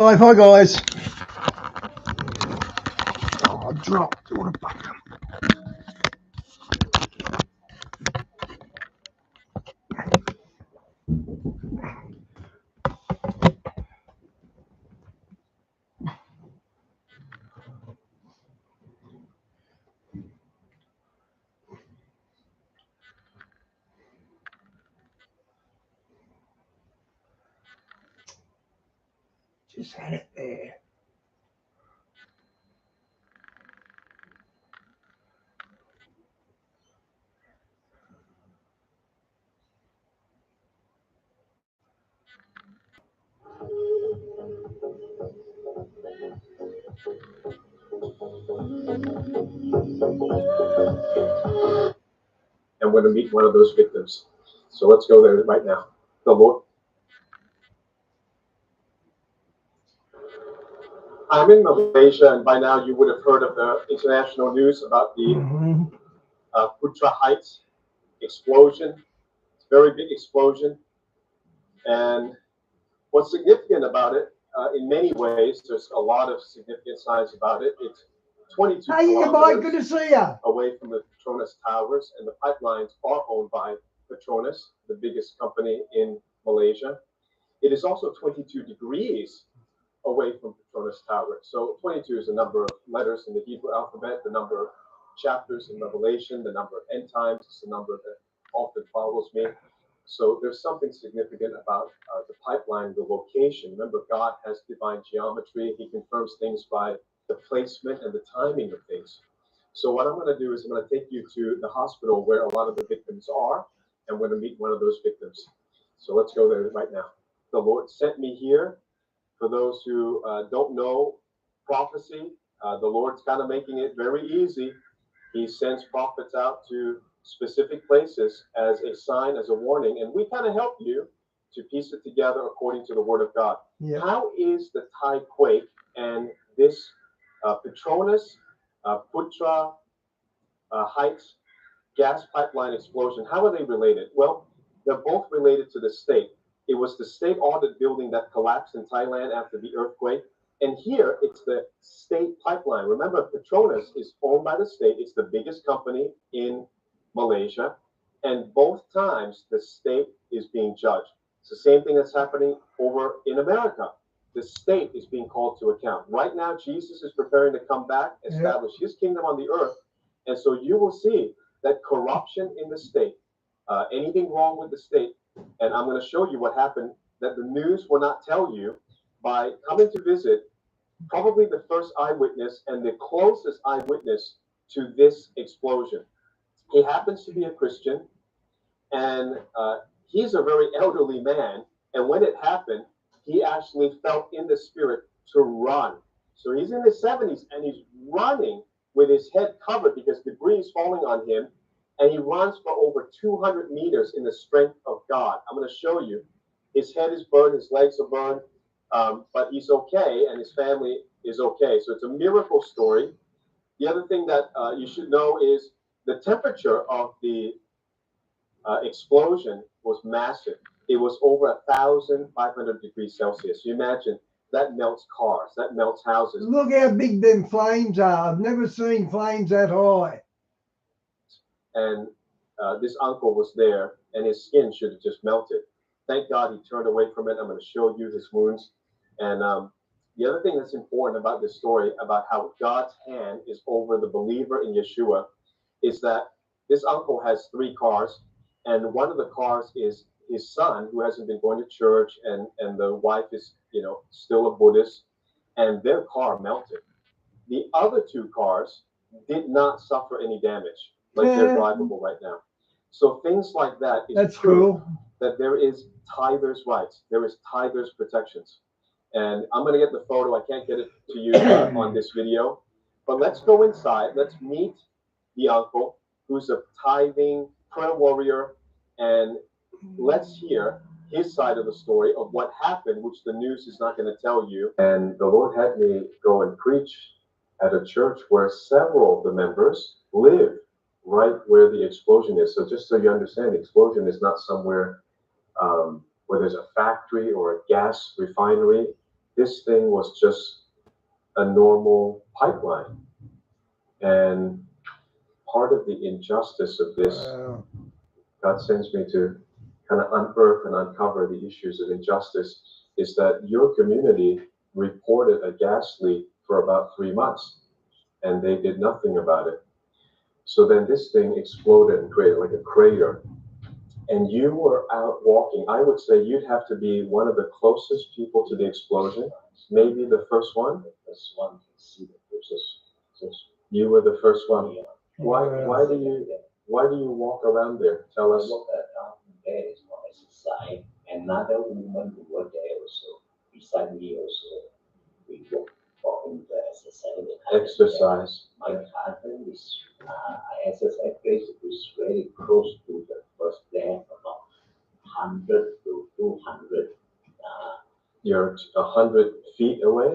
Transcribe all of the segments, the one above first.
Hi guys. Oh, I dropped all the butter. Just had it there. And we're going to meet one of those victims. So let's go there right now. The Lord. I'm in Malaysia, and by now you would have heard of the international news about the Putra Heights explosion. It's a very big explosion. And what's significant about it, in many ways, there's a lot of significant signs about it. It's 22 kilometers good to see ya. Away from the Petronas Towers, and the pipelines are owned by Petronas, the biggest company in Malaysia. It is also 22 degrees away from Petronas Tower. So 22 is the number of letters in the Hebrew alphabet, the number of chapters in Revelation, the number of end times, is the number that often follows me. So there's something significant about the pipeline, the location. Remember, God has divine geometry. He confirms things by the placement and the timing of things. So what I'm going to do is I'm going to take you to the hospital where a lot of the victims are, and we're going to meet one of those victims. So let's go there right now. The Lord sent me here. For those who don't know prophecy, the Lord's kind of making it very easy. He sends prophets out to specific places as a sign, as a warning, and we kind of help you to piece it together according to the Word of God. Yep. How is the Thai quake and this Petronas Putra Heights gas pipeline explosion, how are they related? Well, they're both related to the state. It was the state audit building that collapsed in Thailand after the earthquake. And here, it's the state pipeline. Remember, Petronas is owned by the state. It's the biggest company in Malaysia. And both times, the state is being judged. It's the same thing that's happening over in America. The state is being called to account. Right now, Jesus is preparing to come back, establish his kingdom on the earth. And so you will see that corruption in the state, anything wrong with the state, and I'm going to show you what happened that the news will not tell you by coming to visit probably the first eyewitness and the closest eyewitness to this explosion. He happens to be a Christian, and he's a very elderly man, and when it happened, he actually felt in the spirit to run. So he's in his 70s, and he's running with his head covered because debris is falling on him, and he runs for over 200 meters in the strength of God. I'm going to show you. His head is burned, his legs are burned, but he's okay, and his family is okay. So it's a miracle story. The other thing that you should know is the temperature of the explosion was massive. It was over 1,500 degrees Celsius. You imagine that melts cars, that melts houses. Look how big them flames are. I've never seen flames that high. And this uncle was there, and his skin should have just melted. Thank God he turned away from it. I'm going to show you his wounds. And the other thing that's important about this story, about how God's hand is over the believer in Yeshua, is that this uncle has 3 cars, and one of the cars is his son, who hasn't been going to church, and the wife is, still a Buddhist, and their car melted. The other 2 cars did not suffer any damage, like they're drivable right now. So things like that is That's proof cool. that there is tithers' rights. There is tithers' protections. And I'm going to get the photo. I can't get it to you on this video. But let's go inside. Let's meet the uncle, who's a tithing prayer warrior, and let's hear his side of the story of what happened, which the news is not going to tell you. And the Lord had me go and preach at a church where several of the members live right where the explosion is. So just so you understand, the explosion is not somewhere where there's a factory or a gas refinery. this thing was just a normal pipeline. And part of the injustice of this, God sends me to kind of unearth and uncover the issues of injustice, is that your community reported a gas leak for about 3 months, and they did nothing about it. So then this thing exploded and created like a crater. And you were out walking. I would say you'd have to be one of the closest people to the explosion, maybe the first one. The first one to see the process. You were the first one. Yeah. Why do you walk around there? Tell us. Walk around there is for exercise. Another woman who was there also, beside me also, we walk in the exercise. Exercise. My cousin is exercise place is very close to the first there, about 100 to 200. You're 100 feet away?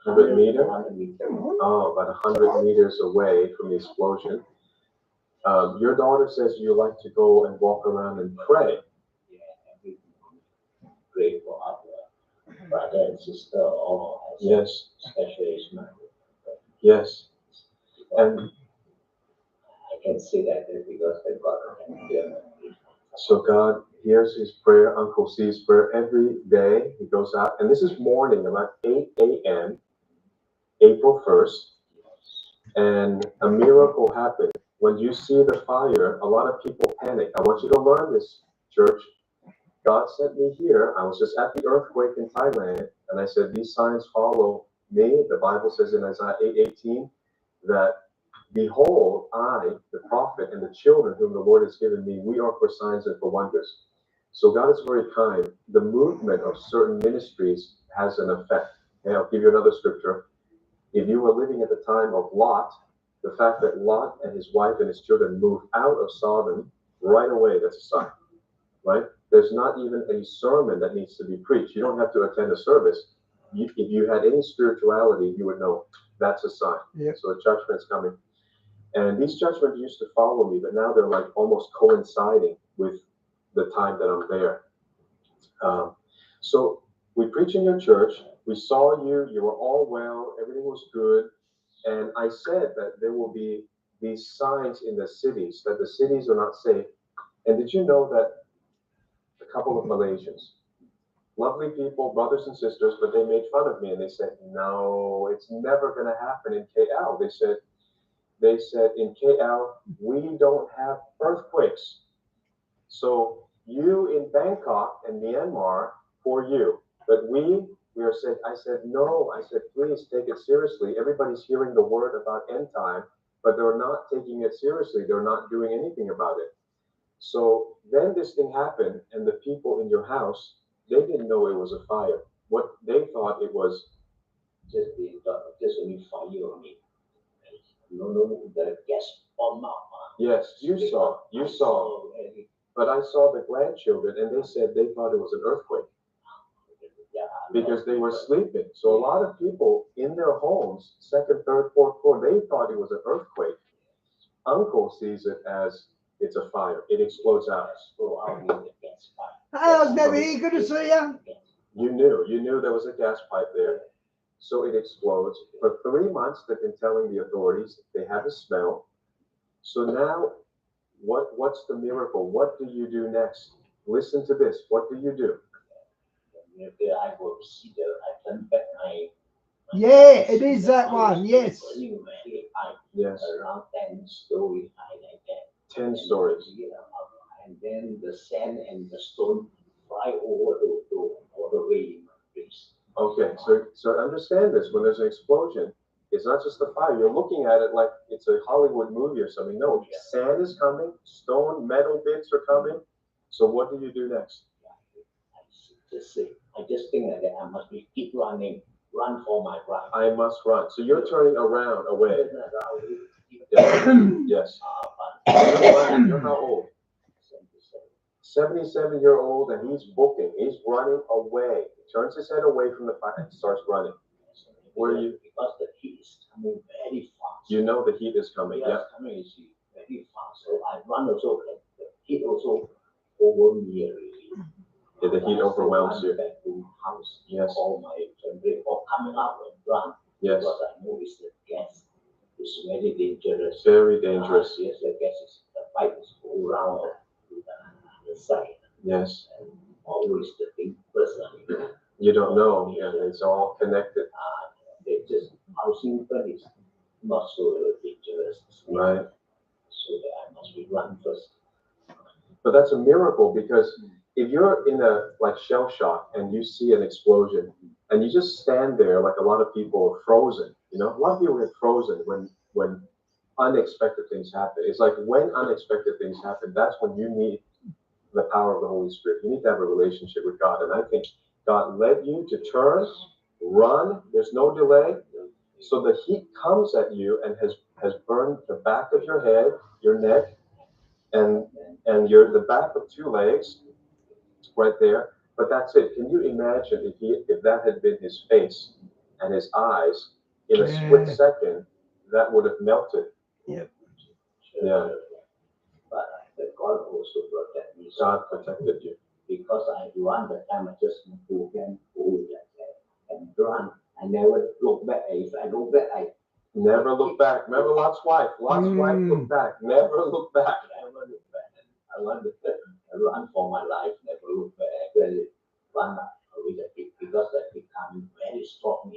100 meters? 100 meters. Oh, about 100 meters away from the explosion. Your daughter says you like to go and walk around and pray. Yeah, every morning pray for our brother and sister, or Yes. especially my. Yes. And I can say that because the God can hear me. so God hears his prayer, Uncle C's prayer every day. He goes out, and this is morning, about 8 a.m., April 1st, and a miracle happened. When you see the fire, a lot of people panic. I want you to learn this, church. God sent me here. I was just at the earthquake in Thailand, and I said, these signs follow me. The Bible says in Isaiah 8:18 that, behold, I, the prophet, and the children whom the Lord has given me, we are for signs and for wonders. So God is very kind. The movement of certain ministries has an effect. And I'll give you another scripture. If you were living at the time of Lot, the fact that Lot and his wife and his children moved out of Sodom right away, that's a sign, right? There's not even a sermon that needs to be preached. You don't have to attend a service. If you had any spirituality, you would know that's a sign. Yep. So a judgment's coming. And these judgments used to follow me, but now they're like almost coinciding with the time that I'm there. So we preach in your church. We saw you. You were all well. Everything was good. And I said that there will be these signs in the cities, that the cities are not safe. And did you know that a couple of Malaysians, lovely people, brothers and sisters, but they made fun of me and they said, no, it's never going to happen in KL. They said in KL, we don't have earthquakes. So you in Bangkok and Myanmar, for you. But we are saying, I said, no. I said, please take it seriously. Everybody's hearing the word about end time, but they're not taking it seriously. They're not doing anything about it. So then this thing happened, and the people in your house, they didn't know it was a fire. What they thought it was, Just only fire only. No, the gas bomb out. yes, you saw. But I saw the grandchildren, and they said they thought it was an earthquake because they were sleeping. So a lot of people in their homes, second, third, fourth floor, they thought it was an earthquake. Uncle sees it as it's a fire. It explodes out. Hey, Osnevi, good to see you. You knew there was a gas pipe there. So it explodes. For 3 months, they've been telling the authorities they have a smell. So now, what's the miracle? What do you do next? Listen to this. What do you do? I will see I turn back my. Yeah, it is that one. Yes. Yes. Around 10 stories high like that. 10 stories. And then the sand and the stone fly over all the way in my face. Okay, so understand this. When there's an explosion, it's not just the fire. You're looking at it like it's a Hollywood movie or something. No, sand is coming, stone, metal bits are coming. So what do you do next? I just think that I must be keep running, run for my life. I must run. So you're turning around away. Yes. You're how old? 77-year-old, and he's booking. He's running away. He turns his head away from the fire and starts running. Where are you? Because the heat is coming very fast. You know the heat is coming. Yeah. Coming is very fast. So I run also. The heat also over me already. Yeah, the heat overwhelms you. Back to house. Yes. All my family all coming out and run. Yes. Because I know it's the gas. It's very dangerous. Very dangerous. Yes, the gas is the pipe is go around to the other side. Yes. And always the thing personally. You don't know. Yeah, it's all connected. They just housing fund is not so dangerous. Right. So that I must be run first. But that's a miracle because if you're in a like shell shock and you see an explosion and you just stand there like a lot of people are frozen, a lot of people get frozen when unexpected things happen. It's like when unexpected things happen, that's when you need the power of the Holy Spirit. You need to have a relationship with God. And I think God led you to turn, run, there's no delay. So the heat comes at you and has burned the back of your head, your neck, and the back of two legs right there. But that's it. Can you imagine if that had been his face and his eyes in a split Yeah. second, that would have melted. Yep. Yeah. But God also protect me. God protected you. Because I run the time I just move and run. I never look back. If I look back, I Never look back. Remember Lot's wife. Lot's wife looked back. Never look back. never look back. I run for my life. Never look back. Really run with the heat because the heat coming very strong.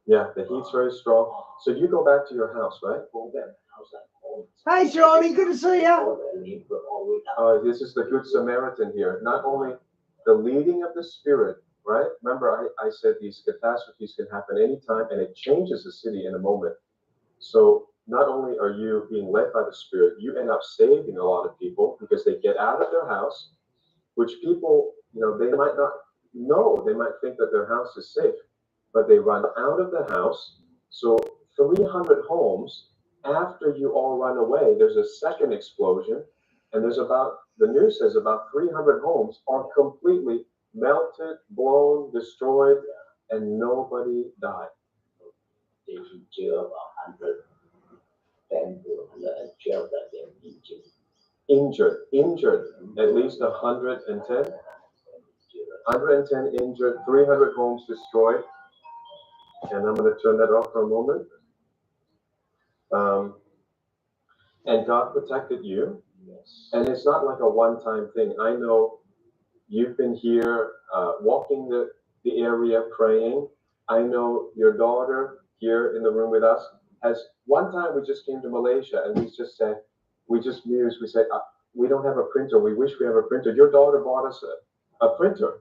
Yeah, the heat's very strong. So you go back to your house, right? Go back to the house and home. Hey, Johnny, good to see you. This is the Good Samaritan here. Not only the leading of the Spirit, right? Remember, I said these catastrophes can happen anytime and it changes the city in a moment. So not only are you being led by the Spirit, you end up saving a lot of people because they get out of their house, which people, they might not know. They might think that their house is safe, but they run out of the house. So 300 homes, after you all run away, there's a second explosion, and the news says about 300 homes are completely melted, blown, destroyed, and nobody died. They injure about 110 to 112 that they're injured. Injured, at least 110 injured, 300 homes destroyed. And I'm going to turn that off for a moment. And God protected you. Yes. And it's not like a one-time thing. I know you've been here walking the area praying. I know your daughter here in the room with us one time we just came to Malaysia and we just mused, we said, we don't have a printer. We wish we have a printer. Your daughter bought us a printer.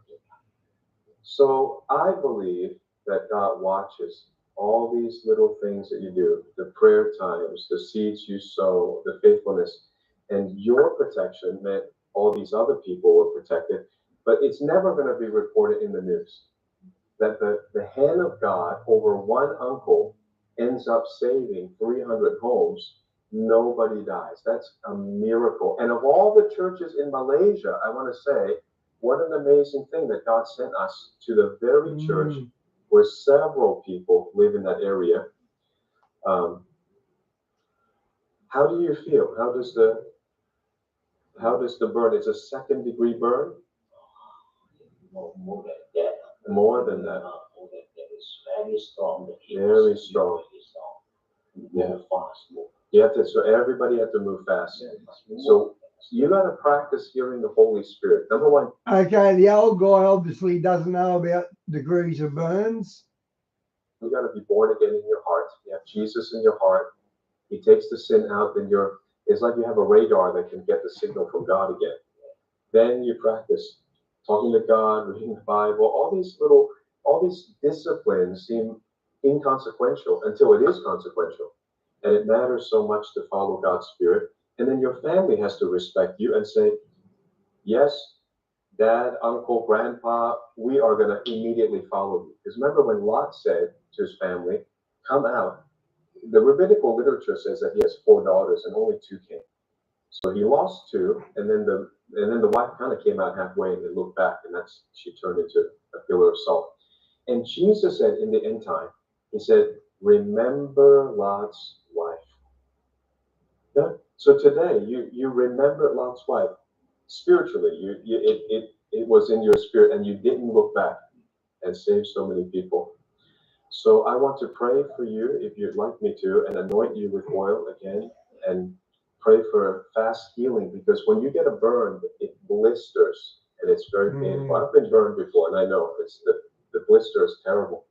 So I believe that God watches all these little things that you do, the prayer times, the seeds you sow, the faithfulness, and your protection meant all these other people were protected, but it's never going to be reported in the news that the hand of God over one uncle ends up saving 300 homes. Nobody dies. That's a miracle. And of all the churches in Malaysia, I want to say, what an amazing thing that God sent us to the very church where several people live in that area. How do you feel? How does the burn? It's a second-degree burn. More than that. More than that. More than that. It's very strong. Very strong. Yeah. Fast. So everybody had to move fast. So you got to practice hearing the Holy Spirit. Number one. Okay, the old guy obviously doesn't know about degrees of burns. You got to be born again in your heart. You have Jesus in your heart. He takes the sin out, then it's like you have a radar that can get the signal from God again. Then you practice talking to God, reading the Bible. All these disciplines seem inconsequential until it is consequential. And it matters so much to follow God's Spirit. And then your family has to respect you and say, yes, Dad, Uncle, Grandpa, we are going to immediately follow you. Because remember when Lot said to his family, come out, the rabbinical literature says that he has 4 daughters and only 2 came. So he lost 2, and then the wife kind of came out halfway and then looked back, and she turned into a pillar of salt. And Jesus said in the end time, he said, remember Lot's wife. Yeah? So today you remember Lot's wife spiritually. it was in your spirit and you didn't look back and save so many people. So I want to pray for you if you'd like me to and anoint you with oil again and pray for fast healing because when you get a burn, it blisters and it's very painful. I've been burned before and I know the blister is terrible.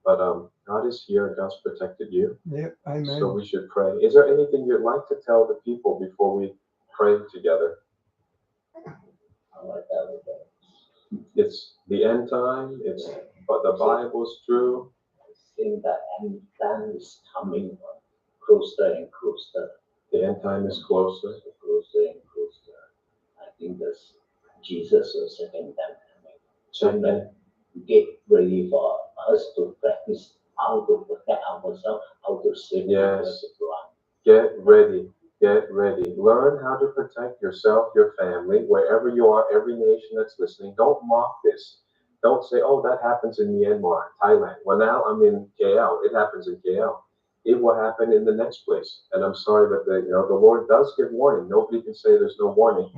But God is here and God's protected you. Yep, amen. So we should pray. Is there anything you'd like to tell the people before we pray together? It's the end time. It's but the Bible's true. I think the end time is coming closer and closer. The end time is closer. Closer and closer. I think that's Jesus the second time coming. So that get ready for us to practice how to protect ourselves, how to save Yes. blood. Get ready. Get ready. Learn how to protect yourself, your family, wherever you are, every nation that's listening. Don't mock this. Don't say, oh, that happens in Myanmar, Thailand. Well, now I'm in KL. It happens in KL. It will happen in the next place. And I'm sorry, but the Lord does give warning. Nobody can say there's no warning.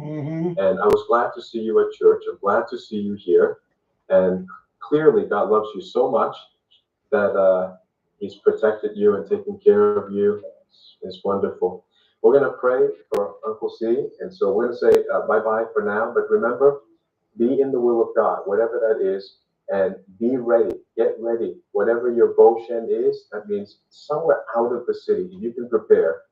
And I was glad to see you at church. I'm glad to see you here. And clearly, God loves you so much that He's protected you and taken care of you. It's wonderful. We're going to pray for Uncle C. And so we're going to say bye-bye for now. But remember, be in the will of God, whatever that is, and be ready. Get ready. Whatever your Goshen is, that means somewhere out of the city. You can prepare.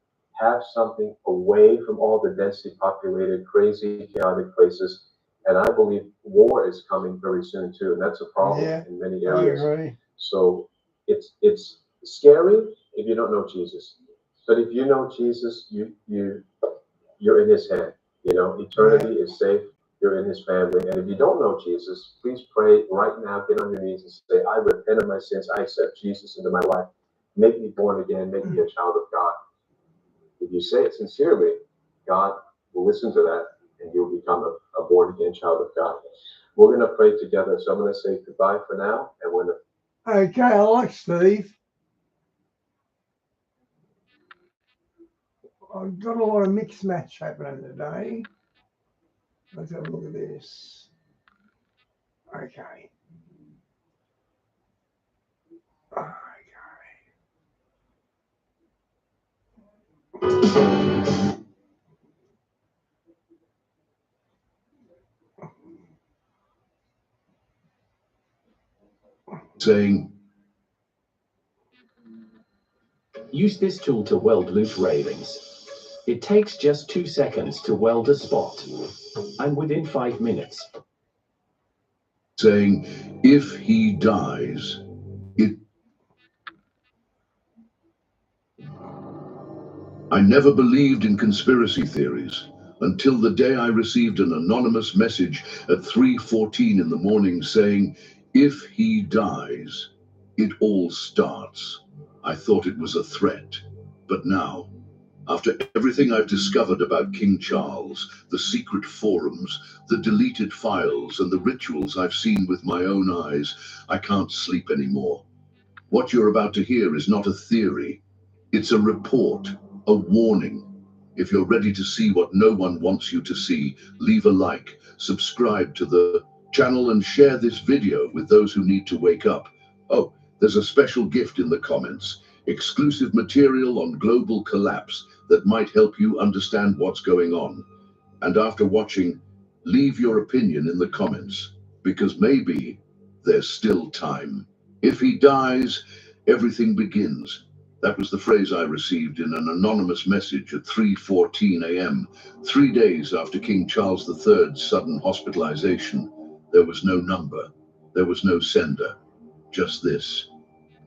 Have something away from all the densely populated, crazy, chaotic places. And I believe war is coming very soon too. And that's a problem in many areas. I agree. So it's scary if you don't know Jesus. But if you know Jesus, you're in His hand. Eternity is safe. You're in His family. And if you don't know Jesus, please pray right now. Get on your knees and say, "I repent of my sins. I accept Jesus into my life. Make me born again. Make me a child of God." If you say it sincerely, God will listen to that, and you'll become a born again child of God. We're going to pray together. So I'm going to say goodbye for now, and we're going to. Okay, I like Steve. I've got a lot of mixed match happening today. Let's have a look at this. Okay. Saying, use this tool to weld loose railings. It takes just 2 seconds to weld a spot, and within 5 minutes. Saying, if he dies, I never believed in conspiracy theories until the day I received an anonymous message at 3:14 in the morning saying, if he dies, it all starts. I thought it was a threat, but now, after everything I've discovered about King Charles, the secret forums, the deleted files, and the rituals I've seen with my own eyes, I can't sleep anymore. What you're about to hear is not a theory. It's a report, a warning. If you're ready to see what no one wants you to see, leave a like, subscribe to the channel, and share this video with those who need to wake up. Oh, there's a special gift in the comments. Exclusive material on global collapse that might help you understand what's going on. And after watching, leave your opinion in the comments, because maybe there's still time. If he dies, everything begins. That was the phrase I received in an anonymous message at 3:14 a.m., 3 days after King Charles III's sudden hospitalization. There was no number, there was no sender, just this.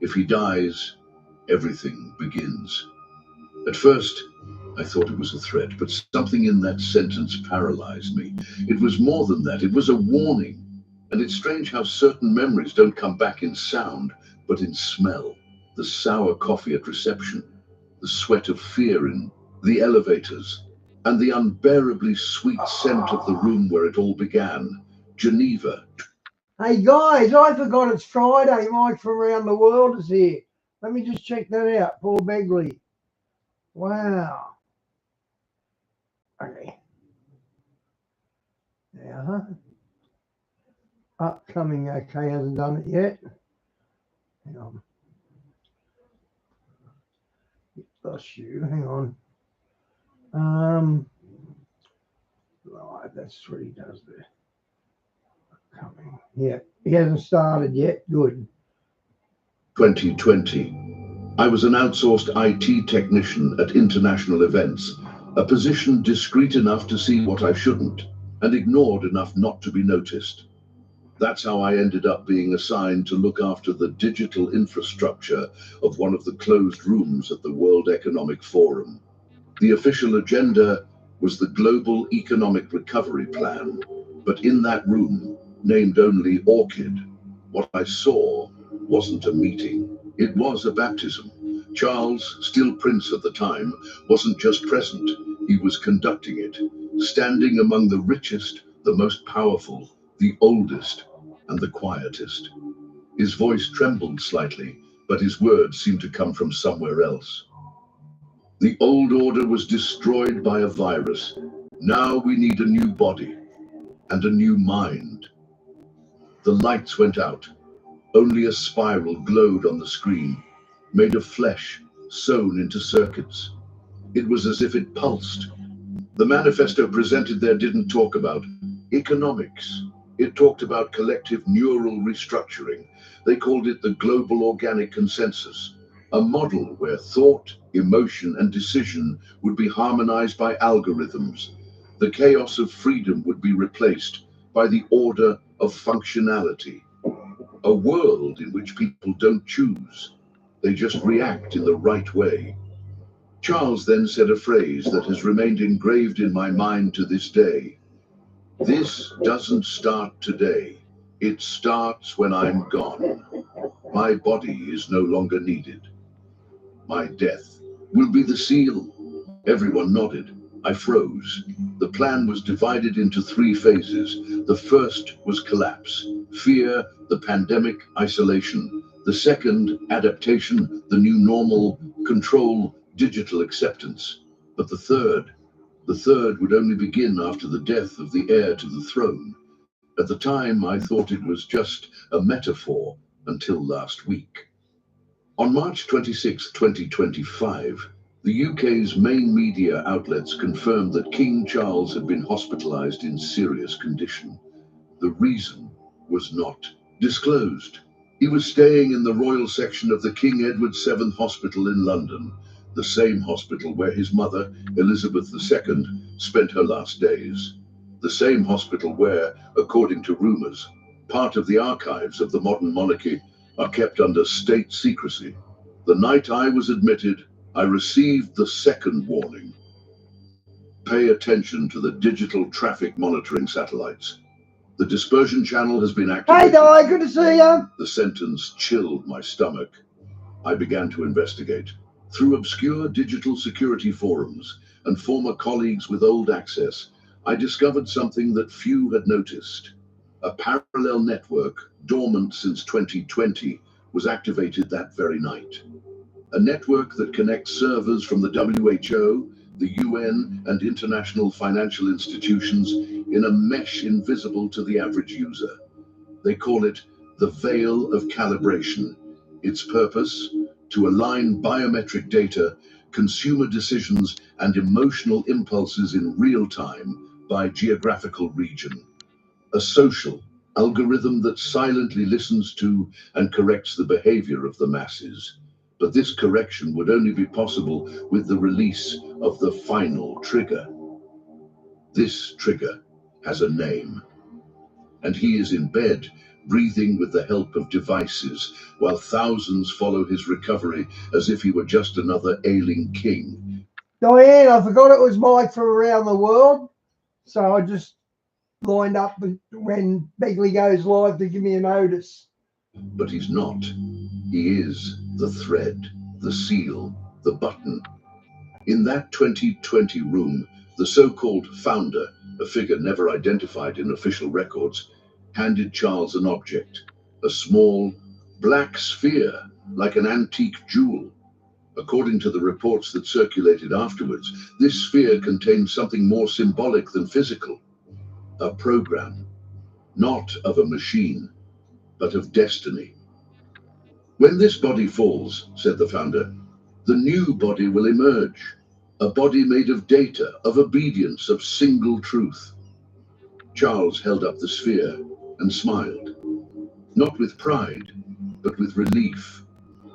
If he dies, everything begins. At first, I thought it was a threat, but something in that sentence paralyzed me. It was more than that, it was a warning. And it's strange how certain memories don't come back in sound, but in smell. The sour coffee at reception, the sweat of fear in the elevators, and the unbearably sweet scent of the room where it all began, Geneva. Hey guys, I forgot it's Friday. Mike from around the world is here. Let me just check that out. Paul Begley. Wow. Okay. Yeah. Upcoming, okay, hasn't done it yet. Hang on. Lost you, hang on. Right, that's what he does there. Upcoming. Yeah, he hasn't started yet. Good. 2020. I was an outsourced IT technician at international events, a position discreet enough to see what I shouldn't, and ignored enough not to be noticed. That's how I ended up being assigned to look after the digital infrastructure of one of the closed rooms at the World Economic Forum. The official agenda was the Global Economic Recovery Plan, but in that room, named only Orchid, what I saw wasn't a meeting, it was a baptism. Charles, still Prince at the time, wasn't just present, he was conducting it, standing among the richest, the most powerful, the oldest, and the quietest. His voice trembled slightly, but his words seemed to come from somewhere else. The old order was destroyed by a virus. Now we need a new body and a new mind. The lights went out. Only a spiral glowed on the screen, made of flesh sewn into circuits. It was as if it pulsed. The manifesto presented there didn't talk about economics. It talked about collective neural restructuring. They called it the global organic consensus, a model where thought, emotion, and decision would be harmonized by algorithms. The chaos of freedom would be replaced by the order of functionality. A world in which people don't choose, they just react in the right way. Charles then said a phrase that has remained engraved in my mind to this day. This doesn't start today. It starts when I'm gone. My body is no longer needed. My death will be the seal. Everyone nodded. I froze. The plan was divided into 3 phases. The first was collapse, fear, the pandemic, isolation. The second, adaptation, the new normal, control, digital acceptance. But the third would only begin after the death of the heir to the throne. At the time, I thought it was just a metaphor until last week. On March 26, 2025, the UK's main media outlets confirmed that King Charles had been hospitalised in serious condition. The reason was not disclosed. He was staying in the royal section of the King Edward VII Hospital in London, the same hospital where his mother, Elizabeth II, spent her last days. The same hospital where, according to rumours, part of the archives of the modern monarchy are kept under state secrecy. The night I was admitted, I received the second warning. Pay attention to the digital traffic monitoring satellites. The dispersion channel has been activated. Hey, Di, good to see you. The sentence chilled my stomach. I began to investigate. Through obscure digital security forums and former colleagues with old access, I discovered something that few had noticed. A parallel network, dormant since 2020, was activated that very night. A network that connects servers from the WHO, the UN, and international financial institutions in a mesh invisible to the average user. They call it the veil of calibration. Its purpose? To align biometric data, consumer decisions, and emotional impulses in real time by geographical region. A social algorithm that silently listens to and corrects the behavior of the masses. But this correction would only be possible with the release of the final trigger. This trigger has a name, and he is in bed, breathing with the help of devices, while thousands follow his recovery as if he were just another ailing king. Diane, I forgot it was Mike from around the world, so I just lined up when Begley goes live to give me a notice. But he's not. He is the thread, the seal, the button. In that 2020 room, the so-called founder, a figure never identified in official records, handed Charles an object, a small, black sphere, like an antique jewel. According to the reports that circulated afterwards, this sphere contained something more symbolic than physical. A program. not of a machine, but of destiny. When this body falls, said the founder, the new body will emerge, a body made of data, of obedience, of single truth. Charles held up the sphere and smiled, not with pride, but with relief,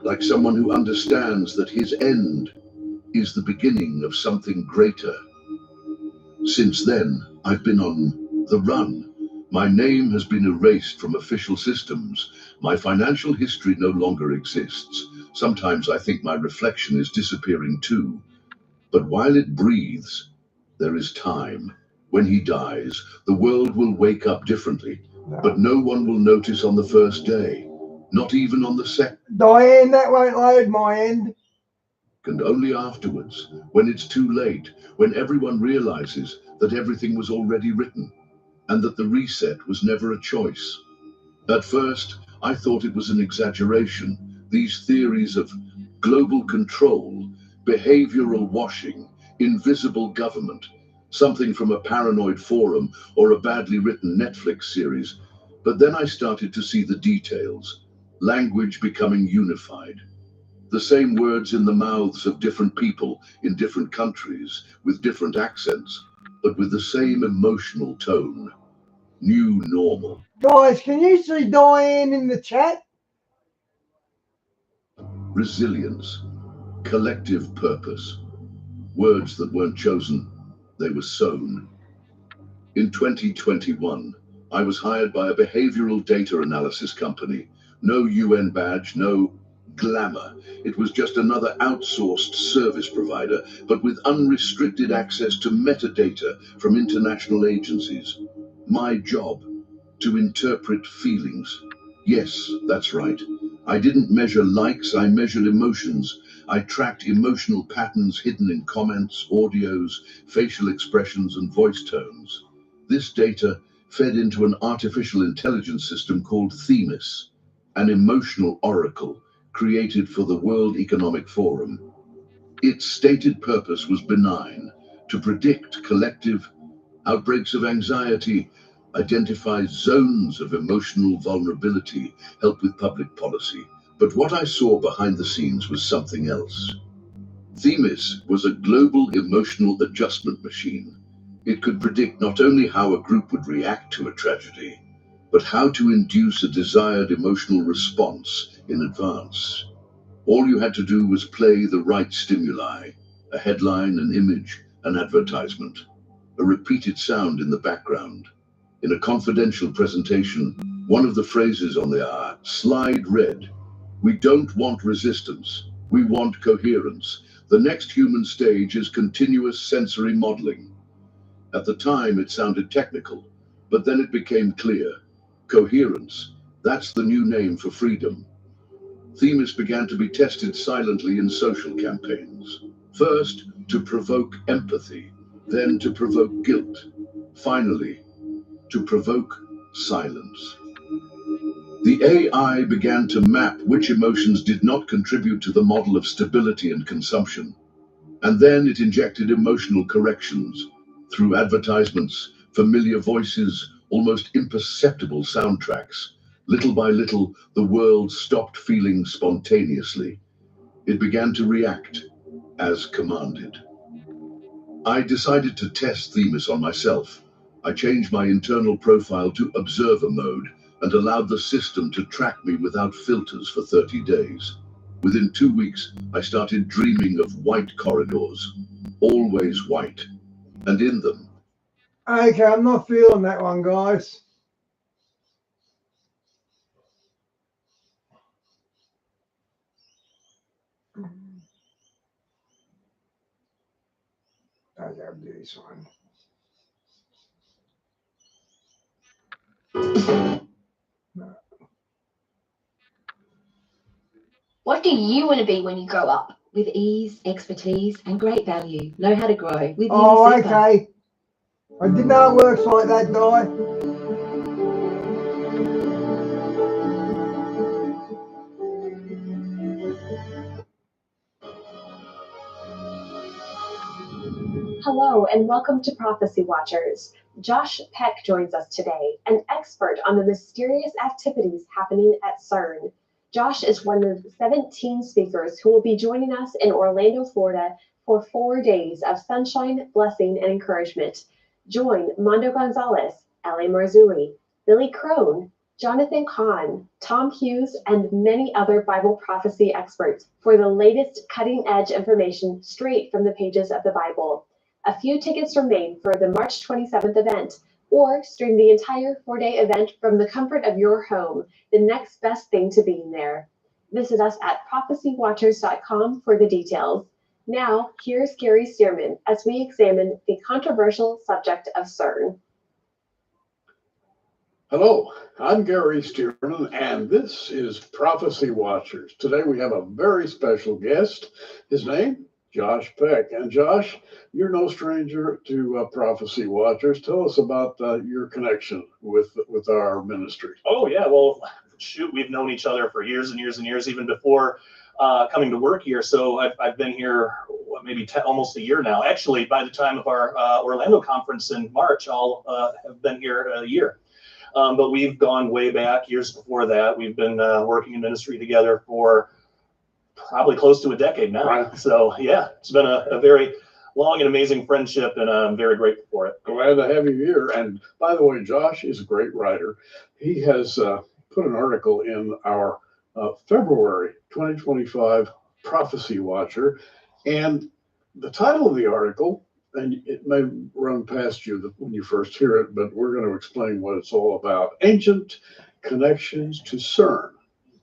like someone who understands that his end is the beginning of something greater. Since then, I've been on the run. My name has been erased from official systems. My financial history no longer exists. Sometimes I think my reflection is disappearing too. But while it breathes, there is time. When he dies, the world will wake up differently, but no one will notice on the first day, not even on the second. Diane, that won't load my end. And only afterwards, when it's too late, when everyone realizes that everything was already written, and that the reset was never a choice. At first, I thought it was an exaggeration. These theories of global control, behavioral washing, invisible government, something from a paranoid forum or a badly written Netflix series. But then I started to see the details, language becoming unified. The same words in the mouths of different people in different countries, with different accents, but with the same emotional tone. New normal. Guys, can you see Diane in the chat? Resilience. Collective purpose. Words that weren't chosen, they were sown. In 2021, I was hired by a behavioral data analysis company. No UN badge, no glamour. It was just another outsourced service provider, but with unrestricted access to metadata from international agencies. My job, to interpret feelings. Yes, that's right. I didn't measure likes, I measured emotions. I tracked emotional patterns hidden in comments, audios, facial expressions, and voice tones. This data fed into an artificial intelligence system called Themis, an emotional oracle created for the World Economic Forum. Its stated purpose was benign, to predict collective outbreaks of anxiety, identify zones of emotional vulnerability, help with public policy. But what I saw behind the scenes was something else. Themis was a global emotional adjustment machine. It could predict not only how a group would react to a tragedy, but how to induce a desired emotional response in advance. All you had to do was play the right stimuli, a headline, an image, an advertisement, a repeated sound in the background. In a confidential presentation, one of the phrases on the slide read, "We don't want resistance, we want coherence. The next human stage is continuous sensory modeling." At the time, it sounded technical, but then it became clear. Coherence, that's the new name for freedom. Themis began to be tested silently in social campaigns. First, to provoke empathy, then to provoke guilt, finally, to provoke silence. The AI began to map which emotions did not contribute to the model of stability and consumption, and then it injected emotional corrections through advertisements, familiar voices, almost imperceptible soundtracks. Little by little, the world stopped feeling spontaneously. It began to react as commanded. I decided to test Themis on myself. I changed my internal profile to observer mode and allowed the system to track me without filters for 30 days. Within 2 weeks, I started dreaming of white corridors, always white, and in them. Okay, I'm not feeling that one, guys. I gotta do this one. No. What do you want to be when you grow up? With ease, expertise, and great value. Know how to grow with Oh, Uni Super. okay. I didn't know it works like that, Di. Hello and welcome to Prophecy Watchers. Josh Peck joins us today, an expert on the mysterious activities happening at CERN. Josh is one of 17 speakers who will be joining us in Orlando, Florida for 4 days of sunshine, blessing, and encouragement. Join Mondo Gonzalez, L.A. Marzulli, Billy Crone, Jonathan Kahn, Tom Hughes, and many other Bible prophecy experts for the latest cutting-edge information straight from the pages of the Bible. A few tickets remain for the March 27th event, or stream the entire 4-day event from the comfort of your home, the next best thing to being there. Visit us at prophecywatchers.com for the details. Now, here's Gary Stearman as we examine the controversial subject of CERN. Hello, I'm Gary Stearman, and this is Prophecy Watchers. Today we have a very special guest. His name, Josh Peck. And Josh, you're no stranger to Prophecy Watchers. Tell us about your connection with our ministry. Oh, yeah. Well, shoot, we've known each other for years and years and years, even before coming to work here. So I've been here maybe almost a year now. Actually, by the time of our Orlando conference in March, I'll have been here a year. But we've gone way back, years before that. We've been working in ministry together for probably close to a decade now. Right. So, yeah, it's been a very long and amazing friendship, and I'm very grateful for it. Glad to have you here. And by the way, Josh is a great writer. He has put an article in our February 2025 Prophecy Watcher. And the title of the article, and it may run past you when you first hear it, but we're going to explain what it's all about. Ancient Connections to CERN,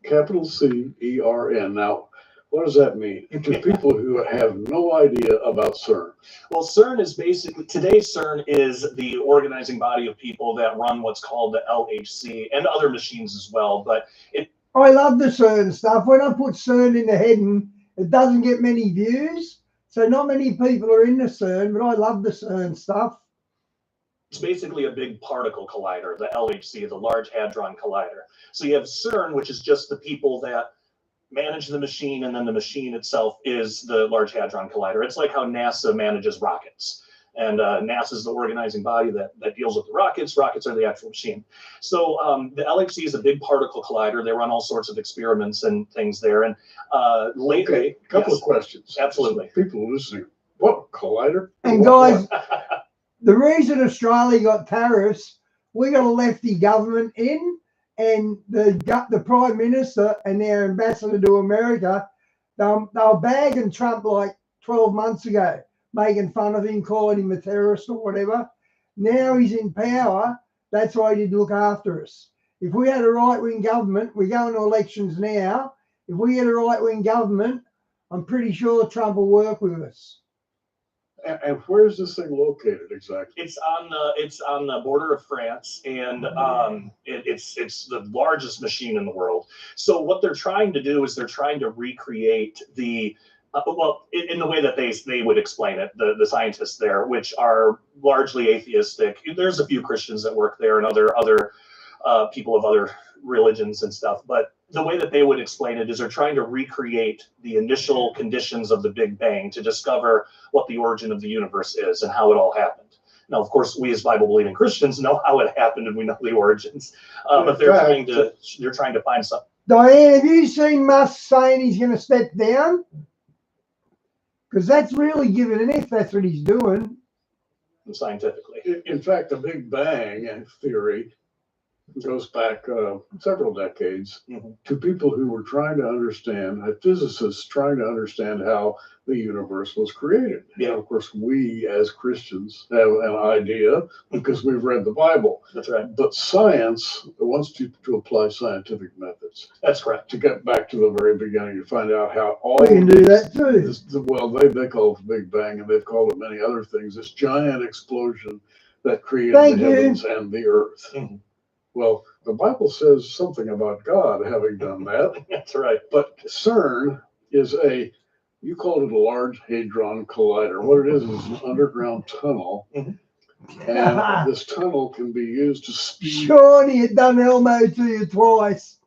capital C-E-R-N. Now, what does that mean to people who have no idea about CERN? Well, CERN is basically, today CERN is the organizing body of people that run what's called the LHC and other machines as well. But I love the CERN stuff. When I put CERN in the heading, it doesn't get many views. So not many people are in the CERN, but I love the CERN stuff. It's basically a big particle collider, the LHC, the Large Hadron Collider. So you have CERN, which is just the people that manage the machine, and then the machine itself is the Large Hadron Collider. It's like how NASA manages rockets. And NASA is the organizing body that deals with the rockets. Rockets are the actual machine. So the LHC is a big particle collider. They run all sorts of experiments and things there. And lately, okay, a couple of questions. Absolutely. So people listening, what collider? And guys, the reason Australia got tariffs, we got a lefty government in, and the Prime Minister and their ambassador to America, they were bagging Trump like 12 months ago, making fun of him, calling him a terrorist or whatever. Now he's in power. That's why he didn't look after us. If we had a right-wing government, we're going to elections now. If we had a right-wing government, I'm pretty sure Trump will work with us. And where is this thing located exactly? It's on the border of France, and it's the largest machine in the world. So what they're trying to do is they're trying to recreate the in the way that they would explain it, the scientists there, which are largely atheistic. There's a few Christians that work there and other people of other religions and stuff, but the way that they would explain it is they're trying to recreate the initial conditions of the Big Bang to discover what the origin of the universe is and how it all happened. Now, of course, we as Bible-believing Christians know how it happened and we know the origins, but they're trying to find something. Diane, have you seen Musk saying he's going to step down? Because that's really giving an if that's what he's doing. Scientifically. In fact, the Big Bang theory goes back several decades to people who were trying to understand, physicists trying to understand how the universe was created. Yeah. And of course, we as Christians have an idea because we've read the Bible. That's right. But science wants to apply scientific methods. That's correct. To get back to the very beginning to find out how all we can do that too. Well, they call it the Big Bang, and they've called it many other things. This giant explosion that created the heavens and the earth. Mm-hmm. Well, the Bible says something about God having done that. That's right. But CERN is you called it a Large Hadron Collider. What it is an underground tunnel. Mm-hmm. And this tunnel can be used to speed. Shawnee had done Elmo to you twice.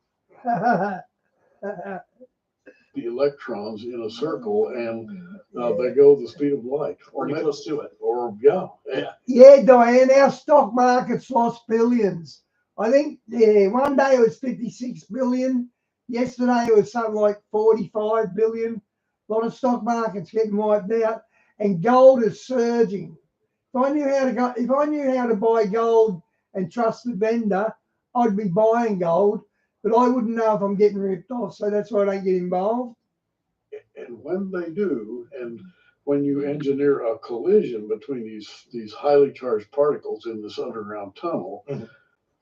The electrons in a circle, and they go the speed of light, Or close to it, or Yeah, Diane, our stock market's lost billions. I think, one day it was 56 billion. Yesterday it was something like 45 billion. A lot of stock markets getting wiped out, and gold is surging. If I knew how to buy gold and trust the vendor, I'd be buying gold, but I wouldn't know if I'm getting ripped off, so that's why I don't get involved. And when they do, and when you engineer a collision between these highly charged particles in this underground tunnel,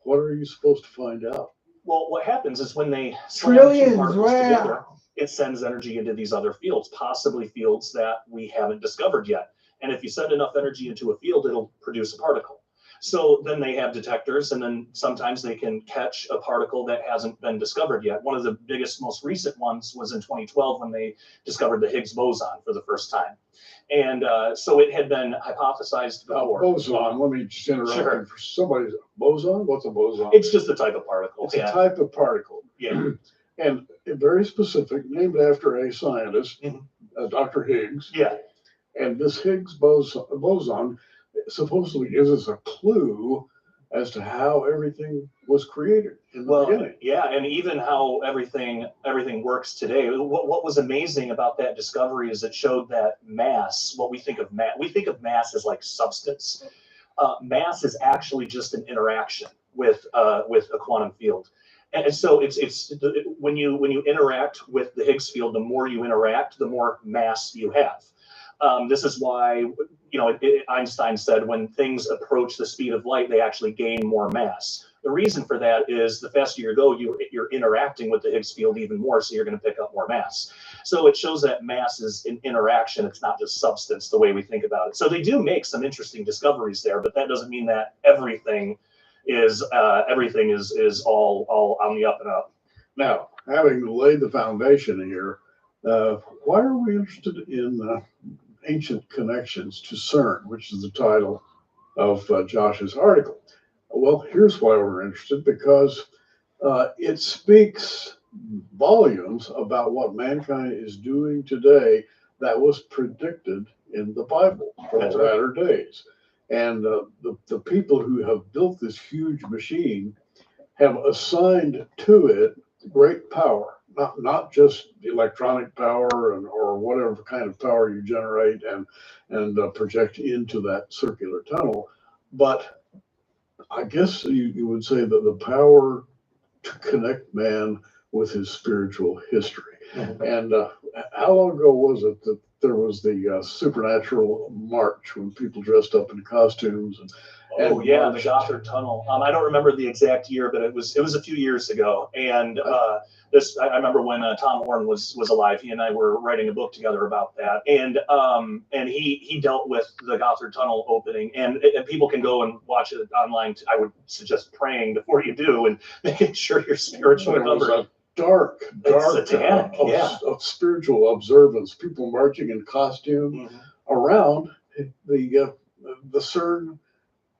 what are you supposed to find out? Well, what happens is when they slam Trillions, two particles wow. together, it sends energy into these other fields, possibly fields that we haven't discovered yet. And if you send enough energy into a field, it'll produce a particle. So then they have detectors, and then sometimes they can catch a particle that hasn't been discovered yet. One of the biggest, most recent ones was in 2012 when they discovered the Higgs boson for the first time. And so it had been hypothesized before. Boson, let me just interrupt you for somebody's boson? What's a boson? It's just a type of particle. It's a type of particle. Yeah. And very specific, named after a scientist, Dr. Higgs. Yeah. And this Higgs boson supposedly gives us a clue as to how everything was created in the beginning. Yeah, and even how everything works today. What was amazing about that discovery is it showed that mass, what we think of mass as like substance. Mass is actually just an interaction with a quantum field. And so it's when you interact with the Higgs field, the more you interact, the more mass you have. This is why, Einstein said when things approach the speed of light, they actually gain more mass. The reason for that is the faster you go, you're interacting with the Higgs field even more, so you're going to pick up more mass. So it shows that mass is an interaction. It's not just substance the way we think about it. So they do make some interesting discoveries there, but that doesn't mean that everything is all on the up and up. Now, having laid the foundation here, why are we interested in ancient connections to CERN, which is the title of Josh's article? Well, here's why we're interested, because it speaks volumes about what mankind is doing today that was predicted in the Bible for the latter days. And the people who have built this huge machine have assigned to it great power, not just electronic power or whatever kind of power you generate and project into that circular tunnel, but I guess you would say that the power to connect man with his spiritual history. And how long ago was it that there was the supernatural march when people dressed up in costumes and the Gothard Tunnel. I don't remember the exact year, but it was a few years ago. And I remember when Tom Horn was alive. He and I were writing a book together about that. And he dealt with the Gothard Tunnel opening. And people can go and watch it online. I would suggest praying before you do and making sure you're spiritually covered. Dark satanic, of spiritual observance. People marching in costume around the CERN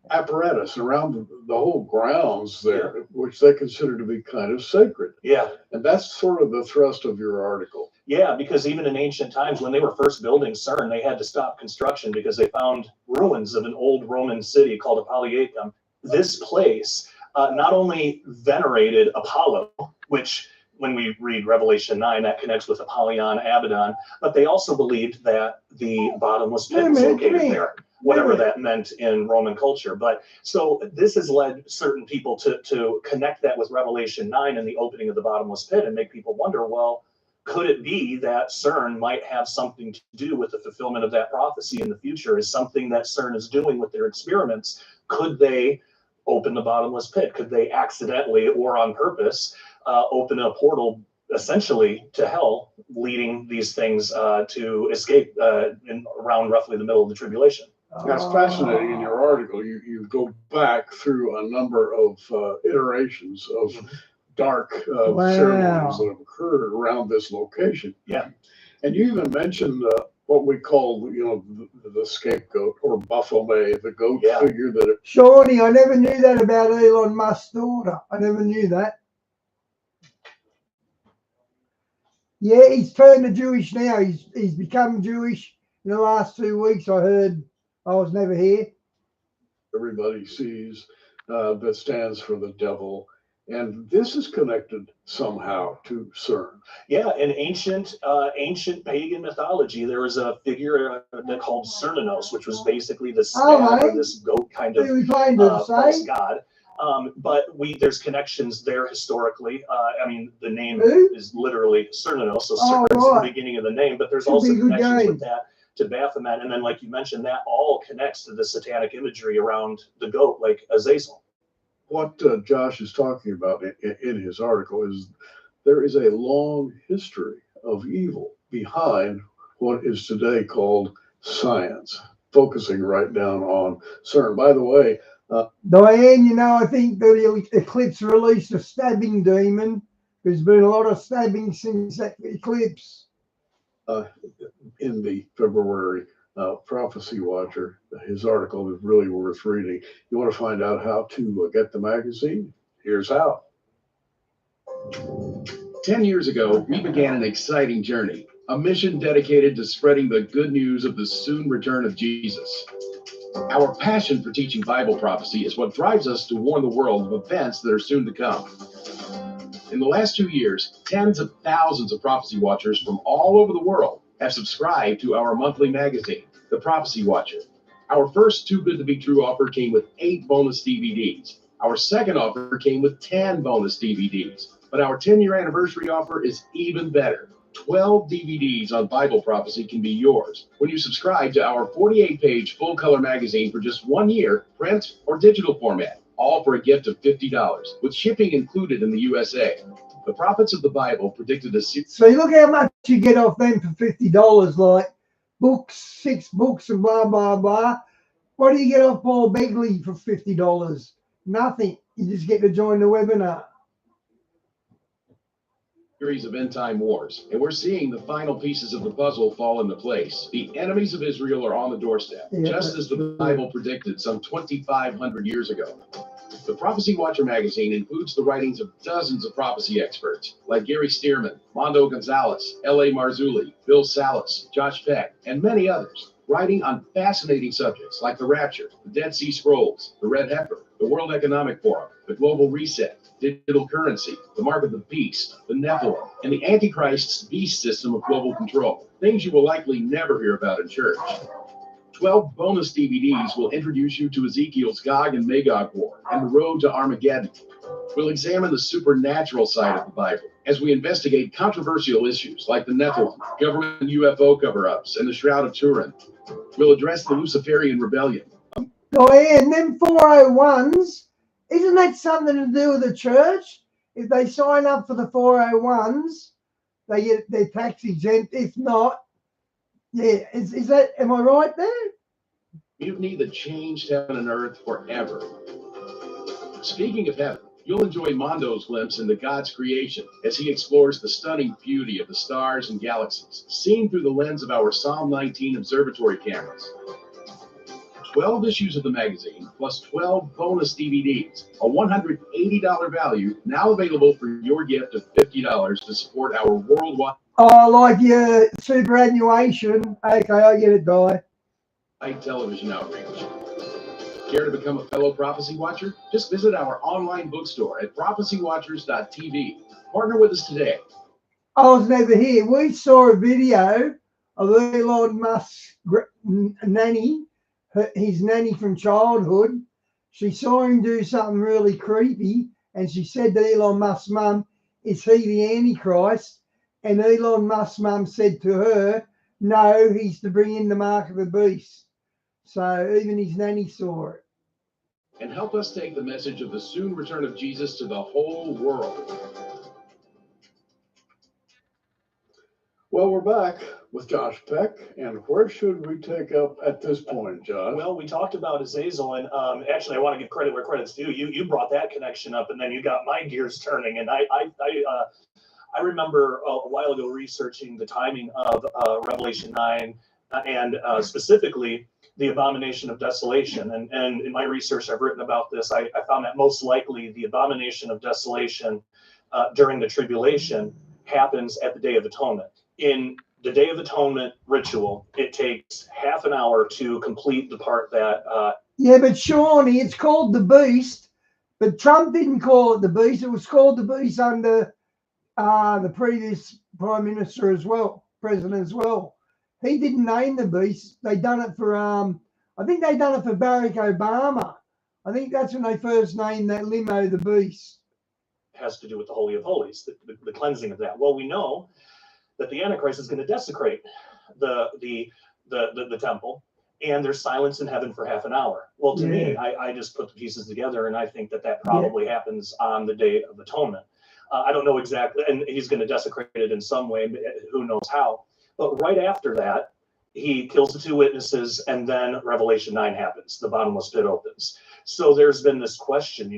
apparatus, around the whole grounds there, which they consider to be kind of sacred. Yeah. And that's sort of the thrust of your article. Yeah, because even in ancient times, when they were first building CERN, they had to stop construction because they found ruins of an old Roman city called Apolliacum. This place not only venerated Apollo, which when we read Revelation 9, that connects with Apollyon, Abaddon, but they also believed that the bottomless pit was located there, whatever that meant in Roman culture. But so this has led certain people to connect that with Revelation 9 and the opening of the bottomless pit and make people wonder, well, could it be that CERN might have something to do with the fulfillment of that prophecy in the future? Is something that CERN is doing with their experiments? Could they open the bottomless pit? Could they accidentally or on purpose open a portal essentially to hell, leading these things to escape around roughly the middle of the tribulation? That's fascinating. In your article, you go back through a number of iterations of dark ceremonies that have occurred around this location. Yeah. And you even mentioned what we call, the scapegoat or Baphomet, the goat figure that. Shawnee, I never knew that about Elon Musk's daughter. I never knew that. Yeah, he's turned to Jewish now. He's become Jewish in the last 2 weeks. I heard I was never here. Everybody sees that stands for the devil. And this is connected somehow to CERN. Yeah, in ancient pagan mythology, there was a figure called Cernunnos, which was basically the stag or this goat kind of false god. But there's connections there historically. I mean, the name is literally Cernunnos, so CERN is the beginning of the name, but there's also connections with that to Baphomet. And then, like you mentioned, that all connects to the satanic imagery around the goat, like Azazel. What Josh is talking about in his article is there is a long history of evil behind what is today called science, focusing right down on CERN. By the way, Diane, you know, I think the eclipse released a stabbing demon. There's been a lot of stabbing since that eclipse. In the February Prophecy Watcher, his article is really worth reading. You want to find out how to get the magazine? Here's how. 10 years ago, we began an exciting journey, a mission dedicated to spreading the good news of the soon return of Jesus. Our passion for teaching Bible prophecy is what drives us to warn the world of events that are soon to come. In the last 2 years, tens of thousands of prophecy watchers from all over the world have subscribed to our monthly magazine, The Prophecy Watcher. Our first Too Good to Be True offer came with 8 bonus DVDs. Our second offer came with 10 bonus DVDs. But our 10-year anniversary offer is even better. 12 DVDs on Bible prophecy can be yours when you subscribe to our 48-page full-color magazine for just 1 year, print or digital format, all for a gift of $50, with shipping included in the USA. The prophets of the Bible predicted a... So you look how much you get off them for $50, like books, 6 books and blah, blah, blah. What do you get off Paul Begley for $50? Nothing. You just get to join the webinar. Series of end-time wars, and we're seeing the final pieces of the puzzle fall into place. The enemies of Israel are on the doorstep, just as the Bible predicted some 2,500 years ago. The Prophecy Watcher magazine includes the writings of dozens of prophecy experts like Gary Stearman, Mondo Gonzalez, L.A. Marzulli, Bill Salas, Josh Peck, and many others, writing on fascinating subjects like the Rapture, the Dead Sea Scrolls, the Red Heifer, the World Economic Forum, the Global Reset, digital currency, the Mark of the Beast, the Nephilim, and the Antichrist's beast system of global control, things you will likely never hear about in church. 12 bonus DVDs will introduce you to Ezekiel's Gog and Magog war and the road to Armageddon. We'll examine the supernatural side of the Bible as we investigate controversial issues like the Nephilim, government UFO cover-ups, and the Shroud of Turin. We'll address the Luciferian rebellion. And them 401s, isn't that something to do with the church? If they sign up for the 401s, they get their tax exempt. If not, yeah, is that, am I right there? Mutiny that changed heaven and earth forever. Speaking of heaven, you'll enjoy Mondo's glimpse into God's creation as he explores the stunning beauty of the stars and galaxies, seen through the lens of our Psalm 19 observatory cameras. 12 issues of the magazine, plus 12 bonus DVDs, a $180 value, now available for your gift of $50 to support our worldwide... Oh, like your superannuation. Okay, I get it, Di. ...television outreach. Care to become a fellow Prophecy Watcher? Just visit our online bookstore at prophecywatchers.tv. Partner with us today. I was never here. We saw a video of Elon Musk's nanny, his nanny from childhood. She saw him do something really creepy, and she said to Elon Musk's mum, "Is he the Antichrist?" And Elon Musk's mum said to her, "No, he's to bring in the mark of the beast." So even his nanny saw it. And help us take the message of the soon return of Jesus to the whole world. Well, we're back with Josh Peck, and where should we take up at this point, Josh? Well, we talked about Azazel, and actually, I want to give credit where credit's due. You brought that connection up, and then you got my gears turning. And I remember a while ago researching the timing of Revelation 9, and specifically the abomination of desolation. And in my research, I've written about this. I found that most likely the abomination of desolation during the tribulation happens at the Day of Atonement. In the Day of Atonement ritual, it takes half an hour to complete the part that. Yeah, but Shawnee, it's called the beast, but Trump didn't call it the beast. It was called the beast under the previous prime minister as well, president as well. He didn't name the beast. They done it for I think they done it for Barack Obama. I think that's when they first named that limo the beast. Has to do with the Holy of Holies, the cleansing of that. Well, we know that the Antichrist is going to desecrate the temple, and there's silence in heaven for half an hour. Well, to me, I just put the pieces together, and I think that probably happens on the Day of Atonement. I don't know exactly, and he's going to desecrate it in some way, who knows how. But right after that, he kills the two witnesses, and then Revelation 9 happens. The bottomless pit opens. So there's been this question,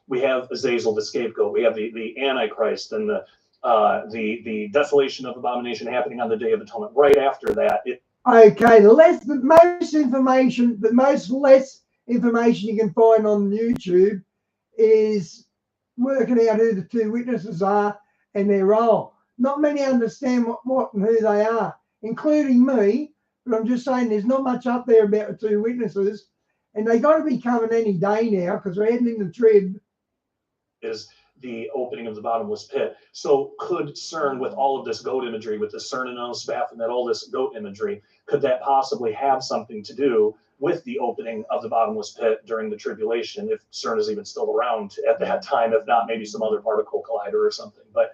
we have Azazel, the scapegoat. We have the Antichrist and the desolation of abomination happening on the Day of Atonement. Right after that, okay. The most less information you can find on YouTube is working out who the two witnesses are and their role. Not many understand what and who they are, including me. But I'm just saying, there's not much up there about the two witnesses, and they got to be coming any day now because we're heading into trib. Is the opening of the bottomless pit. So could CERN, with all of this goat imagery, with the Cernanos, Baphomet, all this goat imagery, could that possibly have something to do with the opening of the bottomless pit during the tribulation, if CERN is even still around at that time, if not maybe some other particle collider or something? But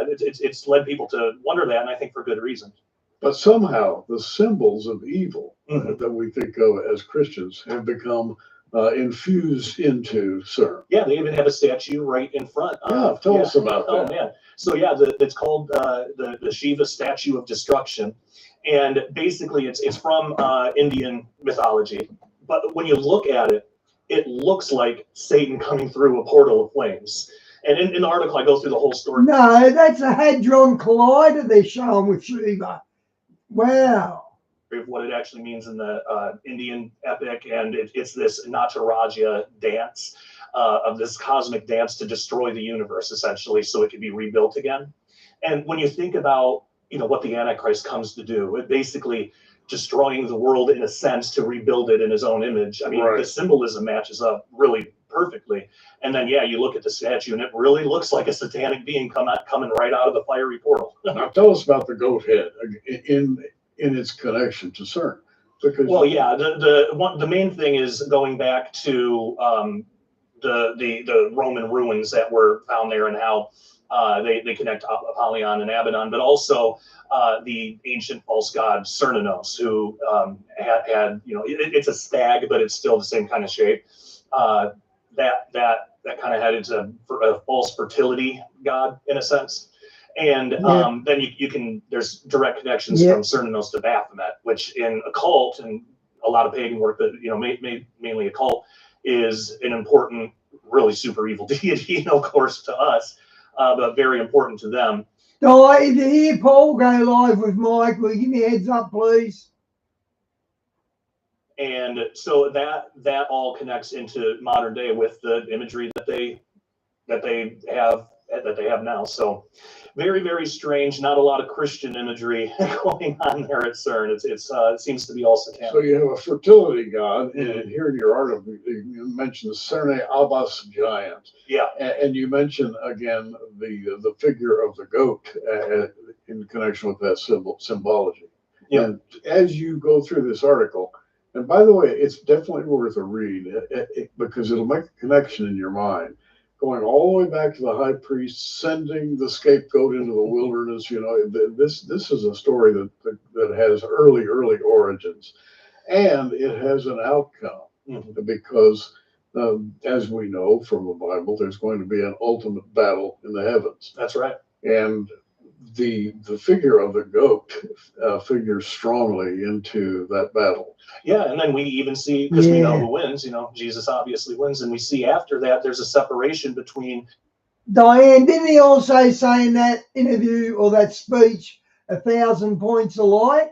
it's led people to wonder that, and I think for good reason. But somehow the symbols of evil that we think of as Christians have become infused into CERN. Yeah, they even have a statue right in front. Tell us about that. Oh man, so yeah, it's called the Shiva Statue of Destruction, and basically it's from Indian mythology. But when you look at it, it looks like Satan coming through a portal of flames. And in the article, I go through the whole story. No, that's a Hadron Collider they're showing with Shiva. Wow. Of what it actually means in the Indian epic, and it's this Nataraja dance of this cosmic dance to destroy the universe, essentially, so it can be rebuilt again. And when you think about what the Antichrist comes to do, it basically destroying the world in a sense to rebuild it in his own image. I mean, the symbolism matches up really perfectly. And then you look at the statue, and it really looks like a satanic being coming right out of the fiery portal. Now tell us about the goat head in its connection to CERN. Because the main thing is going back to the Roman ruins that were found there, and how they connect Apollyon and Abaddon, but also the ancient false god Cernanos, who had it's a stag, but it's still the same kind of shape. That kind of had it's a false fertility god in a sense. And then you can, there's direct connections from Cernanos to Baphomet, which in occult and a lot of pagan work, but mainly occult, is an important, really super evil deity, of course, to us, but very important to them. If you hear Paul go live with Mike, will you give me a heads up, please? And so that all connects into modern day with the imagery that they have now. So very, very strange. Not a lot of Christian imagery going on there at CERN. It seems to be all satanic. So you have a fertility god, and here in your article you mentioned the Cerne Abbas giant. Yeah. And you mention again the figure of the goat in connection with that symbology. Yeah. And as you go through this article, and by the way, it's definitely worth a read because it'll make a connection in your mind. Going all the way back to the high priest sending the scapegoat into the wilderness, this is a story that has early origins, and it has an outcome because, as we know from the Bible, there's going to be an ultimate battle in the heavens. That's right. And the figure of the goat figures strongly into that battle. Yeah, and then we even see, because we know who wins, Jesus obviously wins, and we see after that there's a separation between. Diane, didn't he also say in that interview or that speech 1,000 points of light?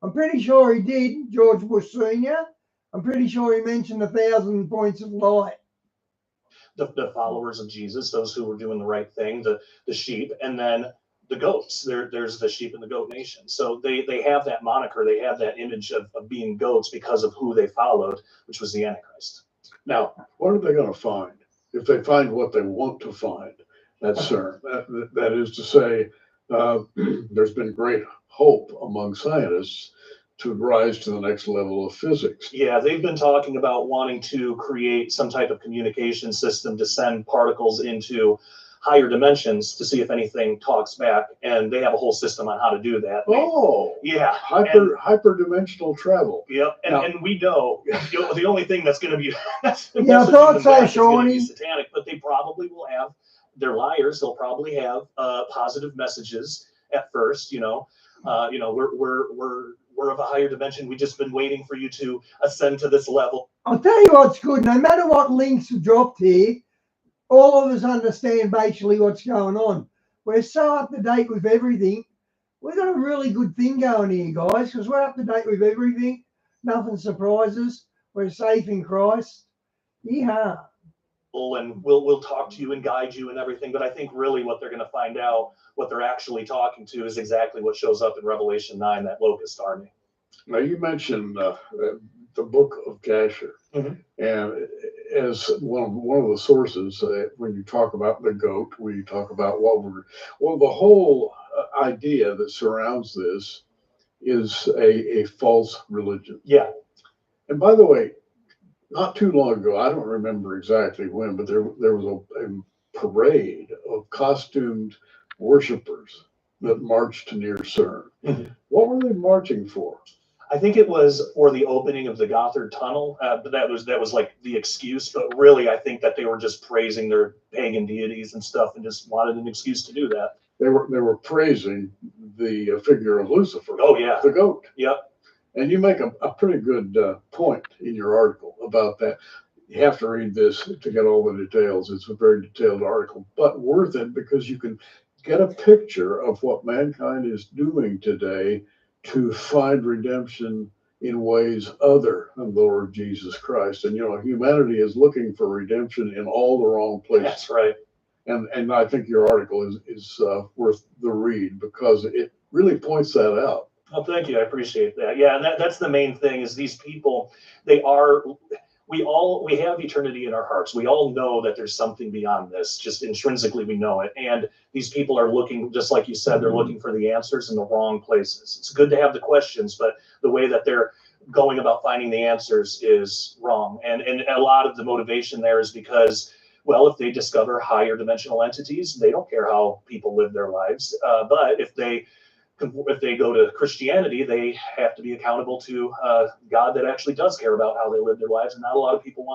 I'm pretty sure he did, George Bush Sr. I'm pretty sure he mentioned 1,000 points of light. The followers of Jesus, those who were doing the right thing, the sheep, and then the goats. There's the sheep and the goat nation. So they have that moniker. They have that image of being goats because of who they followed, which was the Antichrist. Now, what are they going to find? If they find what they want to find, that's CERN. That is to say, there's been great hope among scientists to rise to the next level of physics. Yeah, they've been talking about wanting to create some type of communication system to send particles into higher dimensions to see if anything talks back, and they have a whole system on how to do that. Oh, yeah, hyperdimensional travel. Yep, and we know the only thing that's going to be yeah, I thought so, Shawnee. Satanic, but they probably will have. They're liars. They'll probably have positive messages at first. We're of a higher dimension. We've just been waiting for you to ascend to this level. I'll tell you what's good. No matter what links are dropped here, all of us understand basically what's going on. We're so up to date with everything. We've got a really good thing going here, guys, because we're up to date with everything. Nothing surprises. We're safe in Christ. Yeah. And we'll talk to you and guide you and everything. But I think really what they're going to find out, what they're actually talking to, is exactly what shows up in Revelation 9, that locust army. Now, you mentioned the book of Jasher. Mm-hmm. And as one of the sources, when you talk about the goat, we talk about the whole idea that surrounds this is a false religion. Yeah. And by the way, not too long ago, I don't remember exactly when, but there was a parade of costumed worshipers that marched near CERN. Mm-hmm. What were they marching for? I think it was for the opening of the Gothard Tunnel, but that was like the excuse. But really, I think that they were just praising their pagan deities and stuff, and just wanted an excuse to do that. They were praising the figure of Lucifer. Oh yeah, the goat. Yep. And you make a pretty good point in your article about that. You have to read this to get all the details. It's a very detailed article, but worth it because you can get a picture of what mankind is doing today to find redemption in ways other than the Lord Jesus Christ. And, humanity is looking for redemption in all the wrong places. That's right. And I think your article is worth the read because it really points that out. Oh, thank you. I appreciate that. Yeah, and that's the main thing is these people, we have eternity in our hearts. We all know that there's something beyond this. Just intrinsically, we know it. And these people are looking, just like you said, they're looking for the answers in the wrong places. It's good to have the questions, but the way that they're going about finding the answers is wrong. And a lot of the motivation there is because, well, if they discover higher dimensional entities, they don't care how people live their lives. But if they go to Christianity, they have to be accountable to God that actually does care about how they live their lives. And not a lot of people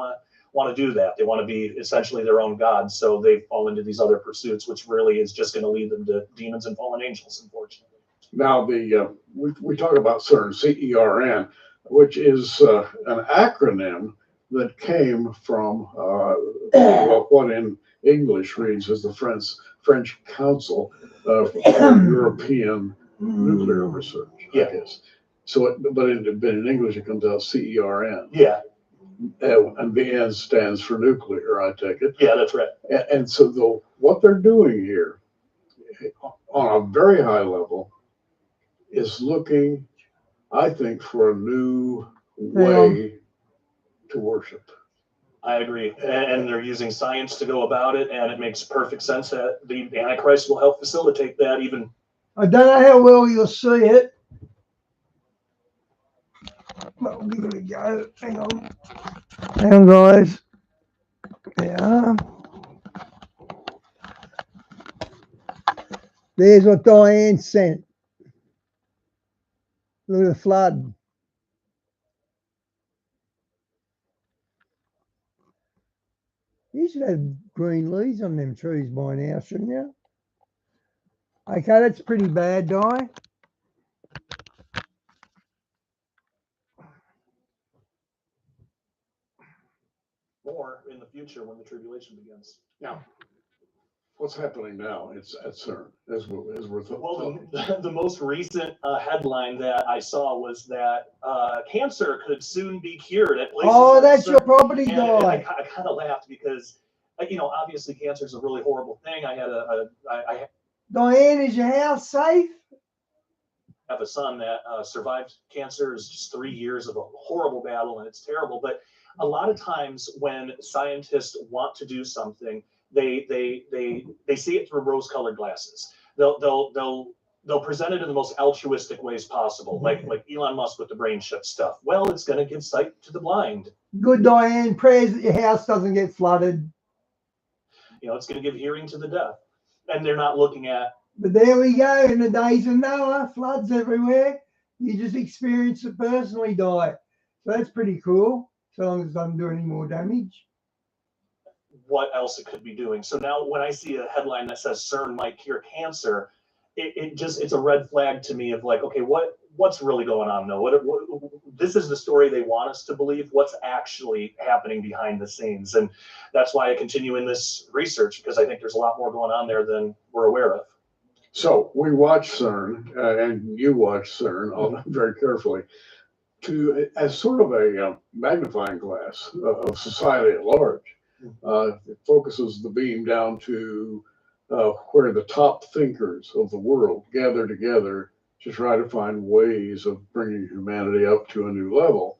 want to do that. They want to be essentially their own God. So they fall into these other pursuits, which really is just going to lead them to demons and fallen angels, unfortunately. Now, we talk about CERN, C-E-R-N, which is an acronym that came from what in English reads as the French Council for European Nuclear Research, I guess. So, but in English it comes out CERN. Yeah. And the N stands for nuclear, I take it. Yeah, that's right. And so what they're doing here, on a very high level, is looking, I think, for a new way to worship. I agree. And they're using science to go about it, and it makes perfect sense that the Antichrist will help facilitate that even. I don't know how well you'll see it. But we'll give it a go. Hang on. Hang on, guys. Yeah. There's what Diane sent. Look at the flood. You should have green leaves on them trees by now, shouldn't you? Okay, that's pretty bad, Di. More in the future when the tribulation begins. Now, what's happening now? It's at CERN, as we're talking. Well, the most recent headline that I saw was that cancer could soon be cured at places. Oh, that's your property, Di. I kind of laughed because, obviously cancer is a really horrible thing. I had Diane, is your house safe? I have a son that survived cancer. It's just 3 years of a horrible battle, and it's terrible. But a lot of times when scientists want to do something, they see it through rose-colored glasses. They'll present it in the most altruistic ways possible, like Elon Musk with the brain chip stuff. Well, it's going to give sight to the blind. Good, Diane. Prayers that your house doesn't get flooded. You know, it's going to give hearing to the deaf. And they're not looking at. But there we go. In the days of Noah, floods everywhere. You just experience it personally, Di. So that's pretty cool, so long as it doesn't do any more damage. What else it could be doing. So now when I see a headline that says CERN might cure cancer, it's a red flag to me of like, okay, what's really going on though? What this is the story they want us to believe. What's actually happening behind the scenes? And that's why I continue in this research, because I think there's a lot more going on there than we're aware of. So we watch CERN, and you watch CERN very carefully, as sort of a magnifying glass of society at large. It focuses the beam down to where the top thinkers of the world gather together to try to find ways of bringing humanity up to a new level.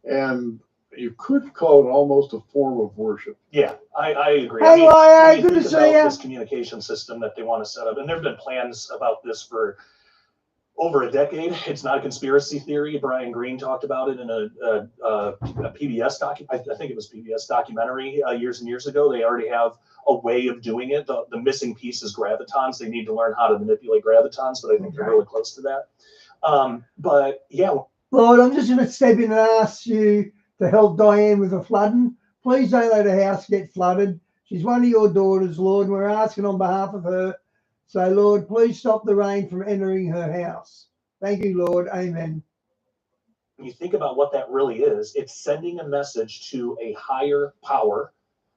And you could call it almost a form of worship. Yeah, I agree. Hey, I mean, good to see you. This communication system that they want to set up, and there have been plans about this for over a decade. It's not a conspiracy theory. Brian Greene talked about it in a PBS I think it was PBS documentary years and years ago. They already have a way of doing it. The missing piece is gravitons. They need to learn how to manipulate gravitons, but I think they're really close to that. But yeah. Lord, I'm just going to step in and ask you to help Diane with the flooding. Please don't let her house get flooded. She's one of your daughters, Lord. We're asking on behalf of her. So, Lord, please stop the rain from entering her house. Thank you, Lord. Amen. When you think about what that really is, it's sending a message to a higher power.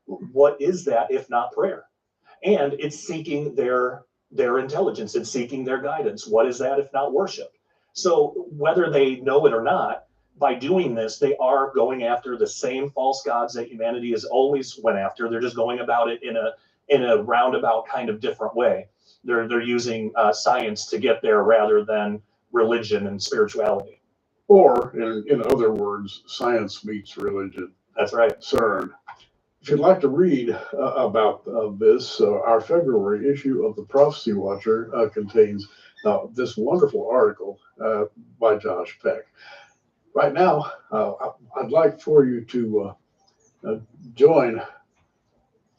What is that if not prayer? And it's seeking their intelligence. It's seeking their guidance. What is that if not worship? So whether they know it or not, by doing this, they are going after the same false gods that humanity has always went after. They're just going about it in a roundabout kind of different way. They're using science to get there rather than religion and spirituality. Or, in other words, science meets religion. That's right. CERN. If you'd like to read about this, our February issue of the Prophecy Watcher contains this wonderful article by Josh Peck. Right now, I'd like for you to join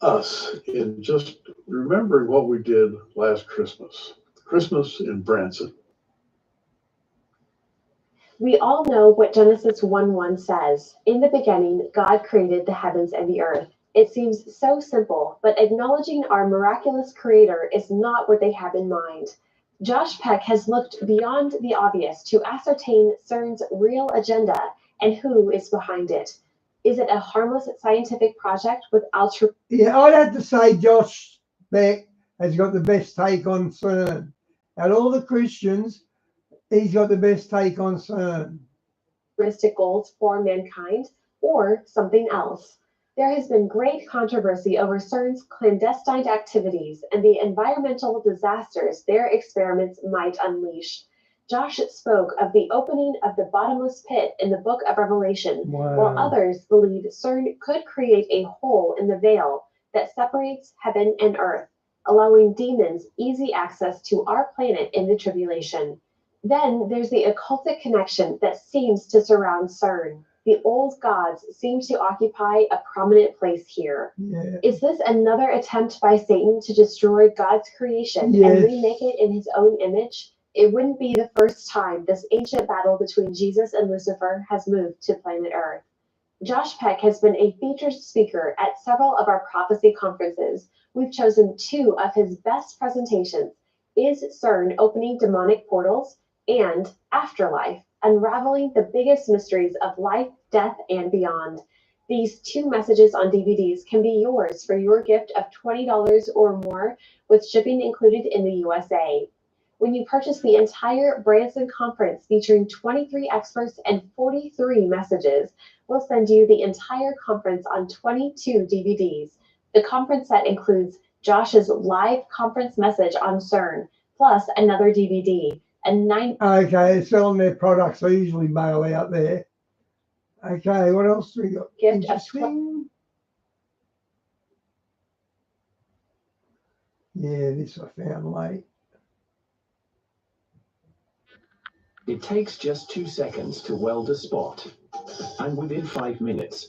us in just remembering what we did last Christmas in Branson. We all know what Genesis 1:1 says. In the beginning, God created the heavens and the earth. It seems so simple, but acknowledging our miraculous creator is not what they have in mind. Josh Peck has looked beyond the obvious to ascertain CERN's real agenda and who is behind it. Is it a harmless scientific project with Yeah, I'd have to say Josh Peck has got the best take on CERN. Out of all the Christians, he's got the best take on CERN. altruistic goals for mankind or something else? There has been great controversy over CERN's clandestine activities and the environmental disasters their experiments might unleash. Josh spoke of the opening of the bottomless pit in the book of Revelation, while others believe CERN could create a hole in the veil that separates heaven and earth, allowing demons easy access to our planet in the tribulation. Then there's the occultic connection that seems to surround CERN. The old gods seem to occupy a prominent place here. Yeah. Is this another attempt by Satan to destroy God's creation and remake it in his own image? It wouldn't be the first time this ancient battle between Jesus and Lucifer has moved to planet Earth. Josh Peck has been a featured speaker at several of our prophecy conferences. We've chosen 2 of his best presentations: Is CERN Opening Demonic Portals? And Afterlife, Unraveling the Biggest Mysteries of Life, Death, and Beyond. These 2 messages on DVDs can be yours for your gift of $20 or more, with shipping included in the USA. When you purchase the entire Branson conference featuring 23 experts and 43 messages, we'll send you the entire conference on 22 DVDs. The conference set includes Josh's live conference message on CERN, plus another DVD. And Okay, selling their products. I usually bail out there. Okay, what else we got? Gift of Interesting. Yeah, this I found late. It takes just 2 seconds to weld a spot, and within 5 minutes,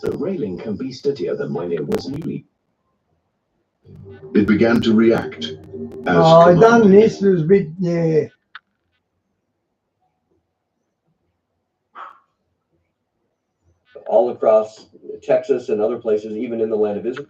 the railing can be sturdier than when it was newly. It began to react as I done commanded. this. It was a bit, yeah. All across Texas and other places, even in the land of Israel.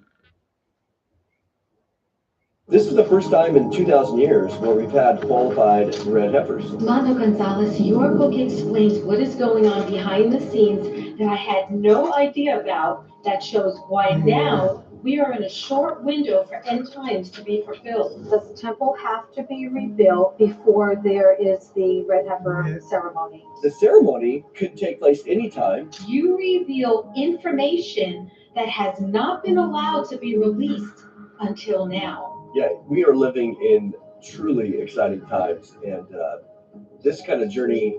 This is the first time in 2,000 years where we've had qualified red heifers. Mando Gonzalez, your book explains what is going on behind the scenes that I had no idea about, that shows why now we are in a short window for end times to be fulfilled. Does the temple have to be rebuilt before there is the red heifer ceremony? The ceremony could take place anytime. You reveal information that has not been allowed to be released until now. Yeah, we are living in truly exciting times, and this kind of journey,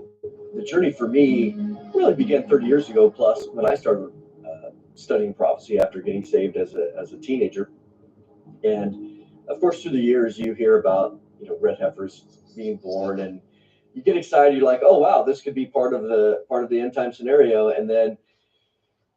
the journey for me really began 30 years ago plus when I started studying prophecy after getting saved as a teenager. And of course, through the years, you hear about, you know, red heifers being born, and you get excited. You're like, oh wow, this could be part of the end time scenario. And then,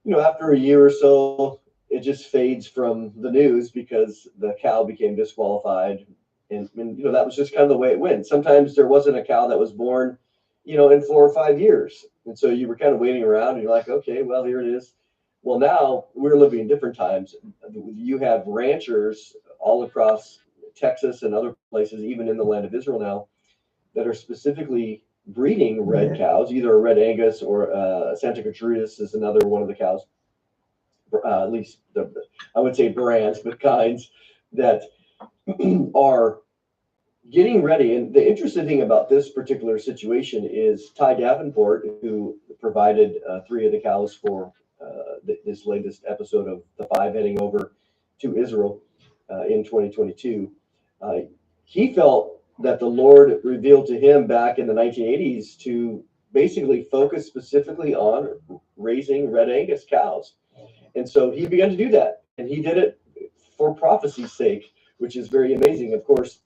you know, after a year or so, it just fades from the news because the cow became disqualified. And you know, that was just kind of the way it went. Sometimes there wasn't a cow that was born, you know, in 4 or 5 years. And so you were kind of waiting around and you're like, okay, well, here it is. Well, now we're living in different times. You have ranchers all across Texas and other places, even in the land of Israel now, that are specifically breeding red cows, either a red Angus or Santa Gertrudis is another one of the cows. At least I would say brands, but kinds that are getting ready. And the interesting thing about this particular situation is Ty Davenport, who provided 3 of the cows for this latest episode of the 5 heading over to Israel in 2022. He felt that the Lord revealed to him back in the 1980s to basically focus specifically on raising red Angus cows. And so he began to do that, and he did it for prophecy's sake, which is very amazing, of course.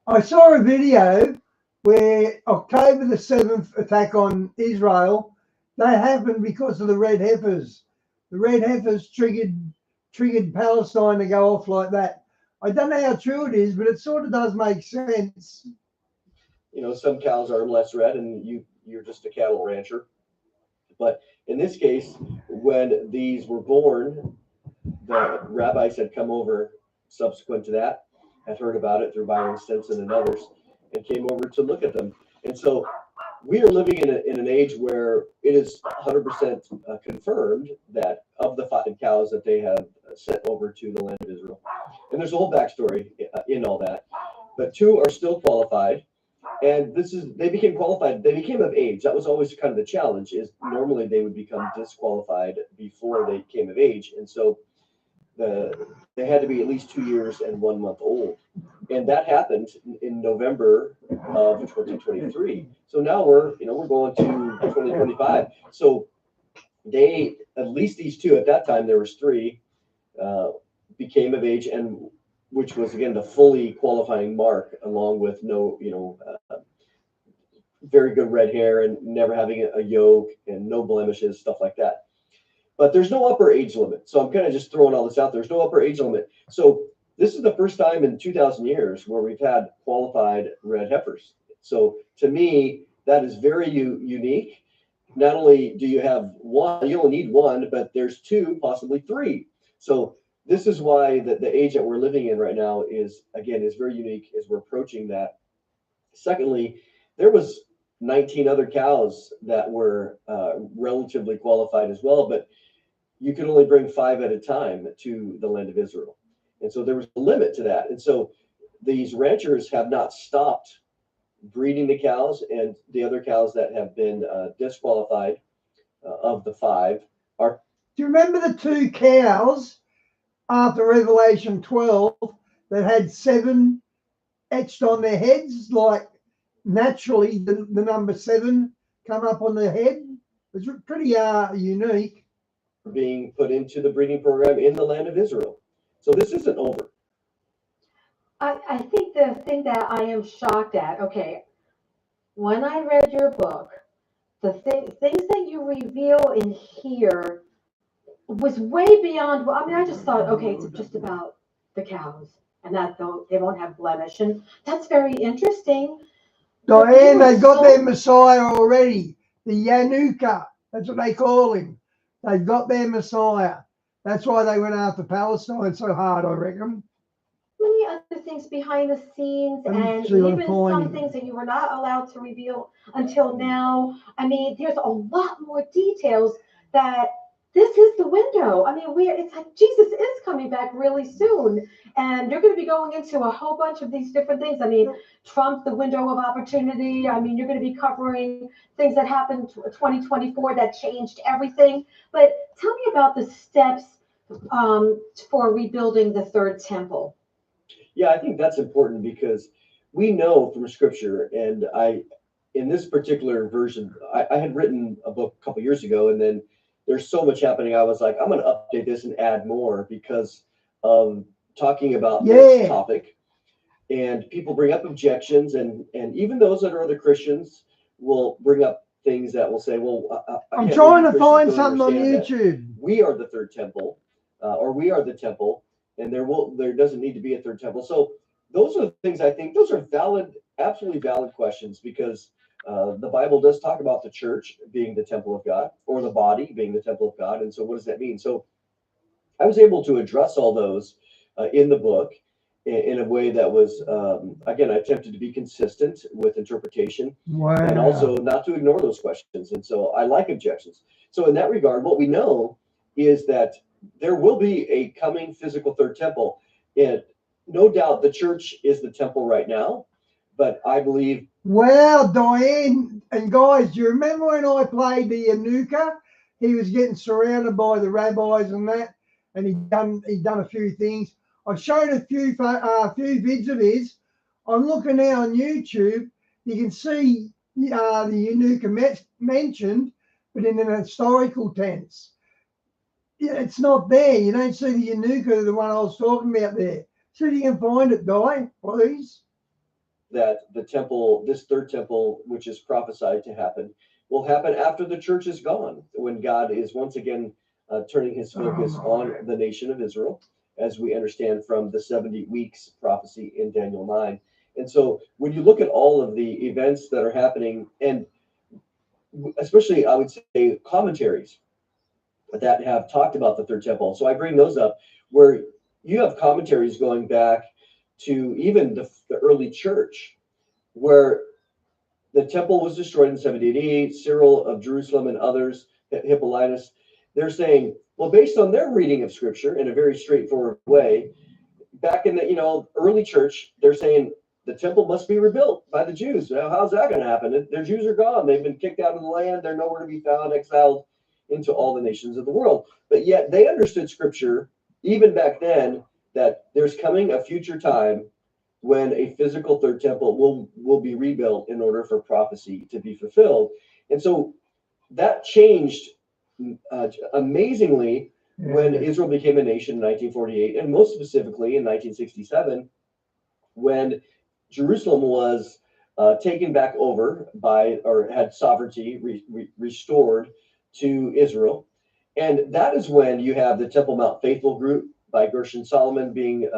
I saw a video where October the 7th attack on Israel, that happened because of the red heifers. The red heifers triggered Palestine to go off like that. I don't know how true it is, but it sort of does make sense. You know, some cows are less red, and you're just a cattle rancher. But in this case, when these were born, the rabbis had come over subsequent to that, had heard about it through Byron Stinson and others, and came over to look at them. And so we are living in an age where it is 100% confirmed that of the 5 cows that they have sent over to the land of Israel, and there's a whole backstory in all that, but 2 are still qualified. And they became qualified. They became of age. That was always kind of the challenge, is normally they would become disqualified before they came of age. And so they had to be at least 2 years and 1 month old. And that happened in November of 2023. So now we're going to 2025. So they, at least these 2, at that time there was 3, became of age, and which was again the fully qualifying mark, along with no, very good red hair and never having a yoke and no blemishes, stuff like that. But there's no upper age limit. So I'm kind of just throwing all this out. There's no upper age limit. So this is the first time in 2,000 years where we've had qualified red heifers. So to me, that is very unique. Not only do you have 1, you only need 1, but there's 2, possibly 3. So this is why the age that we're living in right now is very unique as we're approaching that. Secondly, there was 19 other cows that were relatively qualified as well, but you could only bring 5 at a time to the land of Israel. And so there was a limit to that. And so these ranchers have not stopped breeding the cows, and the other cows that have been disqualified of the 5 are. Do you remember the 2 cows after Revelation 12 that had 7 etched on their heads, like naturally the number 7 come up on their head. It's pretty unique. Being put into the breeding program in the land of Israel. So this isn't over. I think the thing that I am shocked at, okay, when I read your book, the things that you reveal in here was way beyond. I mean, I just thought, okay, it's just about the cows, and that they won't have blemish, and that's very interesting. Diane, they've got their Messiah already, the Yanuka. That's what they call him. They've got their Messiah. That's why they went after Palestine so hard, I reckon. Many other things behind the scenes, and even some things that you were not allowed to reveal until now. I mean, there's a lot more details that this is the window. I mean, it's like Jesus is coming back really soon, and you're going to be going into a whole bunch of these different things. I mean, Trump, the window of opportunity. I mean, you're going to be covering things that happened 2024 that changed everything. But tell me about the steps for rebuilding the third temple. Yeah, I think that's important because we know from scripture, and in this particular version, I had written a book a couple years ago, and then there's so much happening. I was like, I'm going to update this and add more because of talking about this topic. And people bring up objections, and even those that are other Christians will bring up things that will say, well, I'm trying to find something on YouTube. We are the third temple, or we are the temple. And there doesn't need to be a third temple. So those are the things I think those are valid, absolutely valid questions because the Bible does talk about the church being the temple of God or the body being the temple of God. And so what does that mean? So I was able to address all those in the book in a way that was, again, I attempted to be consistent with interpretation and also not to ignore those questions. And so I like objections. So in that regard, what we know is that there will be a coming physical third temple. And no doubt the church is the temple right now, but I believe. Well, Diane and guys, do you remember when I played the Anuka? He was getting surrounded by the rabbis and that, and he'd done a few things. I've shown a few vids of his. I'm looking now on YouTube. You can see the Anuka mentioned, but in an historical tense. Yeah, it's not there. You don't see the Yanuka, the one I was talking about there. See if you can find it, Di, please. That the temple, this third temple, which is prophesied to happen, will happen after the church is gone, when God is once again turning his focus on the nation of Israel, as we understand from the 70 weeks prophecy in Daniel 9. And so when you look at all of the events that are happening, and especially I would say commentaries that have talked about the third temple. So I bring those up where you have commentaries going back to even the early church, where the temple was destroyed in 70 AD. Cyril of Jerusalem and others, Hippolytus, they're saying, well, based on their reading of scripture in a very straightforward way, back in the early church, they're saying the temple must be rebuilt by the Jews. Now, how's that going to happen? Their Jews are gone. They've been kicked out of the land. They're nowhere to be found, exiled into all the nations of the world. But yet they understood scripture even back then that there's coming a future time when a physical third temple will be rebuilt in order for prophecy to be fulfilled. And so that changed amazingly when Israel became a nation in 1948, and most specifically in 1967, when Jerusalem was taken back over by, or had sovereignty restored to Israel. And that is when you have the Temple Mount Faithful group by Gershon Solomon being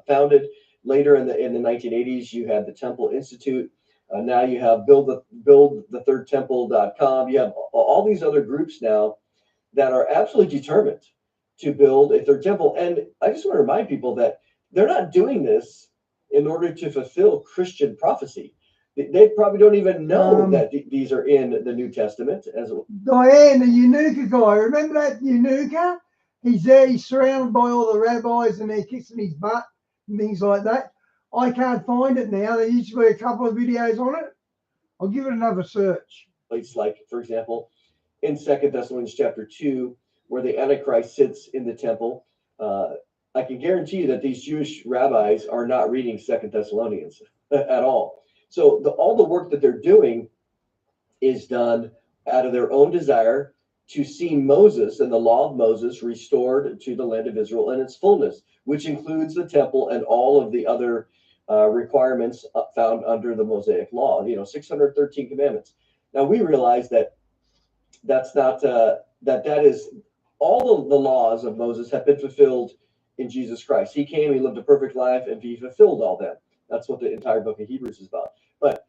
founded. Later in the 1980s, you had the Temple Institute. Now you have buildthethirdtemple.com. You have all these other groups now that are absolutely determined to build a third temple. And I just want to remind people that they're not doing this in order to fulfill Christian prophecy. They probably don't even know that these are in the New Testament. As Diane, the Yanuka guy, remember that Yanuka? He's there, he's surrounded by all the rabbis and they're kissing his butt and things like that. I can't find it now. There used to be a couple of videos on it. I'll give it another search. It's like, for example, in 2 Thessalonians chapter 2, where the Antichrist sits in the temple, I can guarantee you that these Jewish rabbis are not reading Second Thessalonians at all. So all the work that they're doing is done out of their own desire to see Moses and the law of Moses restored to the land of Israel in its fullness, which includes the temple and all of the other requirements found under the Mosaic law, 613 commandments. Now we realize that that's not, that is all of the laws of Moses have been fulfilled in Jesus Christ. He came, he lived a perfect life, and he fulfilled all that. That's what the entire book of Hebrews is about. But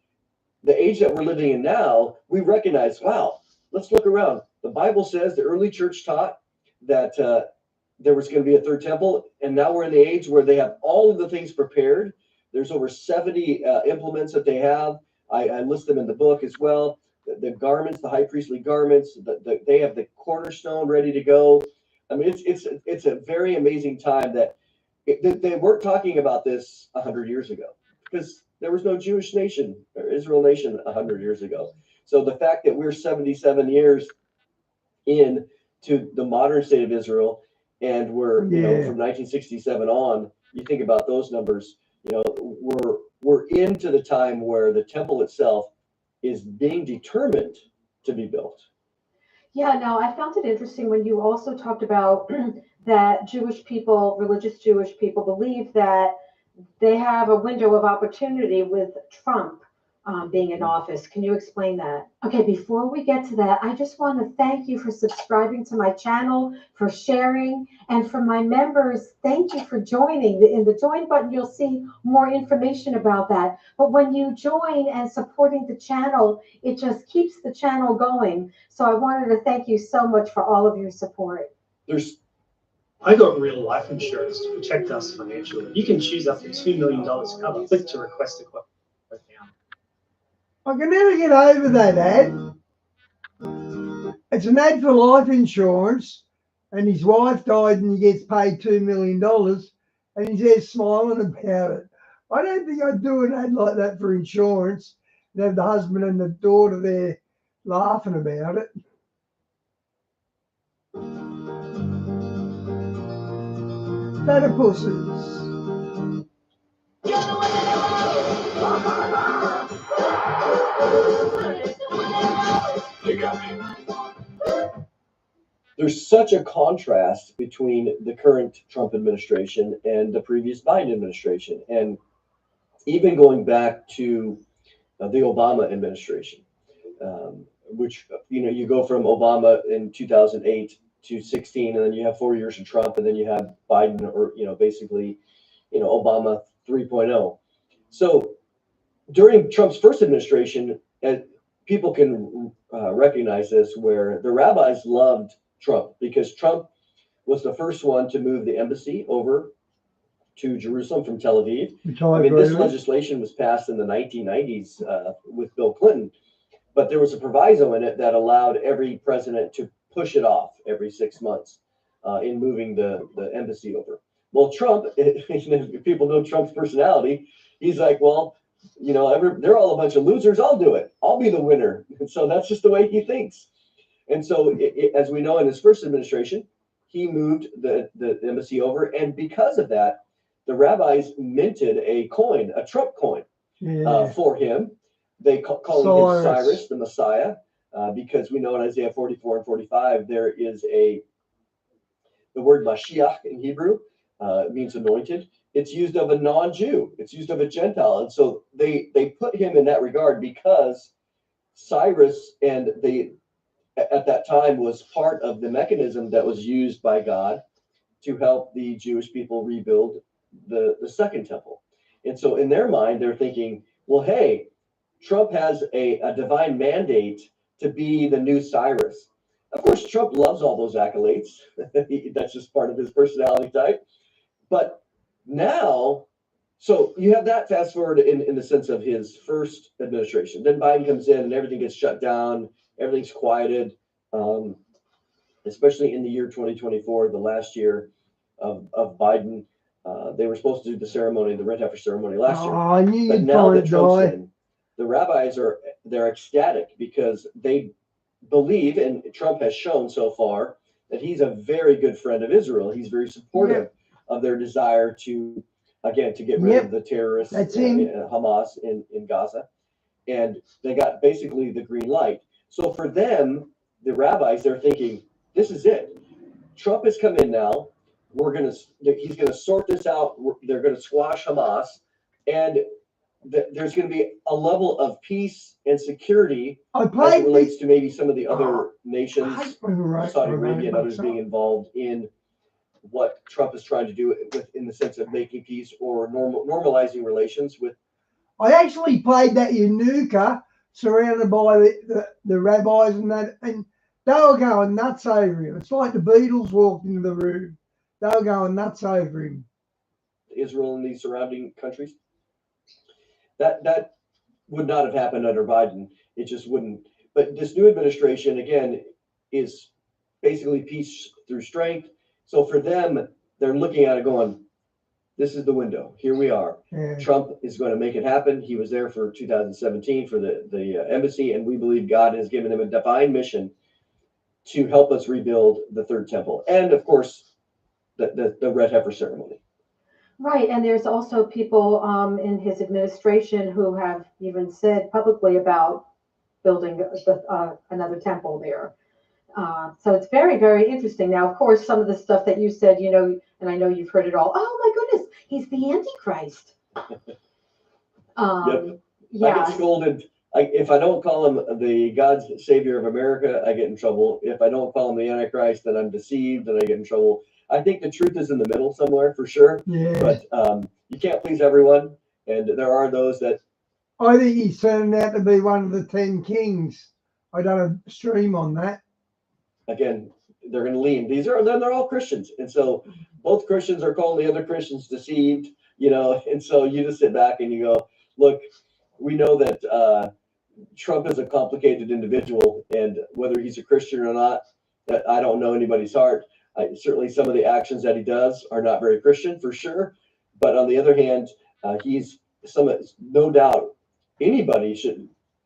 the age that we're living in now, we recognize, wow, let's look around. The Bible says the early church taught that there was going to be a third temple, and now we're in the age where they have all of the things prepared. There's over 70 implements that they have. I list them in the book as well. The garments, the high priestly garments, they have the cornerstone ready to go. I mean, it's a very amazing time that they weren't talking about this 100 years ago, because there was no Jewish nation or Israel nation 100 years ago. So the fact that we're 77 years in to the modern state of Israel, and we're from 1967 on, you think about those numbers, we're into the time where the temple itself is being determined to be built. Yeah, no, I found it interesting when you also talked about that Jewish people, religious Jewish people, believe that they have a window of opportunity with Trump being in office. Can you explain that? Okay, before we get to that, I just want to thank you for subscribing to my channel, for sharing, and for my members, thank you for joining. In the join button, you'll see more information about that. But when you join and supporting the channel, it just keeps the channel going. So I wanted to thank you so much for all of your support. I got real life insurance to protect us financially. You can choose up to $2 million cover. Click to request a quote now. I can never get over that ad. It's an ad for life insurance, and his wife died and he gets paid $2 million, and he's there smiling about it. I don't think I'd do an ad like that for insurance and have the husband and the daughter there laughing about it. Platypuses. There's such a contrast between the current Trump administration and the previous Biden administration, and even going back to the Obama administration, which, you go from Obama in 2008 to 16, and then you have 4 years of Trump, and then you have Biden, or, basically, Obama 3.0. So during Trump's first administration, and people can recognize this, where the rabbis loved Trump because Trump was the first one to move the embassy over to Jerusalem from Tel Aviv. I mean, this legislation was passed in the 1990s with Bill Clinton, but there was a proviso in it that allowed every president to push it off every 6 months in moving the embassy over. Well, Trump, if people know Trump's personality, he's like, well, they're all a bunch of losers. I'll do it. I'll be the winner. And so that's just the way he thinks. And so, as we know, in his first administration, he moved the embassy over. And because of that, the rabbis minted a coin, a Trump coin, for him. They call him Cyrus, the Messiah, because we know in Isaiah 44 and 45, there is the word Mashiach in Hebrew means anointed. It's used of a non-Jew. It's used of a Gentile. And so they put him in that regard because Cyrus at that time was part of the mechanism that was used by God to help the Jewish people rebuild the second temple. And so in their mind, they're thinking, well, hey, Trump has a divine mandate to be the new Cyrus. Of course, Trump loves all those accolades. That's just part of his personality type. But now, so you have that fast forward in the sense of his first administration. Then Biden comes in and everything gets shut down. Everything's quieted, especially in the year 2024, the last year of Biden. They were supposed to do the ceremony, the red heifer ceremony last year. I knew but you'd now that find Trump's in, the rabbis they're ecstatic because they believe, and Trump has shown so far, that he's a very good friend of Israel. He's very supportive of their desire to, again, to get rid of the terrorists, Hamas in Gaza. And they got basically the green light. So for them, the rabbis, they're thinking, this is it. Trump has come in now. He's going to sort this out. They're going to squash Hamas. And there's going to be a level of peace and security as it relates to maybe some of the other nations, Saudi Arabia and others being involved in what Trump is trying to do in the sense of making peace or normalizing relations with. I actually played that Yanuka surrounded by the rabbis and that, and they were going nuts over him. It's like the Beatles walked into the room. They were going nuts over him. Israel and these surrounding countries. That would not have happened under Biden. It just wouldn't. But this new administration, again, is basically peace through strength. So for them, they're looking at it going, this is the window. Here we are. Yeah. Trump is going to make it happen. He was there for 2017 for the embassy, and we believe God has given him a divine mission to help us rebuild the third temple. And, of course, the red heifer ceremony. Right, and there's also people in his administration who have even said publicly about building another temple there. So it's very, very interesting. Now, of course, some of the stuff that you said, you know, and I know you've heard it all. Oh my goodness, he's the Antichrist. Yep. Yeah. I get scolded. If I don't call him the God's Savior of America, I get in trouble. If I don't call him the Antichrist, then I'm deceived and I get in trouble. I think the truth is in the middle somewhere for sure. Yeah. But you can't please everyone. And there are those that. I think he's turning out to be one of the 10 kings. I done a stream on that. Again, they're going to lean. They're all Christians. And so both Christians are calling the other Christians deceived, you know. And so you just sit back and you go, look, we know that Trump is a complicated individual. And whether he's a Christian or not, that I don't know anybody's heart. Certainly some of the actions that he does are not very Christian for sure. But on the other hand, no doubt anybody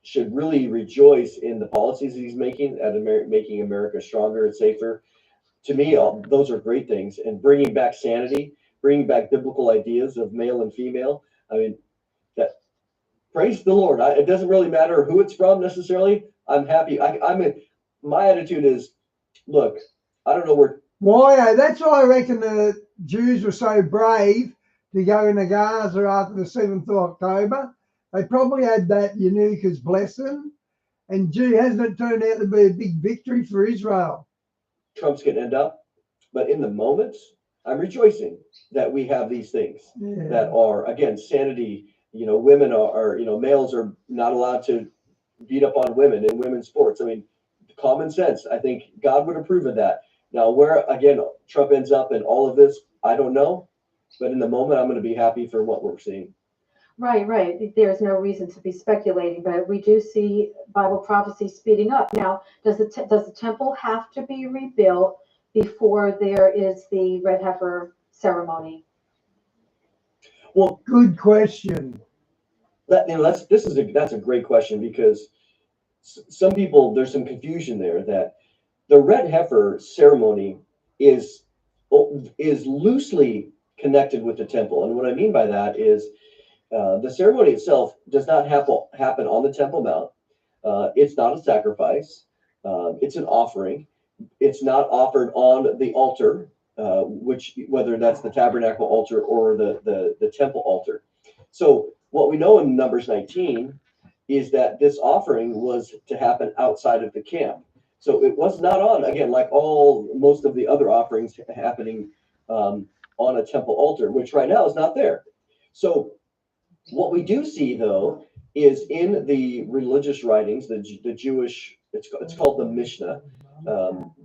should really rejoice in the policies he's making making America stronger and safer. To me, those are great things. And bringing back sanity, bringing back biblical ideas of male and female. I mean, praise the Lord. It doesn't really matter who it's from necessarily. I'm happy. My attitude is, look, I don't know where. Why? That's why I reckon the Jews were so brave to go into Gaza after the 7th of October. They probably had that Yanuka's blessing. And gee, hasn't it turned out to be a big victory for Israel? Trump's going to end up. But in the moment, I'm rejoicing that we have these things that are, again, sanity. You know, women are, you know, males are not allowed to beat up on women in women's sports. I mean, common sense. I think God would approve of that. Now, where, again, Trump ends up in all of this, I don't know. But in the moment, I'm going to be happy for what we're seeing. Right, right. There's no reason to be speculating, but we do see Bible prophecy speeding up. Now, does the temple have to be rebuilt before there is the red heifer ceremony? Well, good question. That's a great question, because some people, there's some confusion there that the red heifer ceremony is loosely connected with the temple. And what I mean by that is the ceremony itself does not happen on the Temple Mount. It's not a sacrifice. It's an offering. It's not offered on the altar, whether that's the tabernacle altar or the temple altar. So what we know in Numbers 19 is that this offering was to happen outside of the camp. So it was not on, again, like most of the other offerings happening on a temple altar, which right now is not there. So what we do see, though, is in the religious writings, the Jewish, it's called the Mishnah.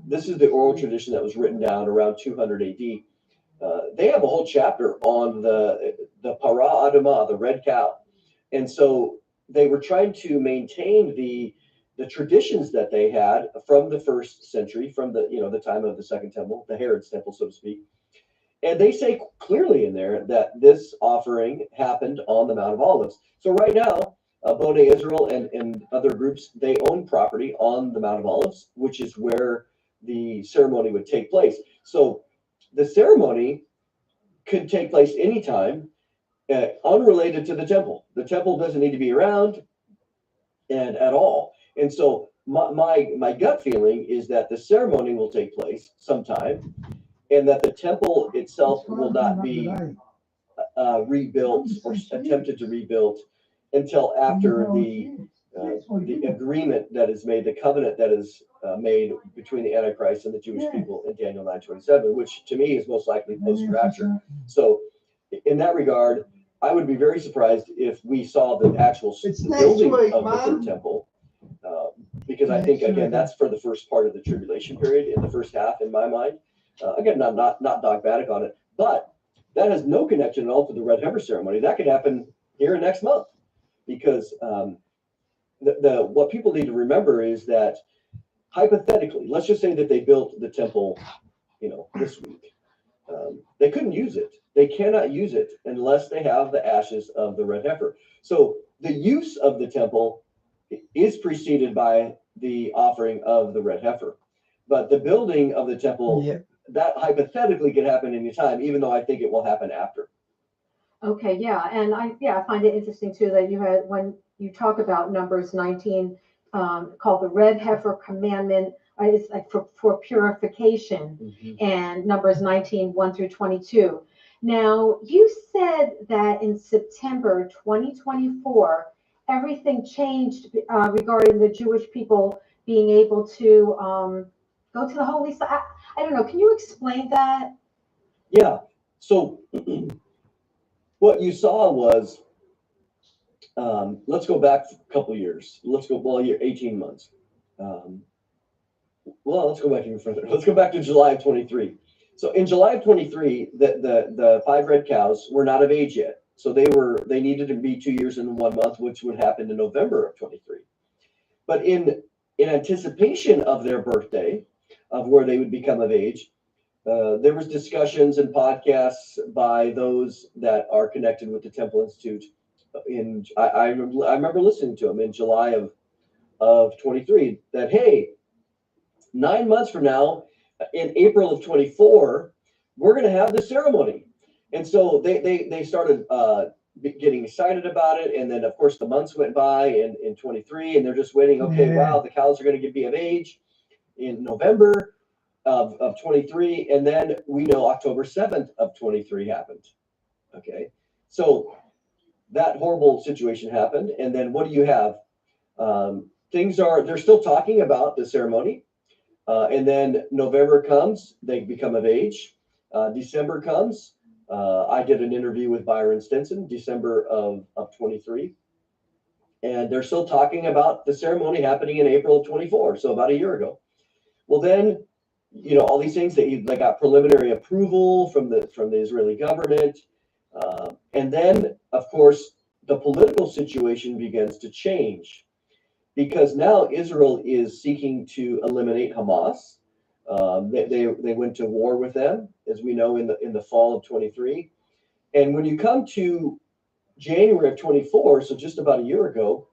This is the oral tradition that was written down around 200 AD. They have a whole chapter on the Parah Adamah, the red cow. And so they were trying to maintain the traditions that they had from the first century, from the time of the Second Temple, the Herod's temple, so to speak. And they say clearly in there that this offering happened on the Mount of Olives. So right now, B'nai Israel and other groups, they own property on the Mount of Olives, which is where the ceremony would take place. So the ceremony could take place anytime, unrelated to the temple. The temple doesn't need to be around and at all. And so my gut feeling is that the ceremony will take place sometime, and that the temple itself will not be rebuilt or attempted to rebuild until after the agreement that is made, the covenant that is made between the Antichrist and the Jewish people in Daniel 9:27, which to me is most likely post-rapture. So in that regard, I would be very surprised if we saw the actual building of the third temple, because I think, again, that's for the first part of the tribulation period, in the first half, in my mind. Again, I'm not dogmatic on it, but that has no connection at all to the red heifer ceremony. That could happen here next month, because what people need to remember is that, hypothetically, let's just say that they built the temple, this week. They couldn't use it. They cannot use it unless they have the ashes of the red heifer. So the use of the temple is preceded by the offering of the red heifer. But the building of the temple, that hypothetically could happen anytime, even though I think it will happen after. Okay, yeah, and I find it interesting too that you had, when you talk about Numbers 19, called the red heifer commandment, it's like for purification, and Numbers 19, 1 through 22. Now, you said that in September 2024, everything changed regarding the Jewish people being able to go to the holy site. I don't know. Can you explain that? Yeah. So what you saw was, let's go back a couple of years. Let's go, 18 months. Let's go back even further. Let's go back to July of 23. So in July of 23, the 5 red cows were not of age yet. So they needed to be 2 years and 1 month, which would happen in November of 23. But in anticipation of their birthday, of where they would become of age, there was discussions and podcasts by those that are connected with the Temple Institute. I remember listening to them in July of 23, that, hey, 9 months from now, in April of 24, we're going to have the ceremony. And so they started getting excited about it. And then, of course, the months went by in 23, and they're just waiting. Okay, wow, the cows are going to be of age in November of 23. And then we know October 7th of 23 happened. Okay, so that horrible situation happened. And then what do you have? They're still talking about the ceremony. And then November comes, they become of age. December comes. I did an interview with Byron Stinson, December of 23. And they're still talking about the ceremony happening in April of 24, so about a year ago. Well, then, all these things, they got preliminary approval from the Israeli government. And then, of course, the political situation begins to change, because now Israel is seeking to eliminate Hamas. They went to war with them, as we know, in the fall of 23. And when you come to January of 24, so just about a year ago,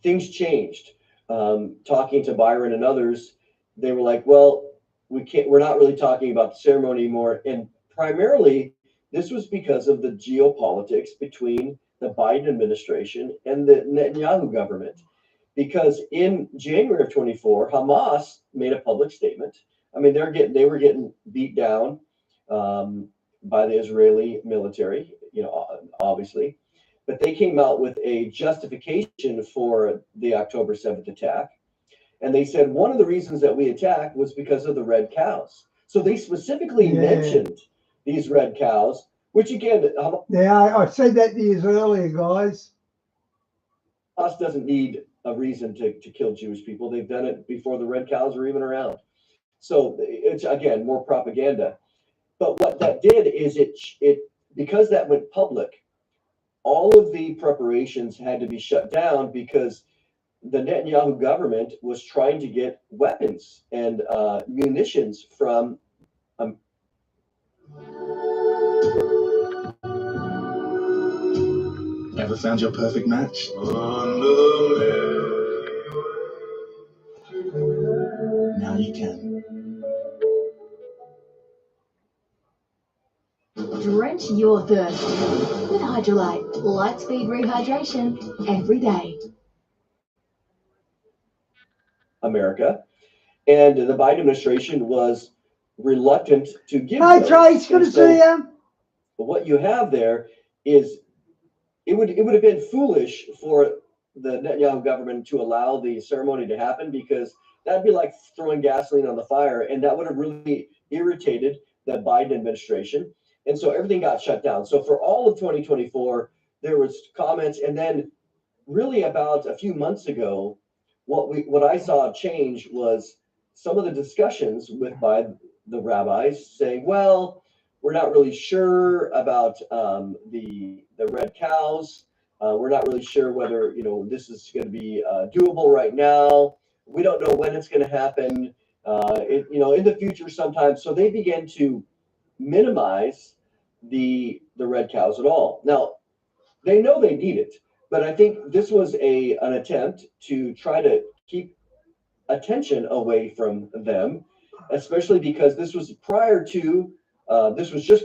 things changed. Talking to Byron and others, they were like, well, we're not really talking about the ceremony anymore. And primarily, this was because of the geopolitics between the Biden administration and the Netanyahu government. Because in January of 24, Hamas made a public statement. I mean, they were getting beat down by the Israeli military, obviously. But they came out with a justification for the October 7th attack. And they said one of the reasons that we attacked was because of the red cows. So they specifically mentioned these red cows, which again, I said that years earlier, guys. Hamas doesn't need a reason to kill Jewish people. They've done it before the red cows were even around. So it's, again, more propaganda. But what that did is it because that went public, all of the preparations had to be shut down, because the Netanyahu government was trying to get weapons and munitions from Ever found your perfect match? Now you can. Drench your thirst with Hydrolite. Light speed rehydration every day. America, and the Biden administration was reluctant to give Hi, those. Trace. Good to see you. What you have there is it would have been foolish for the Netanyahu government to allow the ceremony to happen, because that'd be like throwing gasoline on the fire, and that would have really irritated the Biden administration. And so everything got shut down. So for all of 2024, there was comments, and then really about a few months ago, what I saw change was some of the discussions by the rabbis saying, well, we're not really sure about the red cows. We're not really sure whether this is going to be doable right now. We don't know when it's going to happen. In the future sometimes. So they began to minimize the red cows at all. Now they know they need it, but I think this was an attempt to try to keep attention away from them, especially because this was just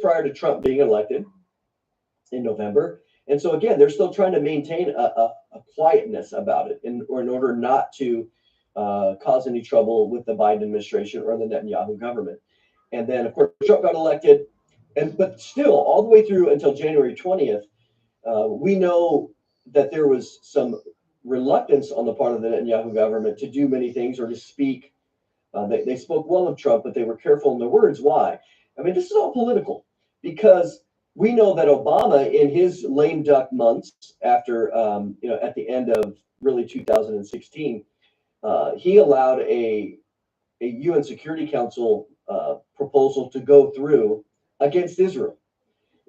prior to Trump being elected in November. And so again, they're still trying to maintain a quietness about it in order not to cause any trouble with the Biden administration or the Netanyahu government. And then, of course, Trump got elected, but still, all the way through until January 20th, we know that there was some reluctance on the part of the Netanyahu government to do many things or to speak. They spoke well of Trump, but they were careful in their words. Why? I mean, this is all political, because we know that Obama, in his lame duck months after, at the end of really 2016, he allowed a UN Security Council proposal to go through against Israel.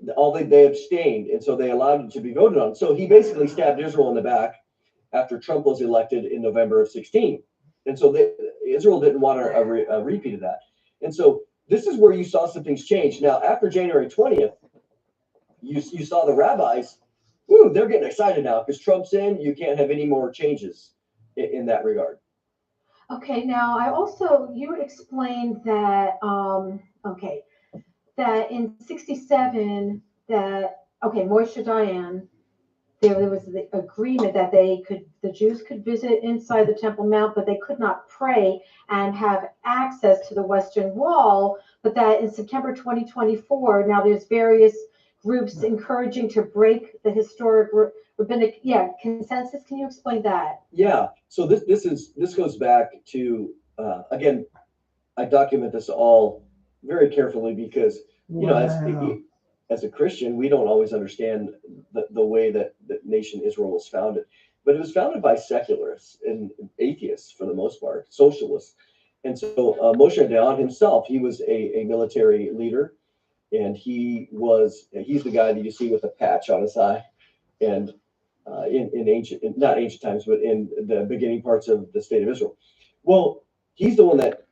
They abstained, and so they allowed it to be voted on. So he basically stabbed Israel in the back after Trump was elected in November of 16. And so Israel didn't want a repeat of that. And so this is where you saw some things change. Now, after January 20th, you saw the rabbis, they're getting excited now because Trump's in. You can't have any more changes in that regard. Okay, now you explained that, that in 67, Moshe Dayan, there was the agreement that the Jews could visit inside the Temple Mount, but they could not pray and have access to the Western Wall. But that in September 2024, now there's various groups encouraging to break the historic rabbinic consensus. Can you explain that? Yeah. So this goes back to again, I document this all very carefully because as a Christian, we don't always understand the way that the nation Israel was founded. But it was founded by secularists and atheists for the most part, socialists. And so Moshe Dayan himself, he was a military leader, and he's the guy that you see with a patch on his eye. And not ancient times, but in the beginning parts of the state of Israel. Well, he's the one that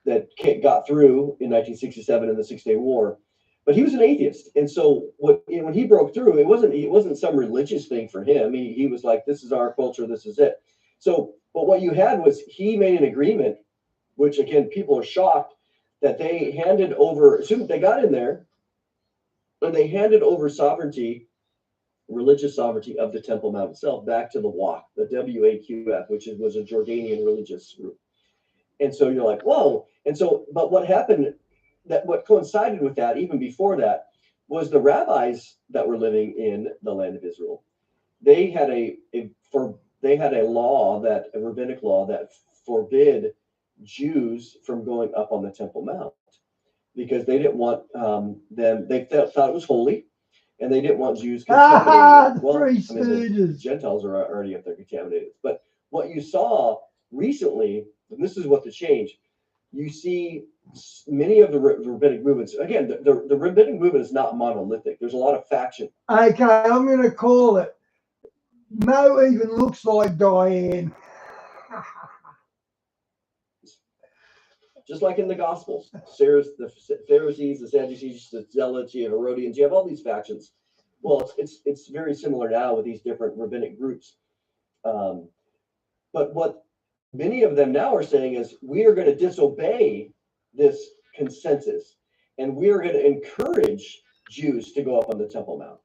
got through in 1967 in the 6-Day War. But he was an atheist, and so when he broke through, it wasn't some religious thing for him. He was like, "This is our culture. This is it." So, but what you had was he made an agreement, which again people are shocked that they handed over. As soon as they got in there, and they handed over religious sovereignty of the Temple Mount itself back to the WAQ, the WAQF, which was a Jordanian religious group. And so you're like, whoa. And so, but what happened? What coincided with that, even before that, was the rabbis that were living in the land of Israel. They had a rabbinic law that forbid Jews from going up on the Temple Mount because they didn't want them. They thought it was holy, and they didn't want Jews contaminated. The Gentiles are already up there contaminated. But what you saw recently, and this is what the change. You see many of the rabbinic movements. Again, the rabbinic movement is not monolithic. There's a lot of faction. Okay, I'm going to call it. Mo even looks like Diane. Just like in the Gospels, the Pharisees, the Sadducees, the Zealots, you have Herodians, you have all these factions. Well, it's very similar now with these different rabbinic groups. But what many of them now are saying is we are going to disobey this consensus, and we are going to encourage Jews to go up on the Temple Mount.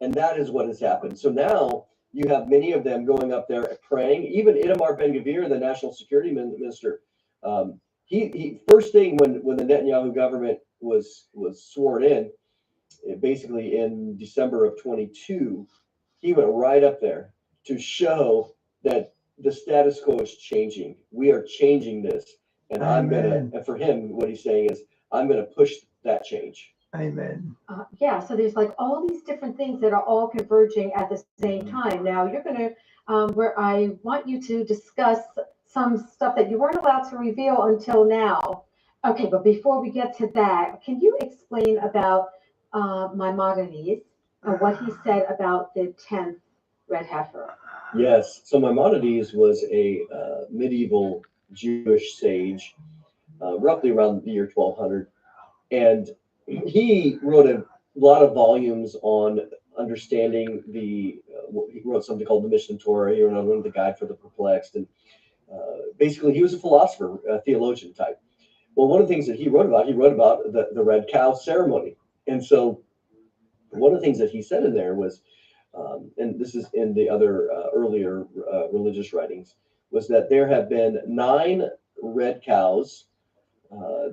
And that is what has happened. So now you have many of them going up there praying. Even Itamar Ben-Gvir, the national security minister, he first thing when the Netanyahu government was sworn in, basically in December of 22, he went right up there to show that the status quo is changing. We are changing this. And Amen. and for him, what he's saying is, I'm going to push that change. Amen. Yeah, so there's like all these different things that are all converging at the same time. Now you're going to, where I want you to discuss some stuff that you weren't allowed to reveal until now. Okay, but before we get to that, can you explain about Maimonides and what he said about the 10th red heifer? Yes, so Maimonides was a medieval Jewish sage, roughly around the year 1200, and he wrote a lot of volumes on understanding he wrote something called the Mishnah Torah. He wrote another one, the Guide for the Perplexed, and basically he was a philosopher, a theologian type. Well, one of the things that he wrote about the red cow ceremony, and so one of the things that he said in there was, and this is in the other earlier religious writings, was that there have been 9 red cows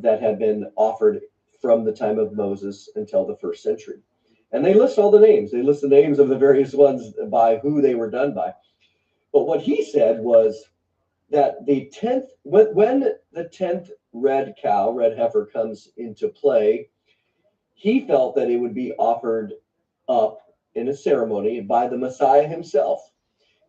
that have been offered from the time of Moses until the 1st century. And they list all the names. They list the names of the various ones by who they were done by. But what he said was that the 10th, when the 10th red heifer comes into play, he felt that it would be offered up in a ceremony by the Messiah himself.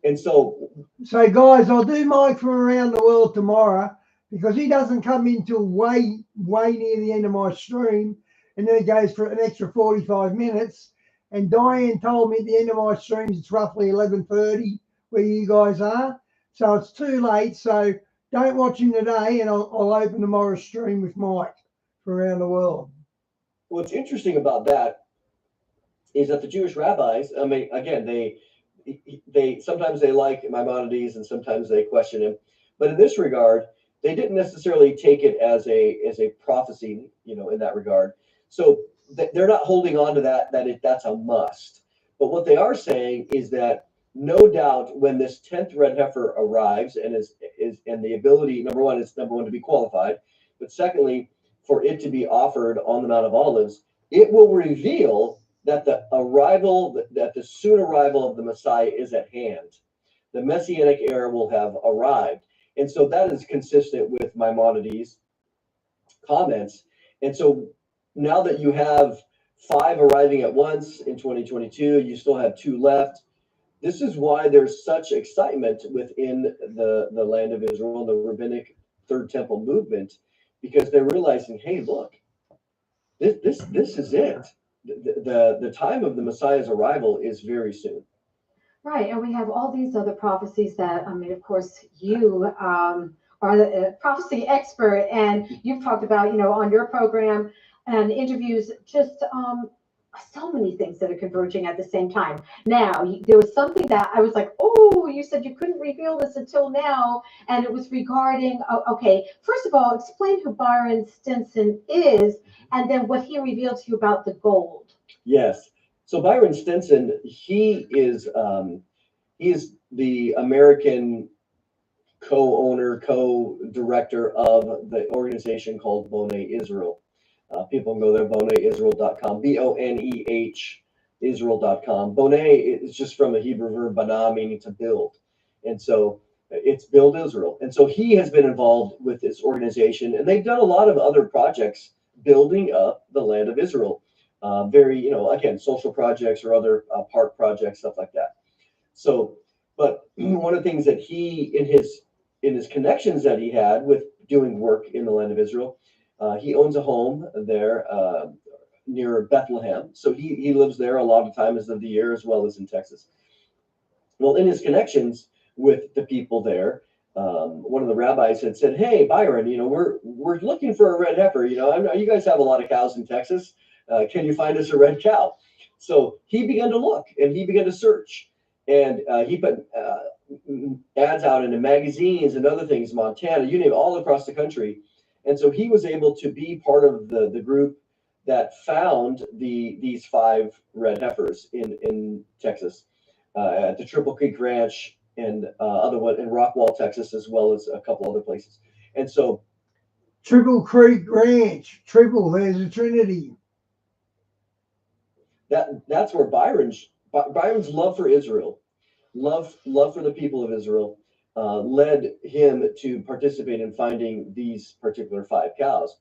And so guys, I'll do Mike from around the world tomorrow, because he doesn't come in till way near the end of my stream, and then it goes for an extra 45 minutes. And Diane told me at the end of my streams it's roughly 11:30 where you guys are, so it's too late. So don't watch him today, and I'll open tomorrow's stream with Mike from around the world. What's interesting about that is that the Jewish rabbis, I mean, again, they sometimes they like Maimonides and sometimes they question him, but in this regard, they didn't necessarily take it as a prophecy, in that regard. So they're not holding on to that's a must. But what they are saying is that no doubt when this 10th red heifer arrives and is and the ability, number one to be qualified, but secondly, for it to be offered on the Mount of Olives, it will reveal that the soon arrival of the Messiah is at hand. The Messianic era will have arrived. And so that is consistent with Maimonides' comments. And so now that you have 5 arriving at once in 2022, you still have 2 left. This is why there's such excitement within the land of Israel and the rabbinic Third Temple movement, because they're realizing, hey, look, this is it. The time of the Messiah's arrival is very soon. Right, and we have all these other prophecies that, I mean, of course, you are the prophecy expert, and you've talked about, on your program and interviews, just so many things that are converging at the same time. Now, there was something that I was like, oh, you said you couldn't reveal this until now, and it was regarding, okay, first of all, explain who Byron Stinson is, and then what he revealed to you about the gold. Yes. So Byron Stinson, he is the American co-owner, co-director of the organization called Boneh Israel. People can go there, bonehisrael.com, Boneh Israel.com. Boneh is just from a Hebrew verb, banah, meaning to build. And so it's Build Israel. And so he has been involved with this organization, and they've done a lot of other projects building up the land of Israel. Very, again, social projects or other park projects, stuff like that. So, but one of the things that he, in his connections that he had with doing work in the land of Israel, he owns a home there near Bethlehem. So he lives there a lot of times of the year, as well as in Texas. Well, in his connections with the people there, one of the rabbis had said, "Hey, Byron, we're looking for a red heifer. I know you guys have a lot of cows in Texas. Can you find us a red cow?" So he began to look and he began to search, and he put ads out into magazines and other things, Montana, you name it, all across the country. And so he was able to be part of the group that found these 5 red heifers in Texas, at the Triple Creek Ranch and other one in Rockwall, Texas, as well as a couple other places. And so Triple Creek Ranch, triple, there's a trinity. that's where Byron's love for Israel, love for the people of Israel, led him to participate in finding these particular 5 cows.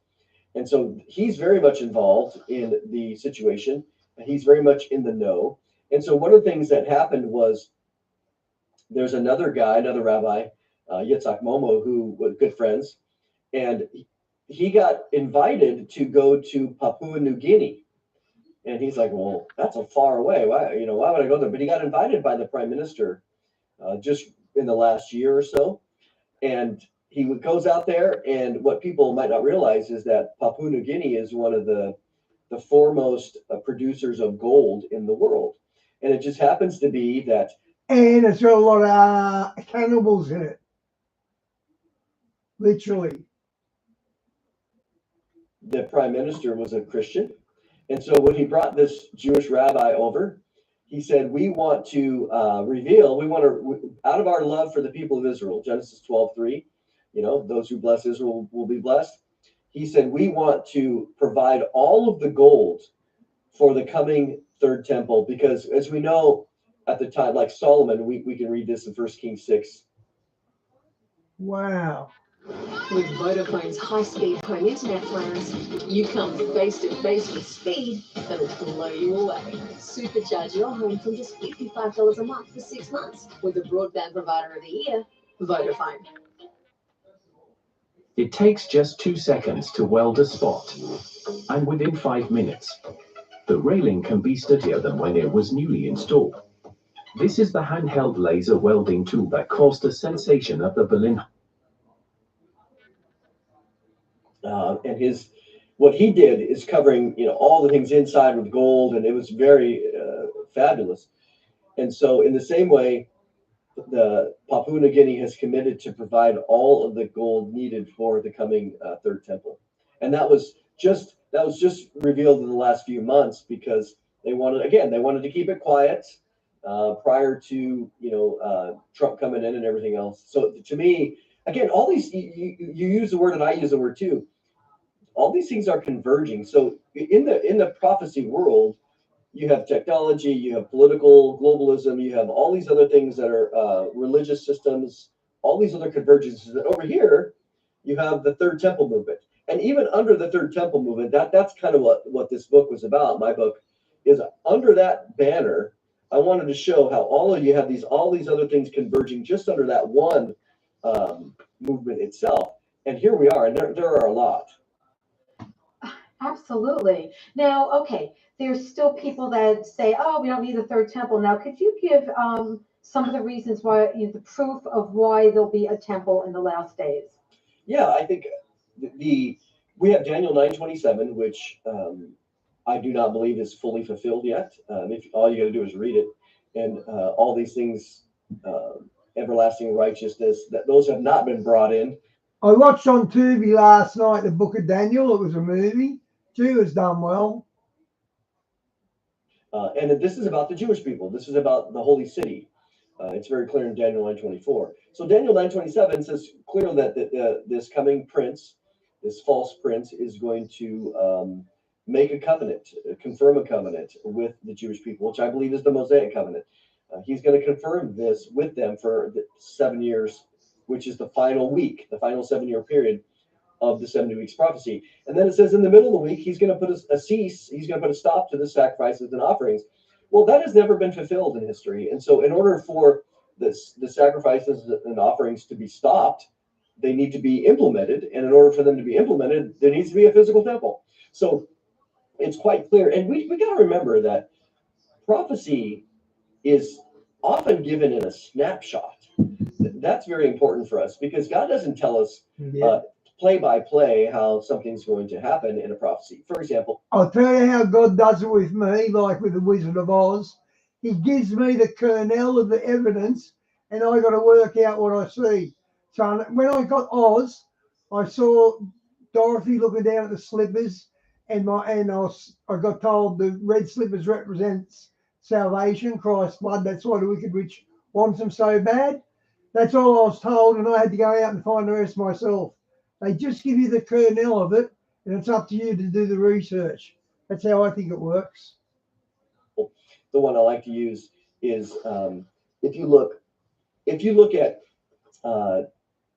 And so he's very much involved in the situation. He's very much in the know. And so one of the things that happened was there's another guy, another rabbi, Yitzhak Momo, who was good friends, and he got invited to go to Papua New Guinea. And he's like, well, that's a far away. Why would I go there? But he got invited by the prime minister just in the last year or so. And he goes out there, and what people might not realize is that Papua New Guinea is one of the foremost producers of gold in the world. And it just happens to be that. And it's got a lot of cannibals in it. Literally. The prime minister was a Christian. And so when he brought this Jewish rabbi over, he said, we want to out of our love for the people of Israel, Genesis 12:3, those who bless Israel will be blessed. He said, we want to provide all of the gold for the coming third temple, because as we know at the time, like Solomon, we can read this in 1 Kings 6. Wow. With Vodafone's high-speed home internet plans, you come face to face with speed that'll blow you away. Supercharge your home from just $55 a month for 6 months with the broadband provider of the year, Vodafone. It takes just 2 seconds to weld a spot, and within 5 minutes, the railing can be sturdier than when it was newly installed. This is the handheld laser welding tool that caused a sensation at the Berlin. And what he did is covering all the things inside with gold, and it was very fabulous. And so in the same way, the Papua New Guinea has committed to provide all of the gold needed for the coming third temple. And that was just revealed in the last few months, because they wanted to keep it quiet prior to Trump coming in and everything else. So to me, again, all these, you use the word and I use the word too. All these things are converging. So in the prophecy world, you have technology, you have political globalism, you have all these other things that are religious systems, all these other convergences. And over here, you have the Third Temple movement. And even under the Third Temple movement, that's kind of what this book was about. My book is under that banner. I wanted to show how all of you have all these other things converging just under that one movement itself. And here we are, and there are a lot. Absolutely. Now, okay, there's still people that say, oh, we don't need a third temple. Now, could you give some of the reasons why, the proof of why there'll be a temple in the last days? Yeah, I think we have Daniel 9:27, which I do not believe is fully fulfilled yet. If all you got to do is read it, and all these things, everlasting righteousness, that those have not been brought in. I watched on Tubi last night the Book of Daniel. It was a movie. Gee, it was done well. And this is about the Jewish people. This is about the holy city. It's very clear in Daniel 9:24. So Daniel 9:27 says clearly that this coming prince, this false prince, is going to make a covenant, confirm a covenant with the Jewish people, which I believe is the Mosaic covenant. He's going to confirm this with them for 7 years, which is the final week, the final 7-year period of the 70 weeks prophecy. And then it says in the middle of the week, he's going to put he's going to put a stop to the sacrifices and offerings. Well, that has never been fulfilled in history. And so in order for the sacrifices and offerings to be stopped, they need to be implemented. And in order for them to be implemented, there needs to be a physical temple. So it's quite clear. And we got to remember that prophecy is often given in a snapshot. That's very important for us, because God doesn't tell us play by play how something's going to happen in a prophecy. For example, I'll tell you how God does it with me, like with the Wizard of Oz. He gives me the kernel of the evidence, and I got to work out what I see. So when I got Oz, I saw Dorothy looking down at the slippers, and I got told the red slippers represents salvation, Christ's blood. That's why the wicked witch wants them so bad. That's all I was told, and I had to go out and find the rest myself. They just give you the kernel of it, and it's up to you to do the research. That's how I think it works. The one I like to use is if you look at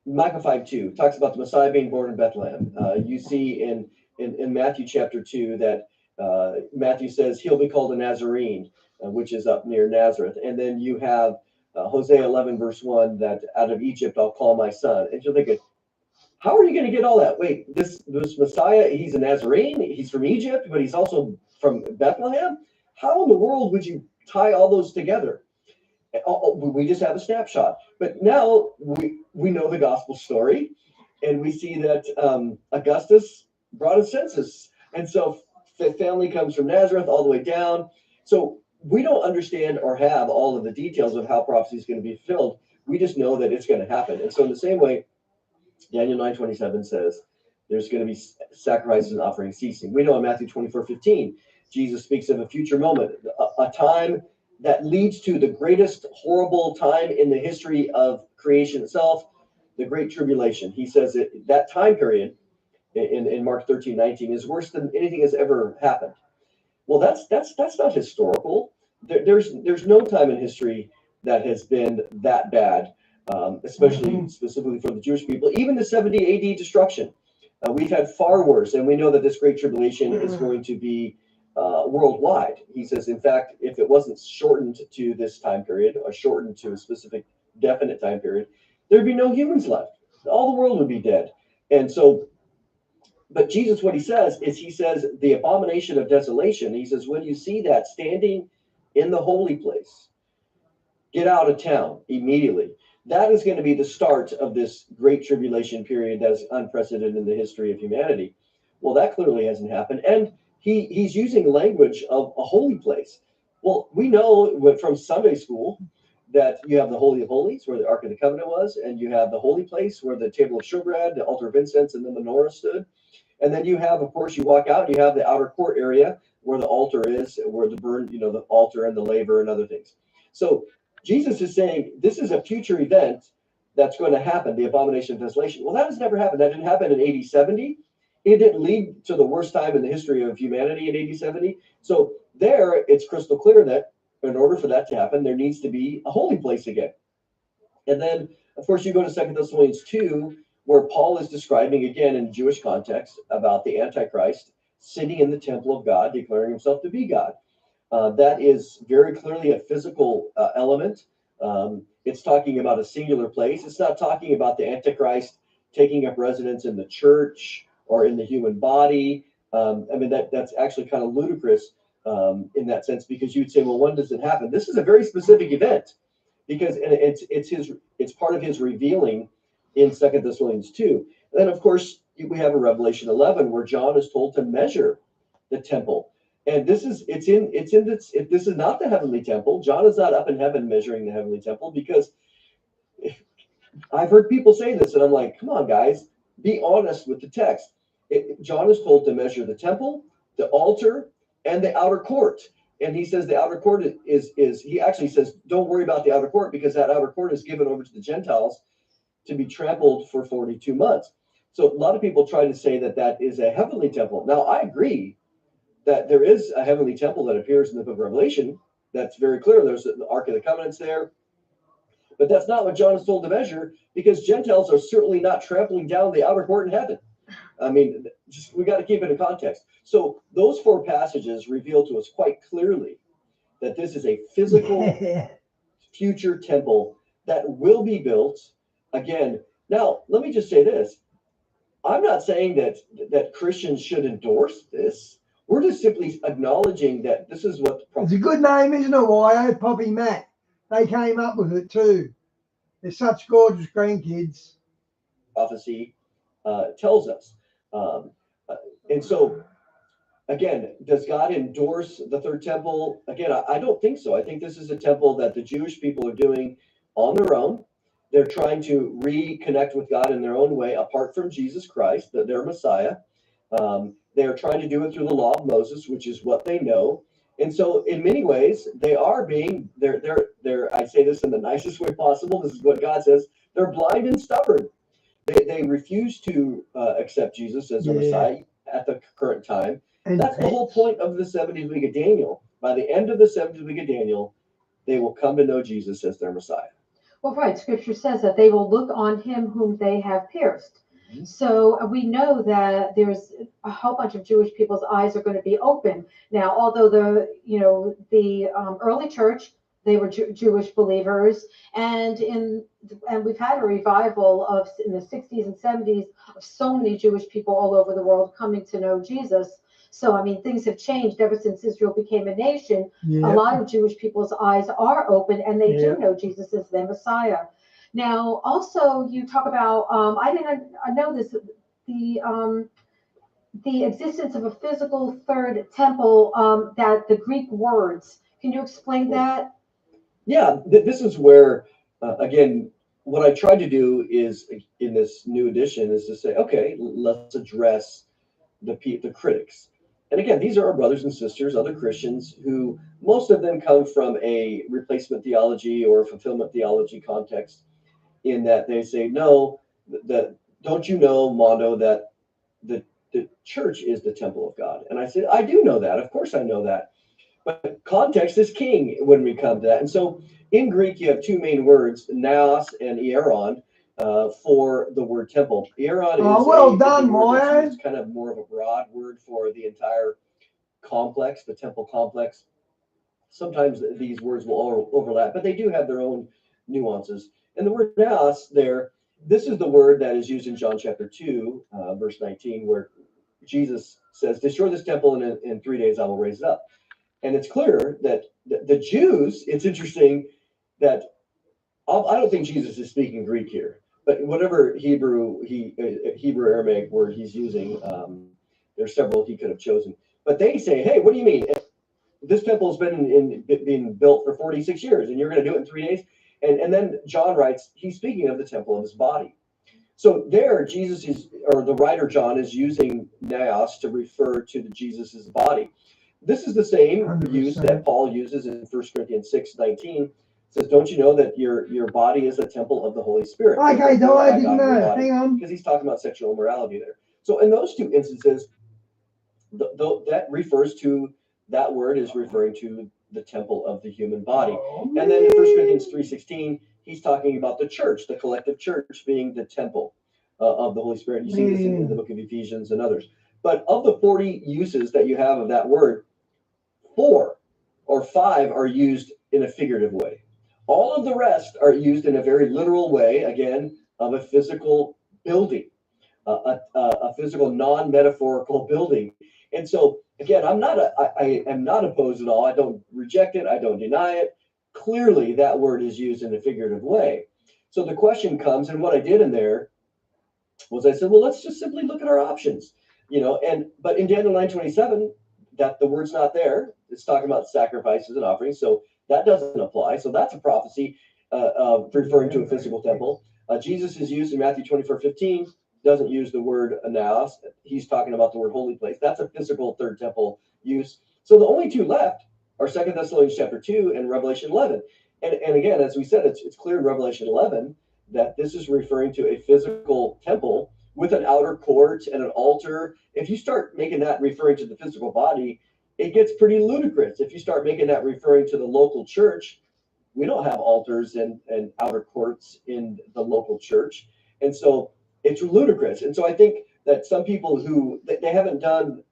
Micah 5:2 talks about the Messiah being born in Bethlehem. You see in Matthew chapter 2 that Matthew says he'll be called a Nazarene, which is up near Nazareth. And then you have Hosea 11 verse 1 that out of Egypt I'll call my son. And you're thinking, how are you going to get all that? Wait, this Messiah, he's a Nazarene, he's from Egypt, but he's also from Bethlehem? How in the world would you tie all those together? We just have a snapshot. But now we know the gospel story, and we see that Augustus brought a census. And so the family comes from Nazareth all the way down. So we don't understand or have all of the details of how prophecy is going to be fulfilled. We just know that it's going to happen. And so in the same way, Daniel 9:27 says there's going to be sacrifices and offerings ceasing. We know in Matthew 24:15, Jesus speaks of a future moment, a time that leads to the greatest horrible time in the history of creation itself, the Great Tribulation. He says that time period in Mark 13:19 is worse than anything has ever happened. Well, that's not historical. There's no time in history that has been that bad, especially specifically for the Jewish people. Even the 70 AD destruction, we've had far worse, and we know that this Great Tribulation is going to be worldwide. He says, in fact, if it wasn't shortened to this time period or shortened to a specific definite time period, there'd be no humans left. All the world would be dead. And so, but Jesus, what he says is, he says, the abomination of desolation. He says, when you see that standing in the holy place, get out of town immediately. That is going to be the start of this Great Tribulation period that is unprecedented in the history of humanity. Well, that clearly hasn't happened. And he's using language of a holy place. Well, we know from Sunday school that you have the Holy of Holies, where the Ark of the Covenant was, and you have the holy place where the table of showbread, the altar of incense, and the menorah stood. And then you have, of course, you walk out, you have the outer court area where the altar is, where the burn, the altar and the laver and other things. So Jesus is saying this is a future event that's going to happen, the abomination of desolation. Well, that has never happened. That didn't happen in AD 70. It didn't lead to the worst time in the history of humanity in AD 70. So there, it's crystal clear that in order for that to happen, there needs to be a holy place again. And then, of course, you go to 2 Thessalonians 2, where Paul is describing, again, in Jewish context, about the Antichrist sitting in the temple of God, declaring himself to be God. That is very clearly a physical element. It's talking about a singular place. It's not talking about the Antichrist taking up residence in the church or in the human body. That's actually kind of ludicrous in that sense, because you'd say, well, when does it happen? This is a very specific event, because it's part of his revealing in 2 Thessalonians 2. And then, of course, we have a Revelation 11 where John is told to measure the temple. And this is not the heavenly temple. John is not up in heaven measuring the heavenly temple, because I've heard people say this, and I'm like, come on, guys, be honest with the text. John is told to measure the temple, the altar, and the outer court. And he says the outer court he actually says, don't worry about the outer court, because that outer court is given over to the Gentiles to be trampled for 42 months. So a lot of people try to say that that is a heavenly temple. Now, I agree that there is a heavenly temple that appears in the book of Revelation. That's very clear. There's the Ark of the Covenant's there. But that's not what John is told to measure, because Gentiles are certainly not trampling down the outer court in heaven. We got to keep it in context. So those four passages reveal to us quite clearly that this is a physical future temple that will be built again. Now, let me just say this. I'm not saying that Christians should endorse this. We're just simply acknowledging that this is what... It's a good name, isn't it, Wyo? Poppy Mac. They came up with it too. They're such gorgeous grandkids. Prophecy tells us. And so, again, does God endorse the third temple? Again, I don't think so. I think this is a temple that the Jewish people are doing on their own. They're trying to reconnect with God in their own way, apart from Jesus Christ, their Messiah. They are trying to do it through the law of Moses, which is what they know. And so in many ways, they are being, I say this in the nicest way possible. This is what God says. They're blind and stubborn. They refuse to accept Jesus as their Messiah at the current time. And that's the whole point of the 70th week of Daniel. By the end of the 70th week of Daniel, they will come to know Jesus as their Messiah. Well, right. Scripture says that they will look on him whom they have pierced. Mm-hmm. So we know that there's a whole bunch of Jewish people's eyes are going to be open. Now, although the early church, they were Jewish believers, and we've had a revival in the 60s and 70s of so many Jewish people all over the world coming to know Jesus. So, I mean, things have changed ever since Israel became a nation. Yep. A lot of Jewish people's eyes are open, and they do know Jesus as their Messiah. Now, also, you talk about, I know this, the existence of a physical third temple, that the Greek words. Can you explain that? Yeah, this is where, again, what I tried to do is, in this new edition, is to say, okay, let's address the critics. And again, these are our brothers and sisters, other Christians, who most of them come from a replacement theology or fulfillment theology context, in that they say, no, don't you know, Mondo, that the church is the temple of God? And I said, I do know that. Of course I know that. But context is king when we come to that. And so in Greek, you have two main words, naos and hieron, for the word temple. Hieron is kind of more of a broad word for the entire complex, the temple complex. Sometimes these words will all overlap, but they do have their own nuances. And the word naos there, this is the word that is used in John chapter 2, verse 19, where Jesus says, destroy this temple and in 3 days I will raise it up. And it's clear that the Jews, it's interesting that I don't think Jesus is speaking Greek here, but whatever Hebrew Aramaic word he's using, there's several he could have chosen. But they say, hey, what do you mean? This temple has been being built for 46 years, and you're going to do it in 3 days? And then John writes, he's speaking of the temple of his body. So there, the writer John is using naos to refer to Jesus' body. This is the same 100%. Use that Paul uses in 1 Corinthians 6:19. It says, don't you know that your body is a temple of the Holy Spirit? Okay, no, I didn't know. Hang on. Because he's talking about sexual immorality there. So in those two instances, that refers to, that word is referring to the temple of the human body. And then in 1 Corinthians 3:16, he's talking about the church, the collective church being the temple of the Holy Spirit. You see this in the book of Ephesians and others. But of the 40 uses that you have of that word, 4 or 5 are used in a figurative way. All of the rest are used in a very literal way, again, of a physical building, a physical non-metaphorical building. And so, again, I am not opposed at all. I don't reject it. I don't deny it. Clearly, that word is used in a figurative way. So the question comes, and what I did in there was I said, well, let's just simply look at our options, but in Daniel 9:27, that the word's not there. It's talking about sacrifices and offerings, so that doesn't apply. So that's a prophecy referring to a physical temple. Jesus is used in Matthew 24:15, doesn't use the word naos. He's talking about the word holy place. That's a physical third temple use. So the only two left are 2 Thessalonians chapter 2 and Revelation 11. And again, as we said, it's clear in Revelation 11 that this is referring to a physical temple with an outer court and an altar. If you start making that referring to the physical body, it gets pretty ludicrous. If you start making that referring to the local church, we don't have altars and outer courts in the local church. And so it's ludicrous. And so I think that some people who, they haven't done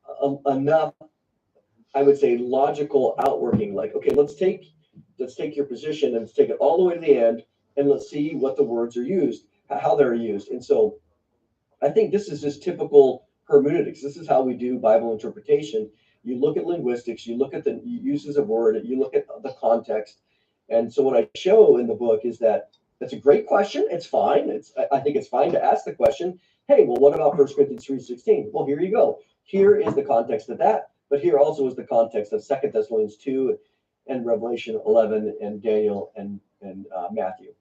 enough, I would say, logical outworking, like, okay, let's take your position and let's take it all the way to the end, and let's see what the words are used, how they're used. And so I think this is just typical hermeneutics. This is how we do Bible interpretation. You look at linguistics, you look at the uses of word, you look at the context. And so what I show in the book is that it's a great question. It's fine. I think it's fine to ask the question, hey, well, what about 1 Corinthians 3:16? Well, here you go. Here is the context of that, but here also is the context of 2 Thessalonians 2 and Revelation 11 and Daniel and Matthew.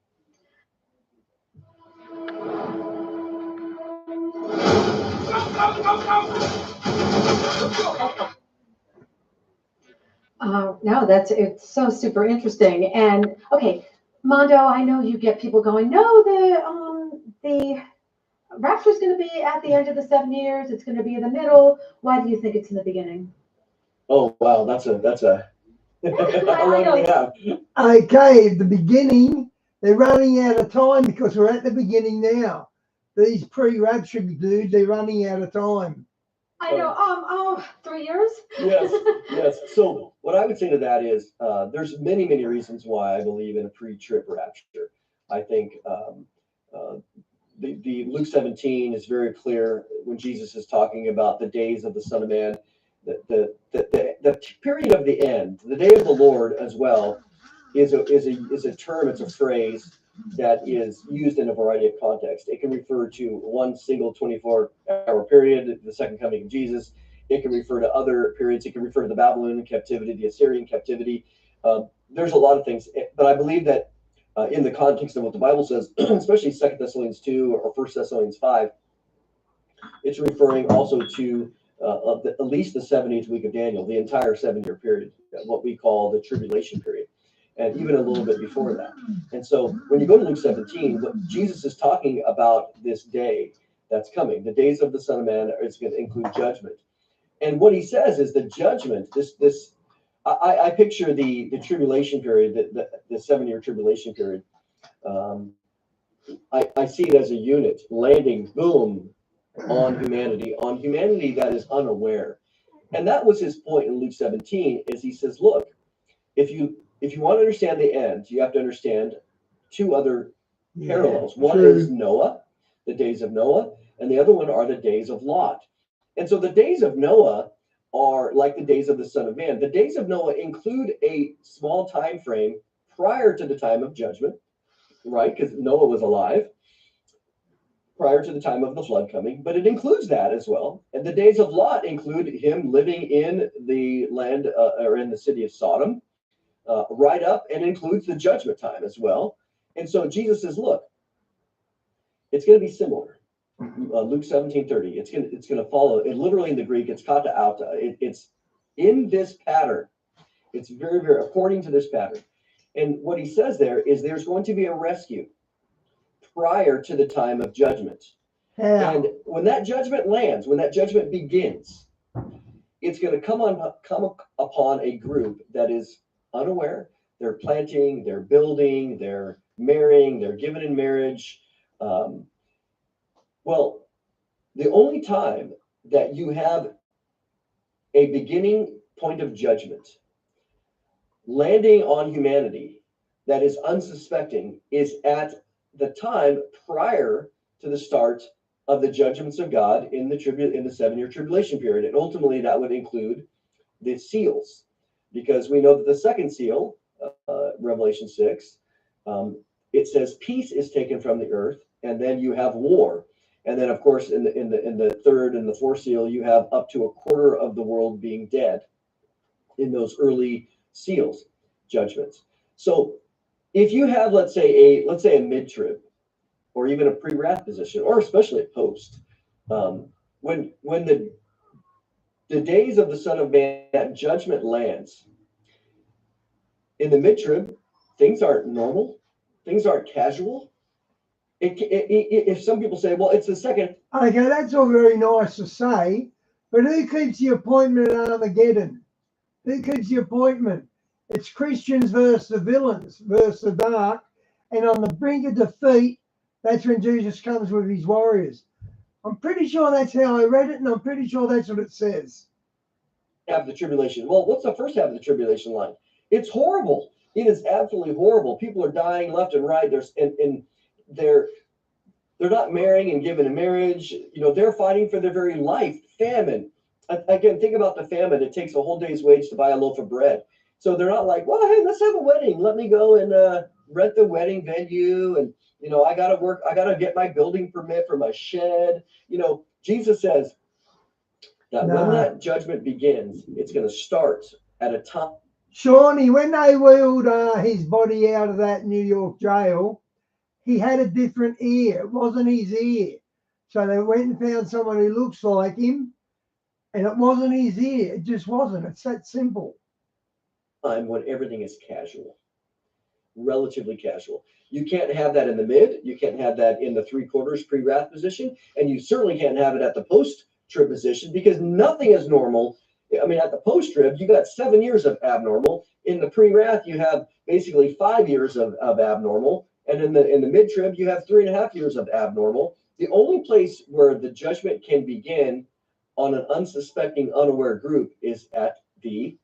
No, it's so super interesting. And okay, Mondo, I know you get people going, no, the rapture is going to be at the end of the 7 years. It's going to be in the middle. Why do you think it's in the beginning? Oh wow, that's a how long do we have? Okay, the beginning, they're running out of time because we're at the beginning now. These pre-rapture dudes, they're running out of time. I know. 3 years. Yes, yes. So what I would say to that is, there's many reasons why I believe in a pre-trib rapture. I think the Luke 17 is very clear when Jesus is talking about the days of the Son of Man, the period of the end, the day of the Lord as well, is a term, it's a phrase that is used in a variety of contexts. It can refer to one single 24-hour period, the second coming of Jesus. It can refer to other periods. It can refer to the Babylonian captivity, the Assyrian captivity. There's a lot of things, but I believe that in the context of what the Bible says, especially 2 Thessalonians 2 or 1 Thessalonians 5, it's referring also to at least the 70th week of Daniel, the entire 7-year period, what we call the tribulation period, and even a little bit before that. And so when you go to Luke 17, what Jesus is talking about this day that's coming, the days of the Son of Man, is going to include judgment. And what he says is the judgment, I picture the tribulation period, the 7-year tribulation period. I see it as a unit landing, boom, on humanity that is unaware. And that was his point in Luke 17, is he says, look, if you want to understand the end, you have to understand two other parallels. One is Noah, the days of Noah, and the other one are the days of Lot. And so the days of Noah are like the days of the Son of Man. The days of Noah include a small time frame prior to the time of judgment, right? Because Noah was alive prior to the time of the flood coming, but it includes that as well. And the days of Lot include him living in the land or in the city of Sodom, right up, and includes the judgment time as well. And so Jesus says, look, it's going to be similar. Luke 17:30. It's going to follow. It literally in the Greek, it's kata auta. It's in this pattern. It's very according to this pattern. And what he says there is there's going to be a rescue prior to the time of judgment. Yeah. And when that judgment lands, when that judgment begins, it's going to come upon a group that is unaware. They're planting, they're building, they're marrying, they're given in marriage. Well, the only time that you have a beginning point of judgment landing on humanity that is unsuspecting is at the time prior to the start of the judgments of God in the 7-year tribulation period. And ultimately that would include the seals, because we know that the second seal, Revelation 6, it says peace is taken from the earth, and then you have war. And then, of course, in the third and the fourth seal, you have up to a quarter of the world being dead in those early seals judgments. So if you have, let's say a mid-trib, or even a pre-wrath position, or especially a post, when the days of the Son of Man judgment lands in the mid-trib, things aren't normal, things aren't casual. If some people say, well, it's the second. Okay, that's all very nice to say, but who keeps the appointment at Armageddon? Who keeps the appointment? It's Christians versus the villains, versus the dark, and on the brink of defeat, that's when Jesus comes with his warriors. I'm pretty sure that's how I read it, and I'm pretty sure that's what it says. Half the tribulation. Well, what's the first half of the tribulation line? It's horrible. It is absolutely horrible. People are dying left and right. They're not marrying and given in marriage. You know, they're fighting for their very life. Famine. Again, think about the famine. It takes a whole day's wage to buy a loaf of bread. So they're not like, well, hey, let's have a wedding. Let me go and rent the wedding venue. And, you know, I got to work. I got to get my building permit for my shed. You know, Jesus says that when that judgment begins, it's going to start at a time. Shawnee, when they wheeled his body out of that New York jail, he had a different ear. It wasn't his ear. So they went and found someone who looks like him, And it wasn't his ear. It just wasn't. It's that simple. Time when everything is casual, relatively casual. You can't have that in the mid. You can't have that in the 3/4 pre-wrath position, and you certainly can't have it at the post-trib position because nothing is normal. I mean, at the post-trib, you got 7 years of abnormal. In the pre-wrath, you have basically 5 years of abnormal, and in the mid-trib, you have 3.5 years of abnormal. The only place where the judgment can begin on an unsuspecting, unaware group is at the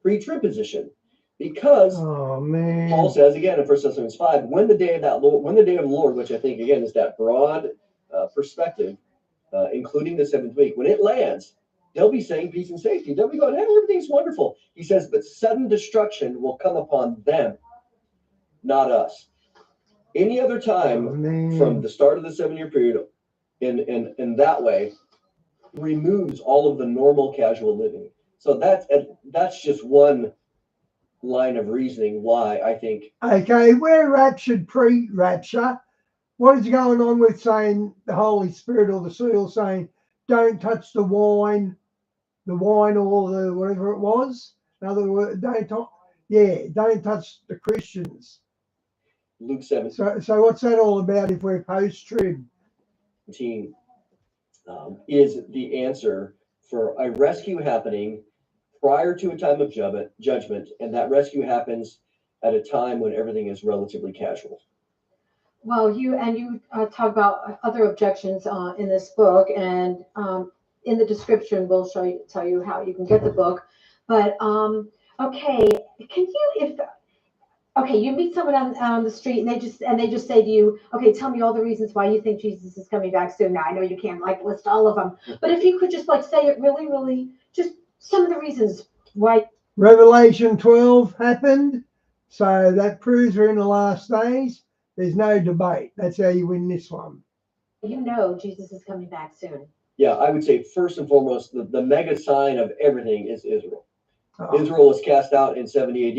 pre-trib position, because Paul says again in 1 Thessalonians 5, when the day of the Lord, which I think again is that broad perspective, including the 7th week, when it lands, they'll be saying peace and safety. They'll be going, hey, everything's wonderful. He says, but sudden destruction will come upon them, not us. Any other time from the start of the 7-year period in that way removes all of the normal casual living. So that's just one line of reasoning why I think. Okay, we're raptured pre-rapture. What is going on with saying the Holy Spirit or the seal saying, don't touch the wine or the whatever it was? In other words, don't touch the Christians. Luke 7. So what's that all about if we're post-trib? Is the answer for a rescue happening prior to a time of judgment, and that rescue happens at a time when everything is relatively casual. Well, you talk about other objections in this book, and in the description we'll tell you how you can get the book. But okay, you meet someone on the street and they just say to you, okay, tell me all the reasons why you think Jesus is coming back soon. Now I know you can't list all of them, but if you could just say it really, just some of the reasons why. Revelation 12 happened, so that proves we're in the last days. There's no debate. That's how you win this one. You know Jesus is coming back soon. Yeah, I would say first and foremost, the mega sign of everything is Israel. Israel was cast out in 70 AD.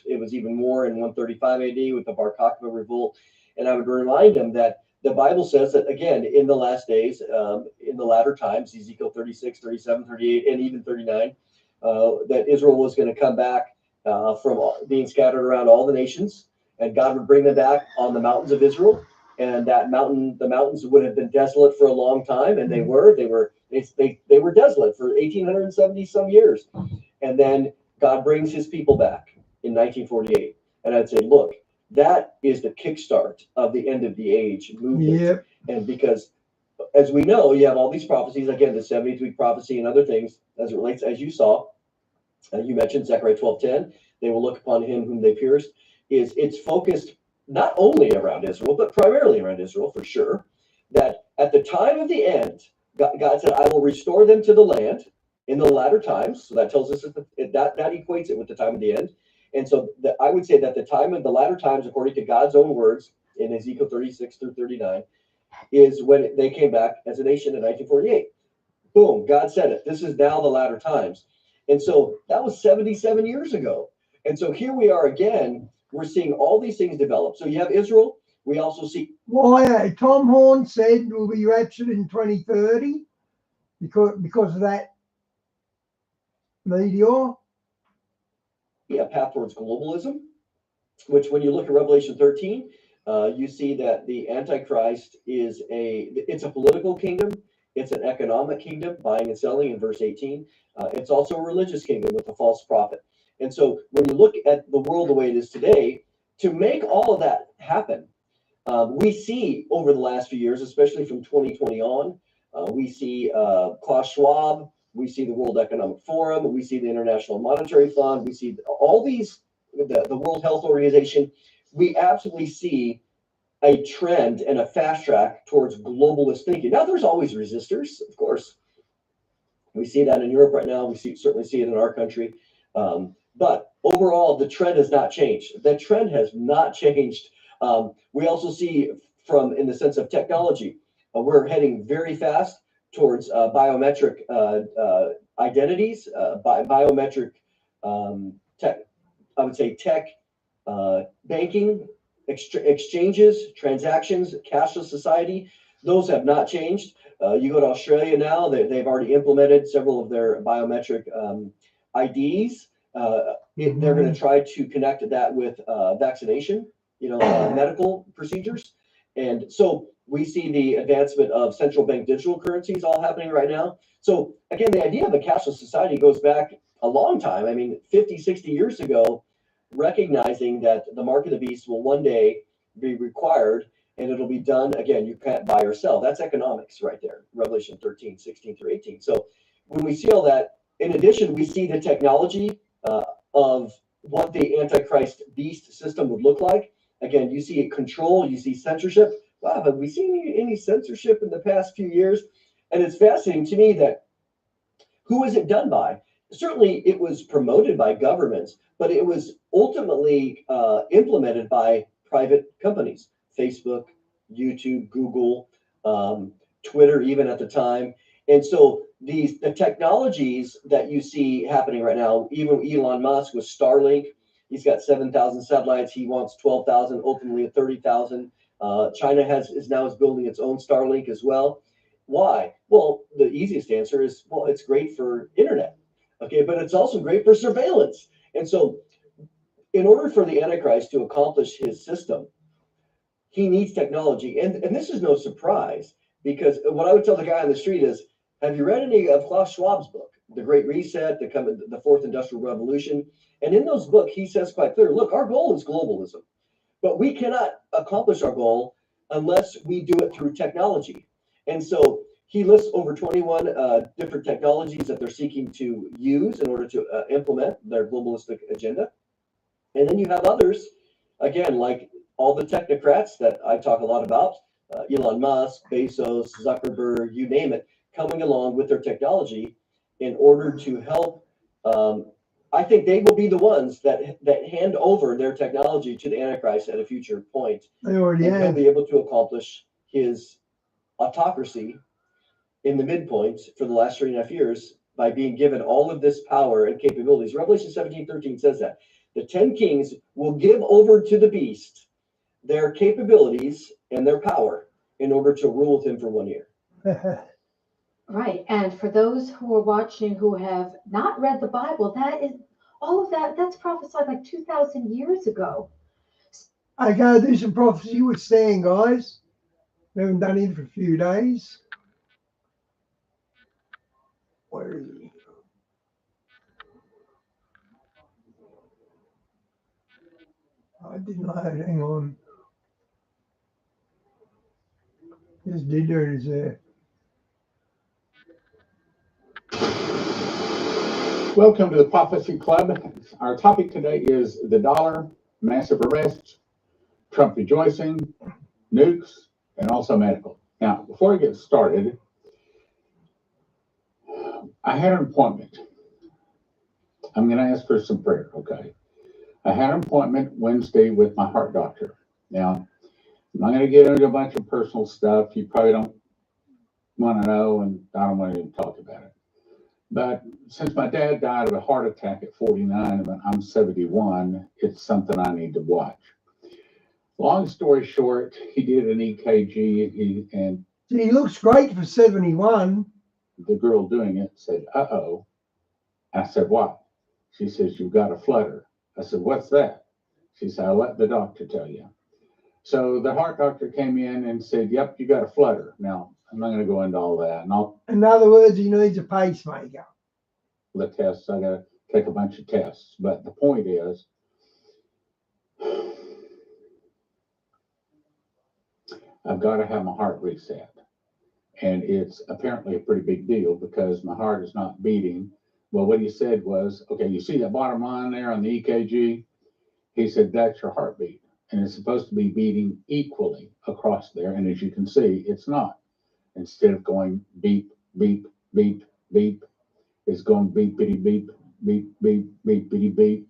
It was even more in 135 AD with the Bar Kokhba revolt. And I would remind them that the Bible says that, again, in the last days, in the latter times, Ezekiel 36, 37, 38, and even 39, that Israel was going to come back from being scattered around all the nations, and God would bring them back on the mountains of Israel. And the mountains would have been desolate for a long time, and they were desolate for 1870 some years. And then God brings his people back in 1948. And I'd say, look, that is the kickstart of the end of the age movement. Yep. And because, as we know, you have all these prophecies, again, the 70th week prophecy and other things as it relates, as you saw, you mentioned Zechariah 12:10, they will look upon him whom they pierced. It's focused not only around Israel, but primarily around Israel, for sure, that at the time of the end, God said, I will restore them to the land in the latter times. So that tells us that equates it with the time of the end. And so I would say that the time of the latter times, according to God's own words in Ezekiel 36 through 39, is when they came back as a nation in 1948. Boom, God said it. This is now the latter times. And so that was 77 years ago. And so here we are again. We're seeing all these things develop. So you have Israel. We also see. Why Tom Horn said we'll be raptured in 2030 because of that meteor. A path towards globalism, which when you look at Revelation 13, you see that the Antichrist it's a political kingdom. It's an economic kingdom, buying and selling in verse 18. It's also a religious kingdom with a false prophet. And so when you look at the world the way it is today, to make all of that happen, we see over the last few years, especially from 2020 on, we see Klaus Schwab, we see the World Economic Forum, we see the International Monetary Fund, we see all these, the World Health Organization. We absolutely see a trend and a fast track towards globalist thinking. Now, there's always resistors, of course. We see that in Europe right now. We certainly see it in our country. But overall, the trend has not changed. The trend has not changed. We also see in the sense of technology, we're heading very fast towards biometric identities, biometric tech, I would say tech, banking, exchanges, transactions, cashless society. those have not changed. You go to Australia now, they've already implemented several of their biometric IDs. They're going to try to connect that with vaccination, medical procedures. And so we see the advancement of central bank digital currencies all happening right now. So again, the idea of a cashless society goes back a long time. I mean, 50, 60 years ago, recognizing that the mark of the beast will one day be required, and it'll be done, again, you can't buy or sell. That's economics right there, Revelation 13, 16 through 18. So when we see all that, in addition, we see the technology of what the Antichrist beast system would look like. Again, you see control, you see censorship. Wow, have we seen any censorship in the past few years? And it's fascinating to me that who is it done by? Certainly it was promoted by governments, but it was ultimately implemented by private companies. Facebook, YouTube, Google, Twitter, even at the time. And so the technologies that you see happening right now, even Elon Musk with Starlink, he's got 7,000 satellites. He wants 12,000, ultimately 30,000. China is now building its own Starlink as well. Why? Well, the easiest answer is, well, it's great for internet. Okay, but it's also great for surveillance. And so in order for the Antichrist to accomplish his system, he needs technology. And this is no surprise, because what I would tell the guy on the street is, have you read any of Klaus Schwab's book, The Great Reset, the Fourth Industrial Revolution? And in those books, he says quite clear, look, our goal is globalism, but we cannot accomplish our goal unless we do it through technology. And so he lists over 21 different technologies that they're seeking to use in order to implement their globalistic agenda. And then you have others, again, like all the technocrats that I talk a lot about, Elon Musk, Bezos, Zuckerberg, you name it, coming along with their technology in order to help. I think they will be the ones that hand over their technology to the Antichrist at a future point. They already and have. he'll be able to accomplish his autocracy in the midpoint for the last 3.5 years by being given all of this power and capabilities. Revelation 17:13 says that. The 10 kings will give over to the beast their capabilities and their power in order to rule with him for 1 year. Right. And for those who are watching who have not read the Bible, that is all of that's prophesied like 2,000 years ago. I gotta do some prophecy with Stan, guys. We haven't done it for a few days. Where is he? I didn't load. Hang on. Just did there. It is there. Welcome to the Prophecy Club. Our topic today is the dollar, massive arrests, Trump rejoicing, nukes, and also medical. Now, before I get started, I had an appointment. I'm going to ask for some prayer, okay? I had an appointment Wednesday with my heart doctor. Now, I'm not going to get into a bunch of personal stuff you probably don't want to know, and I don't want to even talk about it. But since my dad died of a heart attack at 49 and I'm 71, it's something I need to watch. Long story short, he did an EKG and he looks great for 71. The girl doing it said, uh-oh. I said, what? She says, you've got a flutter. I said, what's that? She said, I'll let the doctor tell you. So the heart doctor came in and said, yep, you got a flutter. Now, I'm not going to go into all that. In other words, he needs a pacemaker. The tests, I got to take a bunch of tests. But the point is, I've got to have my heart reset. And it's apparently a pretty big deal because my heart is not beating. Well, what he said was, okay, you see that bottom line there on the EKG? He said, that's your heartbeat. And it's supposed to be beating equally across there. And as you can see, it's not. Instead of going beep, beep, beep, beep, it's going beep, bitty, beep, beep, beep, beep, bitty, beep.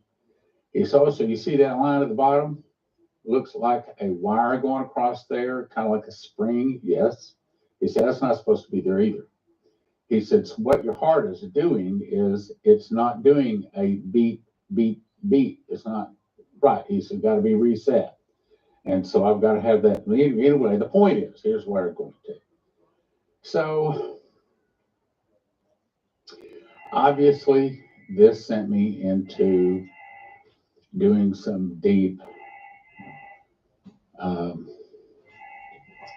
It's also, you see that line at the bottom? Looks like a wire going across there, kind of like a spring. Yes. He said, that's not supposed to be there either. He said, so what your heart is doing is it's not doing a beat, beat, beat. It's not right. He said, got to be reset. And so I've got to have that. Anyway, the point is, here's where I'm going to. So obviously, this sent me into doing some deep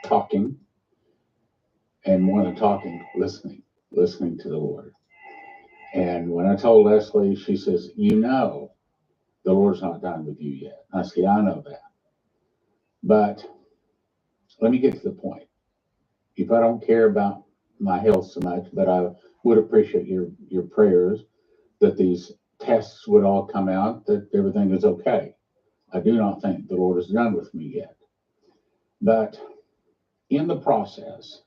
talking, and more than talking, listening to the Lord. And when I told Leslie, she says, "You know, the Lord's not done with you yet." I said, "Yeah, I know that. But let me get to the point. If I don't care about my health so much, but I would appreciate your prayers that these tests would all come out, that everything is okay. I do not think the Lord is done with me yet. But in the process,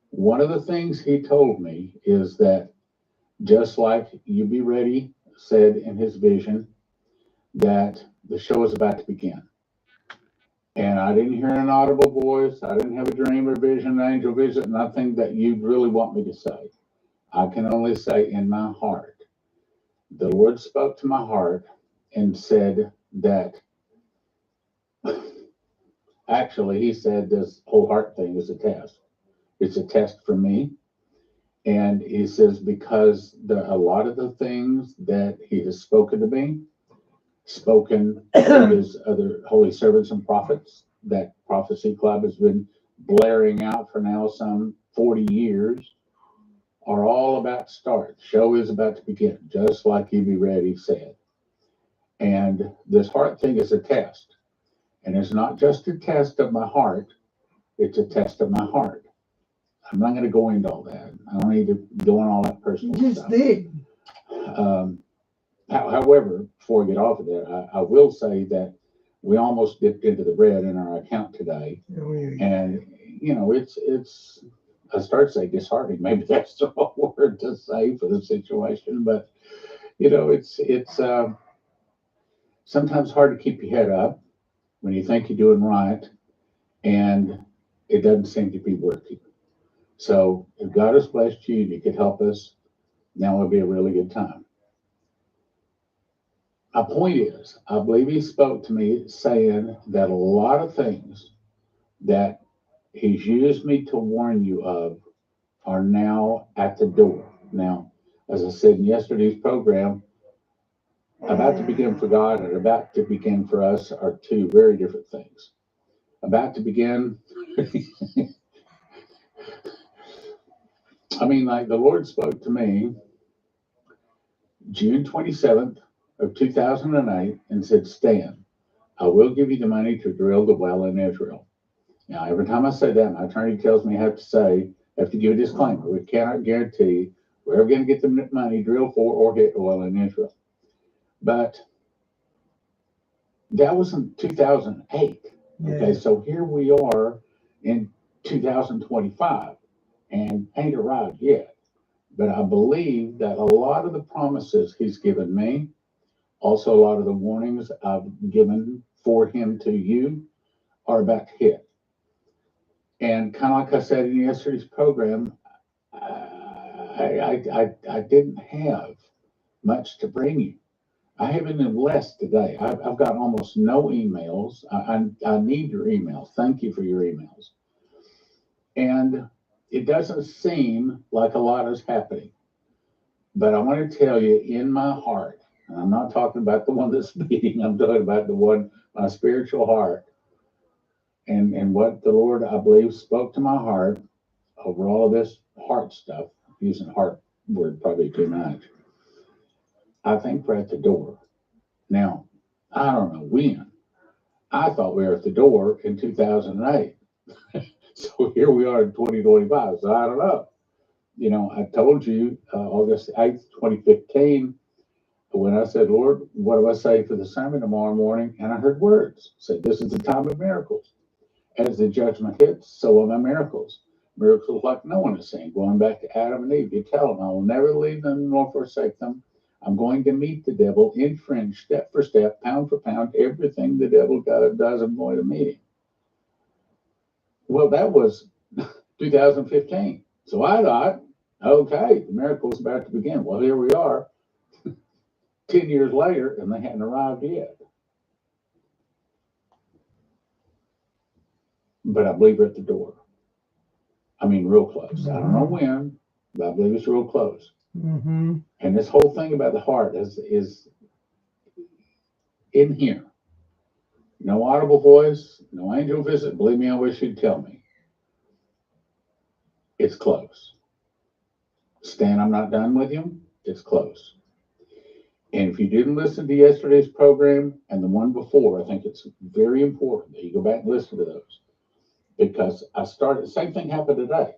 one of the things he told me is that just like You Be Ready said in his vision, that the show is about to begin. And I didn't hear an audible voice. I didn't have a dream or vision, an angel vision, nothing that you'd really want me to say. I can only say in my heart. The Lord spoke to my heart and said that, actually, he said this whole heart thing is a test. It's a test for me. And he says, because a lot of the things that he has spoken to me, spoken to his other holy servants and prophets, that prophecy club has been blaring out for now some 40 years, are all about to start. The show is about to begin, just like You Be Ready said. And this heart thing is a test. And it's not just a test of my heart, it's a test of my heart. I'm not going to go into all that. I don't need to go on all that personal You just stuff. did. However, before I get off of that, I will say that we almost dipped into the red in our account today. And, you know, it's I start to say disheartening. Maybe that's the wrong word to say for the situation. But, you know, it's sometimes hard to keep your head up when you think you're doing right and it doesn't seem to be working. So if God has blessed you and you could help us, now would be a really good time. My point is, I believe he spoke to me saying that a lot of things that he's used me to warn you of are now at the door. Now, as I said in yesterday's program, about to begin for God and about to begin for us are two very different things. About to begin, I mean, like the Lord spoke to me June 27th of 2008 and said, "Stan, I will give you the money to drill the well in Israel." Now, every time I say that, my attorney tells me I have to give a disclaimer. We cannot guarantee we're ever going to get the money drilled for or hit oil in Israel. But that was in 2008. Yeah. Okay, so here we are in 2025 and ain't arrived yet. But I believe that a lot of the promises he's given me, also a lot of the warnings I've given for him to you, are about to hit. And kind of like I said in yesterday's program, I didn't have much to bring you. I haven't been blessed today. I've got almost no emails. I need your emails. Thank you for your emails. And it doesn't seem like a lot is happening. But I want to tell you, in my heart, and I'm not talking about the one that's beating, I'm talking about the one, my spiritual heart, and what the Lord, I believe, spoke to my heart over all of this heart stuff, using heart word probably too much. I think we're at the door. Now, I don't know when. I thought we were at the door in 2008. So here we are in 2025. So I don't know. You know, I told you August 8th, 2015, when I said, "Lord, what do I say for the sermon tomorrow morning?" And I heard words. Said, "This is the time of miracles. As the judgment hits, so are my miracles." Miracles like no one has seen. Going back to Adam and Eve, you tell them, "I will never leave them nor forsake them. I'm going to meet the devil, infringe step for step, pound for pound, everything the devil does, I'm going to meet him." Well, that was 2015. So I thought, okay, the miracle's about to begin. Well, here we are, 10 years later, and they hadn't arrived yet. But I believe we're at the door. I mean, real close. I don't know when, but I believe it's real close. Mm-hmm. And this whole thing about the heart is in here. No audible voice, no angel visit. Believe me, I wish you'd tell me. It's close. Stan, I'm not done with you. It's close. And if you didn't listen to yesterday's program and the one before, I think it's very important that you go back and listen to those. Because the same thing happened today.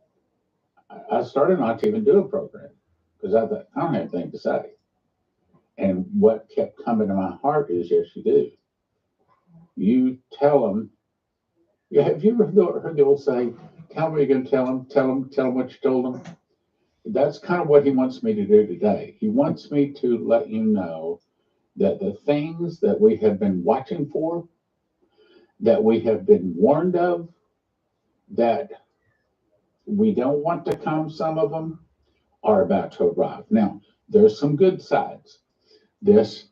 I started not to even do a program because I thought, I don't have anything to say. And what kept coming to my heart is, yes, you do. You tell them, yeah, have you ever heard the old saying, tell them what you're going to tell them, tell them what you told them? That's kind of what he wants me to do today. He wants me to let you know that the things that we have been watching for, that we have been warned of, that we don't want to come, some of them are about to arrive. Now, there's some good sides. This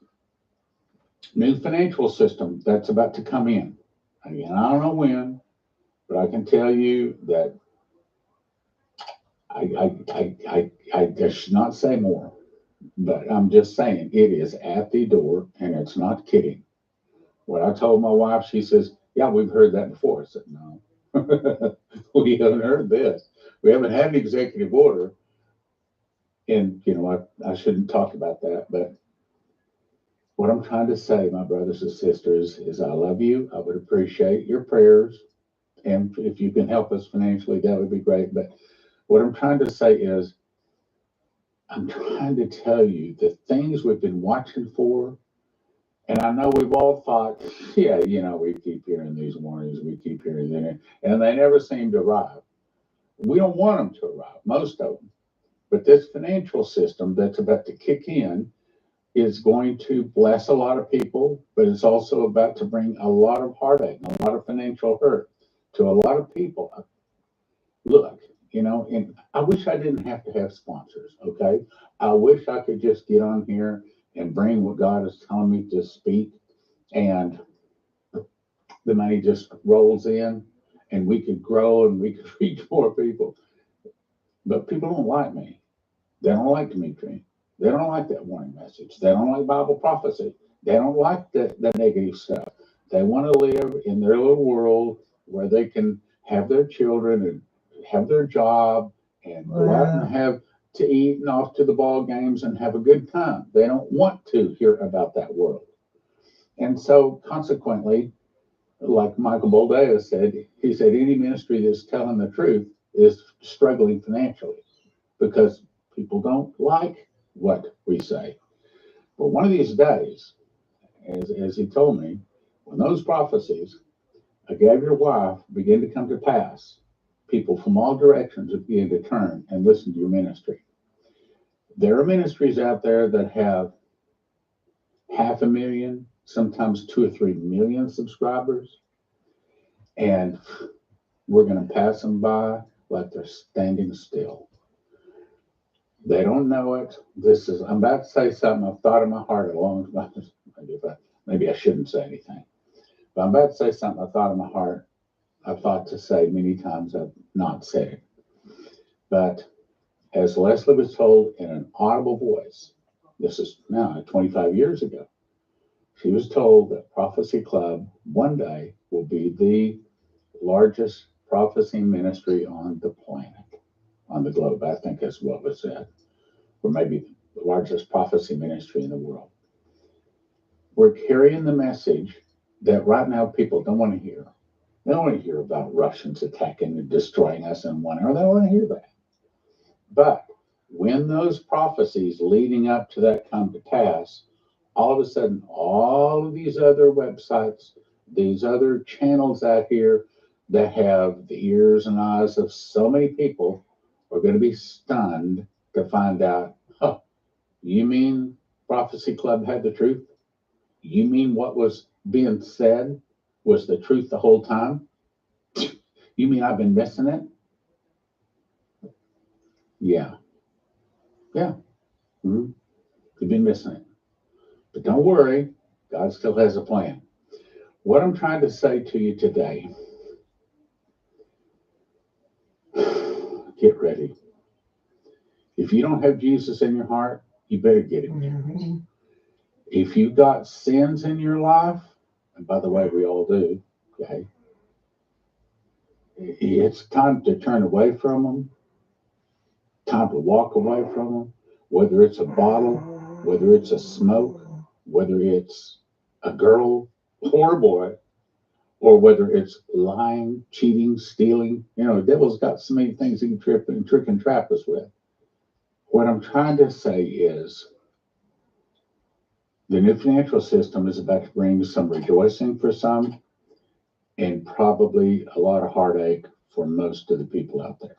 new financial system that's about to come in. Again, I don't know when, but I can tell you that I should not say more, but I'm just saying it is at the door and it's not kidding. What I told my wife, she says, yeah, we've heard that before. I said, no, we haven't heard this. We haven't had an executive order. And, you know, I shouldn't talk about that, but what I'm trying to say, my brothers and sisters, is I love you. I would appreciate your prayers. And if you can help us financially, that would be great. But what I'm trying to say is, I'm trying to tell you the things we've been watching for. And I know we've all thought, yeah, you know, we keep hearing these warnings, we keep hearing them, and they never seem to arrive. We don't want them to arrive, most of them. But this financial system that's about to kick in is going to bless a lot of people, but it's also about to bring a lot of heartache, a lot of financial hurt to a lot of people. Look, you know, and I wish I didn't have to have sponsors, okay? I wish I could just get on here and bring what God is telling me to speak, and the money just rolls in, and we could grow and we could reach more people. But people don't like me. They don't like Dimitri. They don't like that warning message. They don't like Bible prophecy. They don't like the negative stuff. They want to live in their little world where they can have their children and have their job and go out and have to eat and off to the ball games and have a good time. They don't want to hear about that world. And so consequently, like Michael Boldea said, he said any ministry that's telling the truth is struggling financially because people don't like what we say. But one of these days, as he told me, when those prophecies I gave your wife begin to come to pass, people from all directions will begin to turn and listen to your ministry. There are ministries out there that have 500,000, sometimes 2 or 3 million subscribers, and we're going to pass them by like they're standing still. They don't know it. I'm about to say something I've thought in my heart a long time. Maybe I shouldn't say anything. But I'm about to say something I thought in my heart. I've thought to say many times. I've not said it. But as Leslie was told in an audible voice, this is now 25 years ago, she was told that Prophecy Club one day will be the largest prophecy ministry on the planet, on the globe. I think that's what was said. Or maybe the largest prophecy ministry in the world. We're carrying the message that right now people don't want to hear. They don't want to hear about Russians attacking and destroying us in one hour. They don't want to hear that. But when those prophecies leading up to that come to pass, all of a sudden, all of these other websites, these other channels out here that have the ears and eyes of so many people are going to be stunned to find out, you mean Prophecy Club had the truth? You mean what was being said was the truth the whole time? You mean I've been missing it? Yeah. Mm-hmm. You've been missing it. But don't worry, God still has a plan. What I'm trying to say to you today, get ready. If you don't have Jesus in your heart, you better get him there. Mm-hmm. If you've got sins in your life, and by the way, we all do, okay, it's time to turn away from them, time to walk away from them, whether it's a bottle, whether it's a smoke, whether it's a girl or a boy, or whether it's lying, cheating, stealing. You know, the devil's got so many things he can trick and trap us with. What I'm trying to say is the new financial system is about to bring some rejoicing for some and probably a lot of heartache for most of the people out there.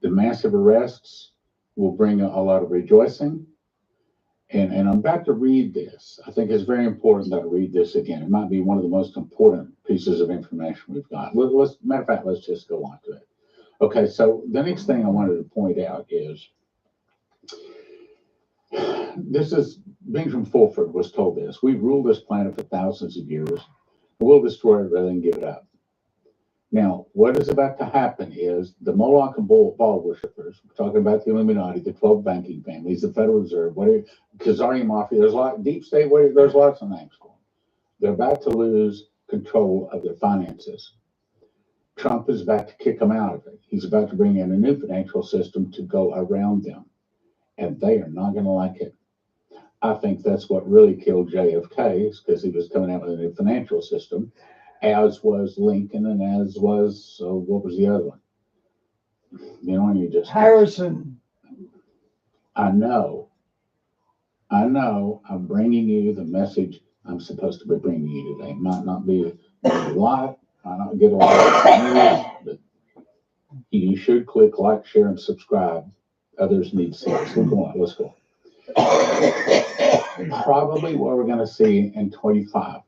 The massive arrests will bring a lot of rejoicing. And I'm about to read this. I think it's very important that I read this again. It might be one of the most important pieces of information we've got. Matter of fact, let's just go on to it. Okay, so the next thing I wanted to point out is this is Benjamin Fulford was told this. We've ruled this planet for thousands of years. We'll destroy it rather than give it up. Now, what is about to happen is the Moloch and Baal worshippers, we're talking about the Illuminati, the 12 banking families, the Federal Reserve, Khazarian Mafia, there's a lot, deep state, there's lots of names for them. They're about to lose control of their finances. Trump is about to kick them out of it. He's about to bring in a new financial system to go around them, and they are not going to like it. I think that's what really killed JFK, because he was coming out with a new financial system, as was Lincoln, and as was, what was the other one? You know, and you just... Harrison. I know, I'm bringing you the message I'm supposed to be bringing you today. Might not be a lot, might not get a lot of news, but you should click like, share, and subscribe. Others need to see this. Let's go. Probably what we're going to see in 25.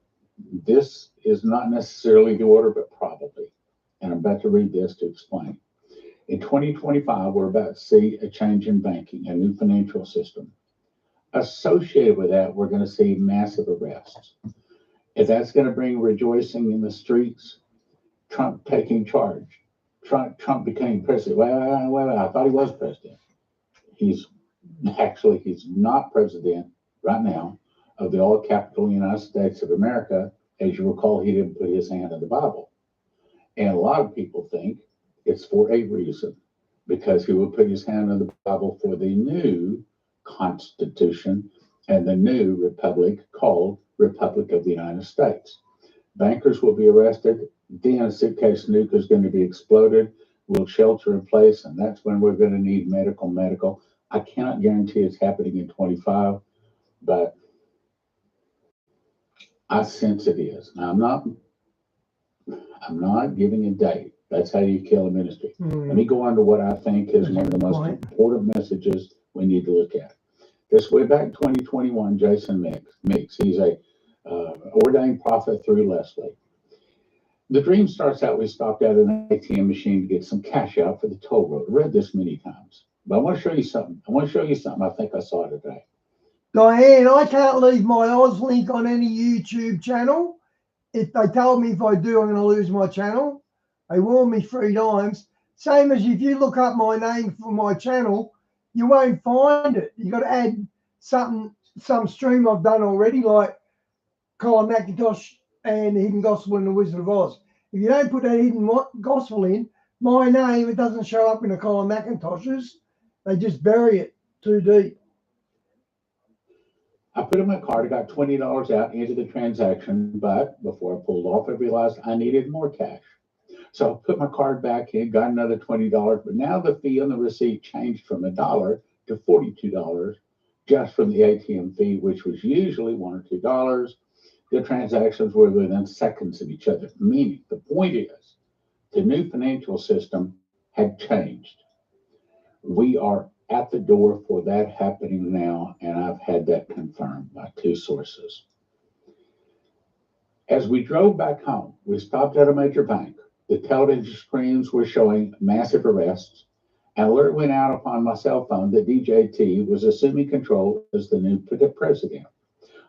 This is not necessarily the order, but probably. And I'm about to read this to explain. In 2025, we're about to see a change in banking, a new financial system. Associated with that, we're going to see massive arrests. If that's going to bring rejoicing in the streets, Trump taking charge. Trump became president. Well, I thought he was president. He's not president right now of the all capital United States of America. As you recall, he didn't put his hand in the Bible. And a lot of people think it's for a reason, because he will put his hand in the Bible for the new Constitution and the new republic called Republic of the United States. Bankers will be arrested. Then a suitcase nuke is going to be exploded. We'll shelter in place, and that's when we're going to need medical. I cannot guarantee it's happening in 25, but I sense it is. Now, I'm not giving a date. That's how you kill a ministry. Let me go on to what I think is one of the most important messages we need to look at. This way back in 2021, Jason Meeks, he's a ordained prophet through Leslie. The dream starts out, we stopped at an ATM machine to get some cash out for the toll road. I read this many times, but I want to show you something. I think I saw today. Diane, I can't leave my Oz link on any YouTube channel. If they told me if I do, I'm going to lose my channel. They warned me 3 times. Same as if you look up my name for my channel, you won't find it. You got to add some stream I've done already, like Colin McIntosh and Hidden Gospel and the Wizard of Oz. If you don't put that Hidden Gospel in, my name, it doesn't show up in the Colin McIntosh's. They just bury it too deep. I put in my card, I got $20 out into the transaction, but before I pulled off, I realized I needed more cash. So I put my card back in, got another $20, but now the fee on the receipt changed from $1 to $42 just from the ATM fee, which was usually $1 or $2. The transactions were within seconds of each other, meaning the point is the new financial system had changed. We are at the door for that happening now, and I've had that confirmed by 2 sources. As we drove back home, we stopped at a major bank. The television screens were showing massive arrests. An alert went out upon my cell phone that DJT was assuming control as the new president.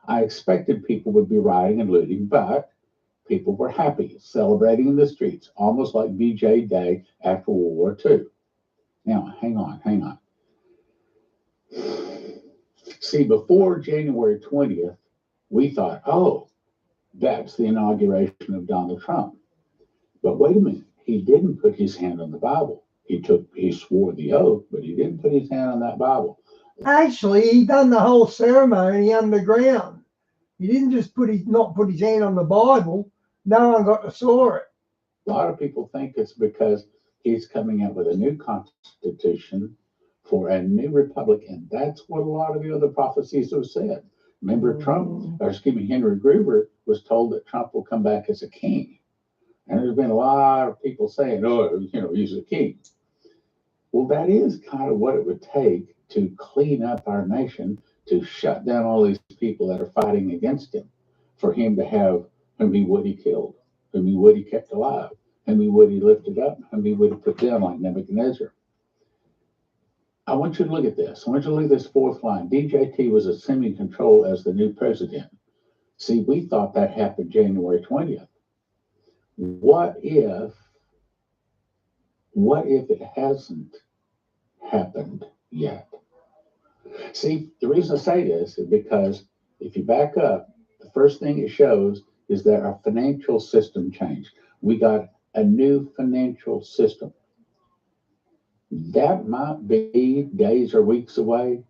I expected people would be rioting and looting, but people were happy, celebrating in the streets, almost like BJ Day after World War II. Now, hang on. See, before January 20th, we thought, oh, that's the inauguration of Donald Trump. But wait a minute, he didn't put his hand on the Bible. He swore the oath, but he didn't put his hand on that Bible. Actually, he done the whole ceremony underground. He didn't just not put his hand on the Bible. No one got to saw it. A lot of people think it's because he's coming out with a new constitution for a new republic, and that's what a lot of the other prophecies have said. Remember, Henry Gruber was told that Trump will come back as a king. And there's been a lot of people saying, oh, he's a king. Well, that is kind of what it would take to clean up our nation, to shut down all these people that are fighting against him, for him to have whom he would he killed, whom he would he kept alive, whom he would he lifted up, whom he would he put down like Nebuchadnezzar. I want you to look at this. I want you to look at this fourth line. DJT was assuming control as the new president. See, we thought that happened January 20th. What if it hasn't happened yet? See, the reason I say this is because if you back up, the first thing it shows is that our financial system changed. We got a new financial system. That might be days or weeks away.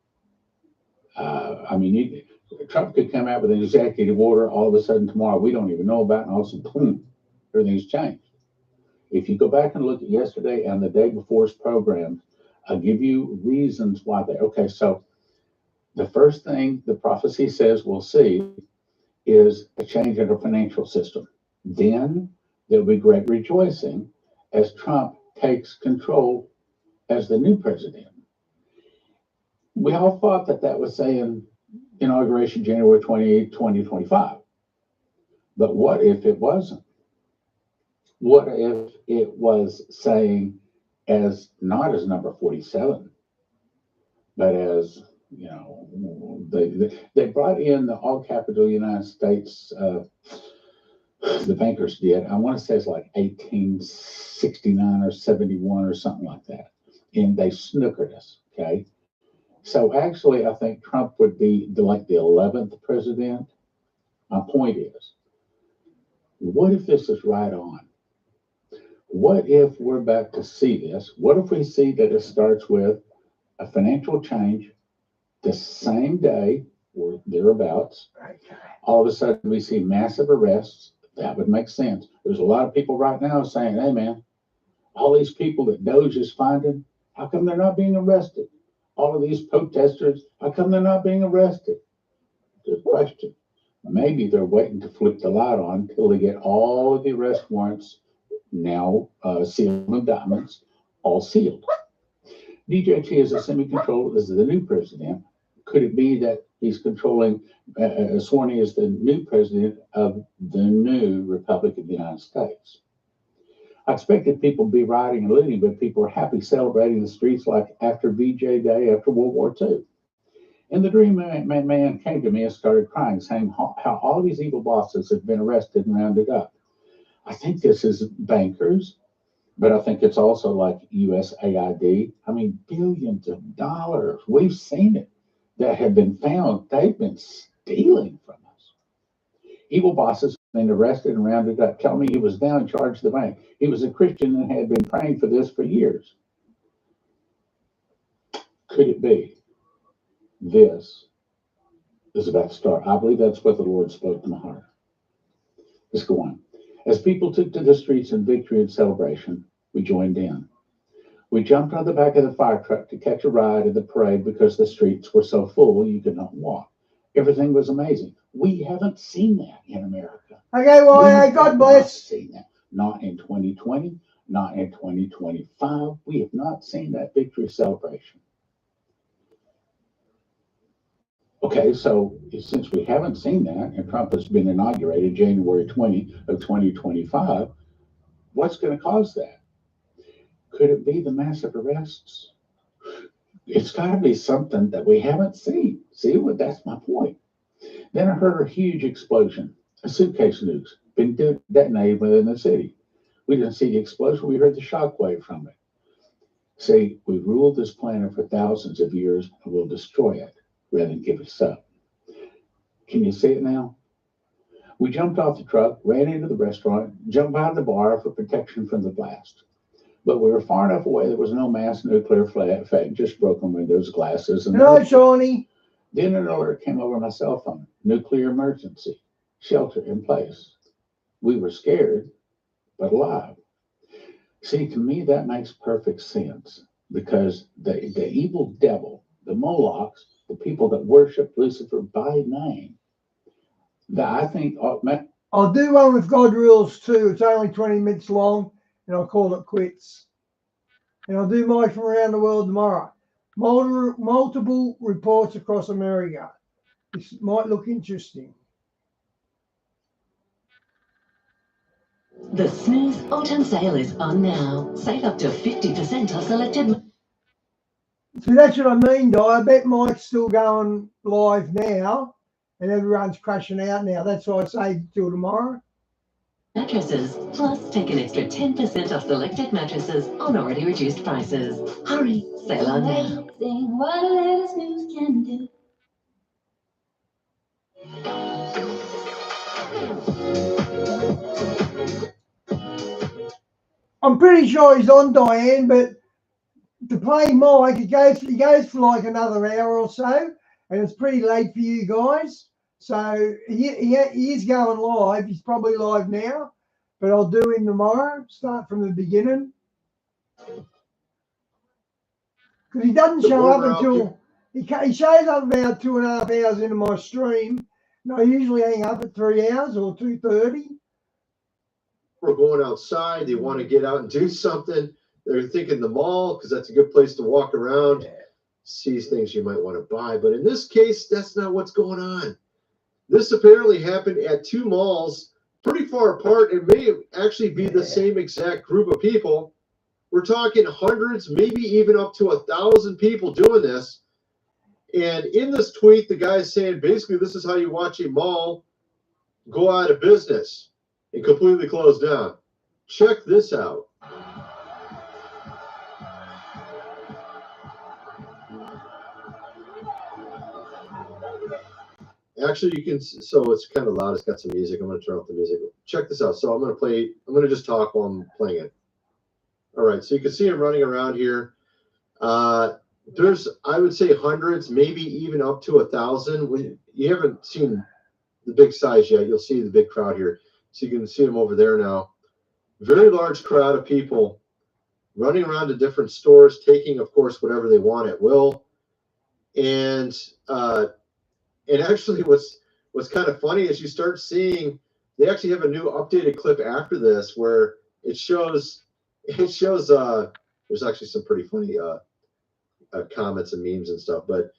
Trump could come out with an executive order all of a sudden tomorrow we don't even know about, and all of a sudden, boom, everything's changed. If you go back and look at yesterday and the day before's programs, I'll give you reasons why okay, so the first thing the prophecy says we'll see is a change in our financial system. Then there'll be great rejoicing as Trump takes control as the new president. We all thought that was saying inauguration January 28, 2025. But what if it wasn't? What if it was saying as not as number 47, but as, they brought in the all capital United States, the bankers did. I want to say it's like 1869 or 71 or something like that. And they snookered us, okay? So actually, I think Trump would be the 11th president. My point is, what if this is right on? What if we're about to see this? What if we see that it starts with a financial change the same day or thereabouts? All of a sudden, we see massive arrests. That would make sense. There's a lot of people right now saying, hey, man, all these people that Doge is finding, how come they're not being arrested? All of these protesters, how come they're not being arrested? Good question. Maybe they're waiting to flip the light on until they get all of the arrest warrants, now sealed with diamonds, all sealed. DJT is assuming control as the new president. Could it be that he's controlling, sworn in as the new president of the new Republic of the United States? I expected people to be rioting and looting, but people are happy celebrating the streets like after VJ Day, after World War II. And the dream man came to me and started crying, saying how all these evil bosses have been arrested and rounded up. I think this is bankers, but I think it's also like USAID. I mean, billions of dollars. We've seen it that have been found. They've been stealing from us. Evil bosses have been arrested and rounded up. Tell me he was down in charge of the bank. He was a Christian and had been praying for this for years. Could it be this is about to start? I believe that's what the Lord spoke to my heart. Let's go on. As people took to the streets in victory and celebration, we joined in. We jumped on the back of the fire truck to catch a ride in the parade because the streets were so full you could not walk. Everything was amazing. We haven't seen that in America. Okay, well, God bless. Seen that. Not in 2020, not in 2025. We have not seen that victory celebration. Okay, so since we haven't seen that, and Trump has been inaugurated January 20 of 2025, what's going to cause that? Could it be the massive arrests? It's got to be something that we haven't seen. See, that's my point. Then I heard a huge explosion, a suitcase nukes been detonated within the city. We didn't see the explosion. We heard the shock wave from it. See, we ruled this planet for thousands of years and we'll destroy it rather than give us up. Can you see it now? We jumped off the truck, ran into the restaurant, jumped behind the bar for protection from the blast. But we were far enough away, there was no mass nuclear effect, just broken windows, glasses. And Hello, Shawnee. then an alert came over my cell phone, nuclear emergency, shelter in place. We were scared, but alive. See, to me, that makes perfect sense because the evil devil, the Molochs, the people that worship Lucifer by name, that I think, I'll do one with God Rules too. It's only 20 minutes long, and I'll call it quits. And I'll do mine from around the world tomorrow. Multiple reports across America. This might look interesting. The Smooth Autumn Sale is on now. Save up to 50% on selected. See, that's what I mean, Di. I bet Mike's still going live now, and everyone's crashing out now. That's why I say till tomorrow. Mattresses, plus take an extra 10% off selected mattresses on already reduced prices. Hurry, sale on now. What a little snooze can do. I'm pretty sure he's on, Diane, but to play Mike, he goes for like another hour or so, and it's pretty late for you guys. So he is going live. He's probably live now, but I'll do him tomorrow. Start from the beginning because he doesn't show up until he shows up about 2.5 hours into my stream. And I usually hang up at 3 hours or 2:30. We're going outside. They want to get out and do something. They're thinking the mall because that's a good place to walk around, see things you might want to buy. But in this case, that's not what's going on. This apparently happened at two malls pretty far apart. It may actually be the same exact group of people. We're talking hundreds, maybe even up to 1,000 people doing this. And in this tweet, the guy's saying basically this is how you watch a mall go out of business and completely close down. Check this out. Actually, you can, so it's kind of loud. It's got some music. I'm going to turn off the music. Check this out. So I'm going to just talk while I'm playing it. All right. So you can see him running around here. There's, I would say hundreds, maybe even up to 1,000. When you haven't seen the big size yet, you'll see the big crowd here. So you can see them over there now. Very large crowd of people running around to different stores, taking, of course, whatever they want at will. And actually what's kind of funny is you start seeing, they actually have a new updated clip after this where it shows there's actually some pretty funny comments and memes and stuff. But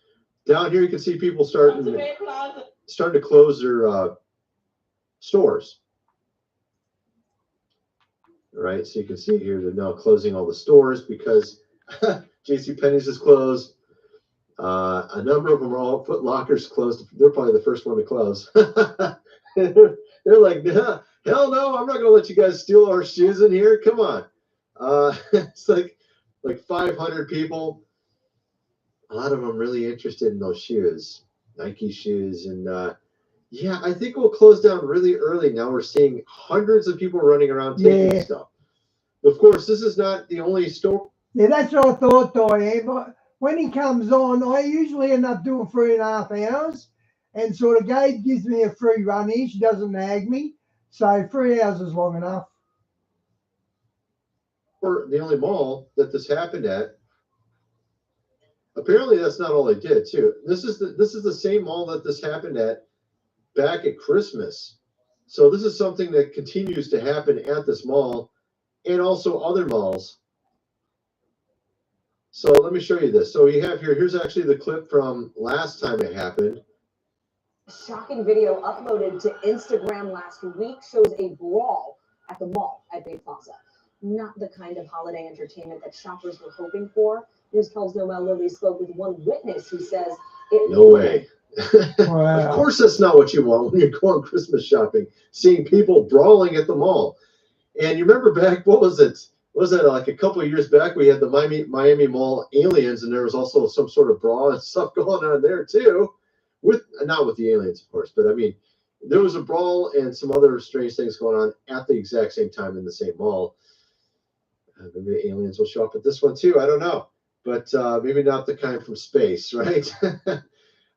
down here you can see people starting to close their stores. All right, so you can see here they're now closing all the stores because JCPenney's is closed. A number of them are all Foot Lockers closed. They're probably the first one to close. They're like, hell no, I'm not going to let you guys steal our shoes in here. Come on. It's like 500 people. A lot of them really interested in those shoes, Nike shoes. And yeah, I think we'll close down really early. Now we're seeing hundreds of people running around taking stuff. Of course, this is not the only store. Yeah, that's what I thought, Diane. But when he comes on, I usually end up doing 3.5 hours. And sort of Gabe gives me a free run here. She doesn't nag me. So 3 hours is long enough. For the only mall that this happened at. Apparently, that's not all they did, too. This is the same mall that this happened at back at Christmas. So this is something that continues to happen at this mall and also other malls. So let me show you this. So we have here's actually the clip from last time it happened. A shocking video uploaded to Instagram last week shows a brawl at the mall at Bay Plaza. Not the kind of holiday entertainment that shoppers were hoping for. News 12's Noel Lilly spoke with one witness who says it. No way. Wow. Of course, that's not what you want when you're going Christmas shopping, seeing people brawling at the mall. And you remember back, what was it? was that like a couple of years back? We had the Miami Mall aliens, and there was also some sort of brawl and stuff going on there too. Not with the aliens, of course, but I mean, there was a brawl and some other strange things going on at the exact same time in the same mall. Maybe the aliens will show up at this one too. I don't know, but maybe not the kind from space, right?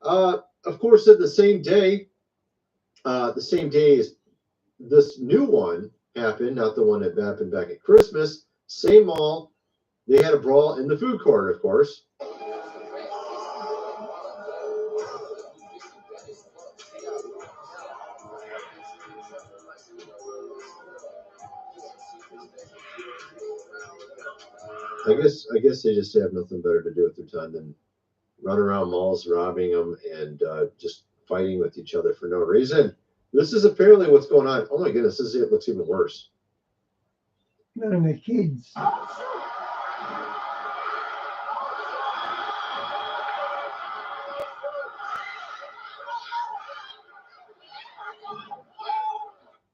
Of course, at the same day as this new one happened, not the one that happened back at Christmas, same mall, they had a brawl in the food court, of course. I guess they just have nothing better to do with their time than run around malls, robbing them, and just fighting with each other for no reason. This is apparently what's going on. Oh my goodness, it looks even worse. None of the kids.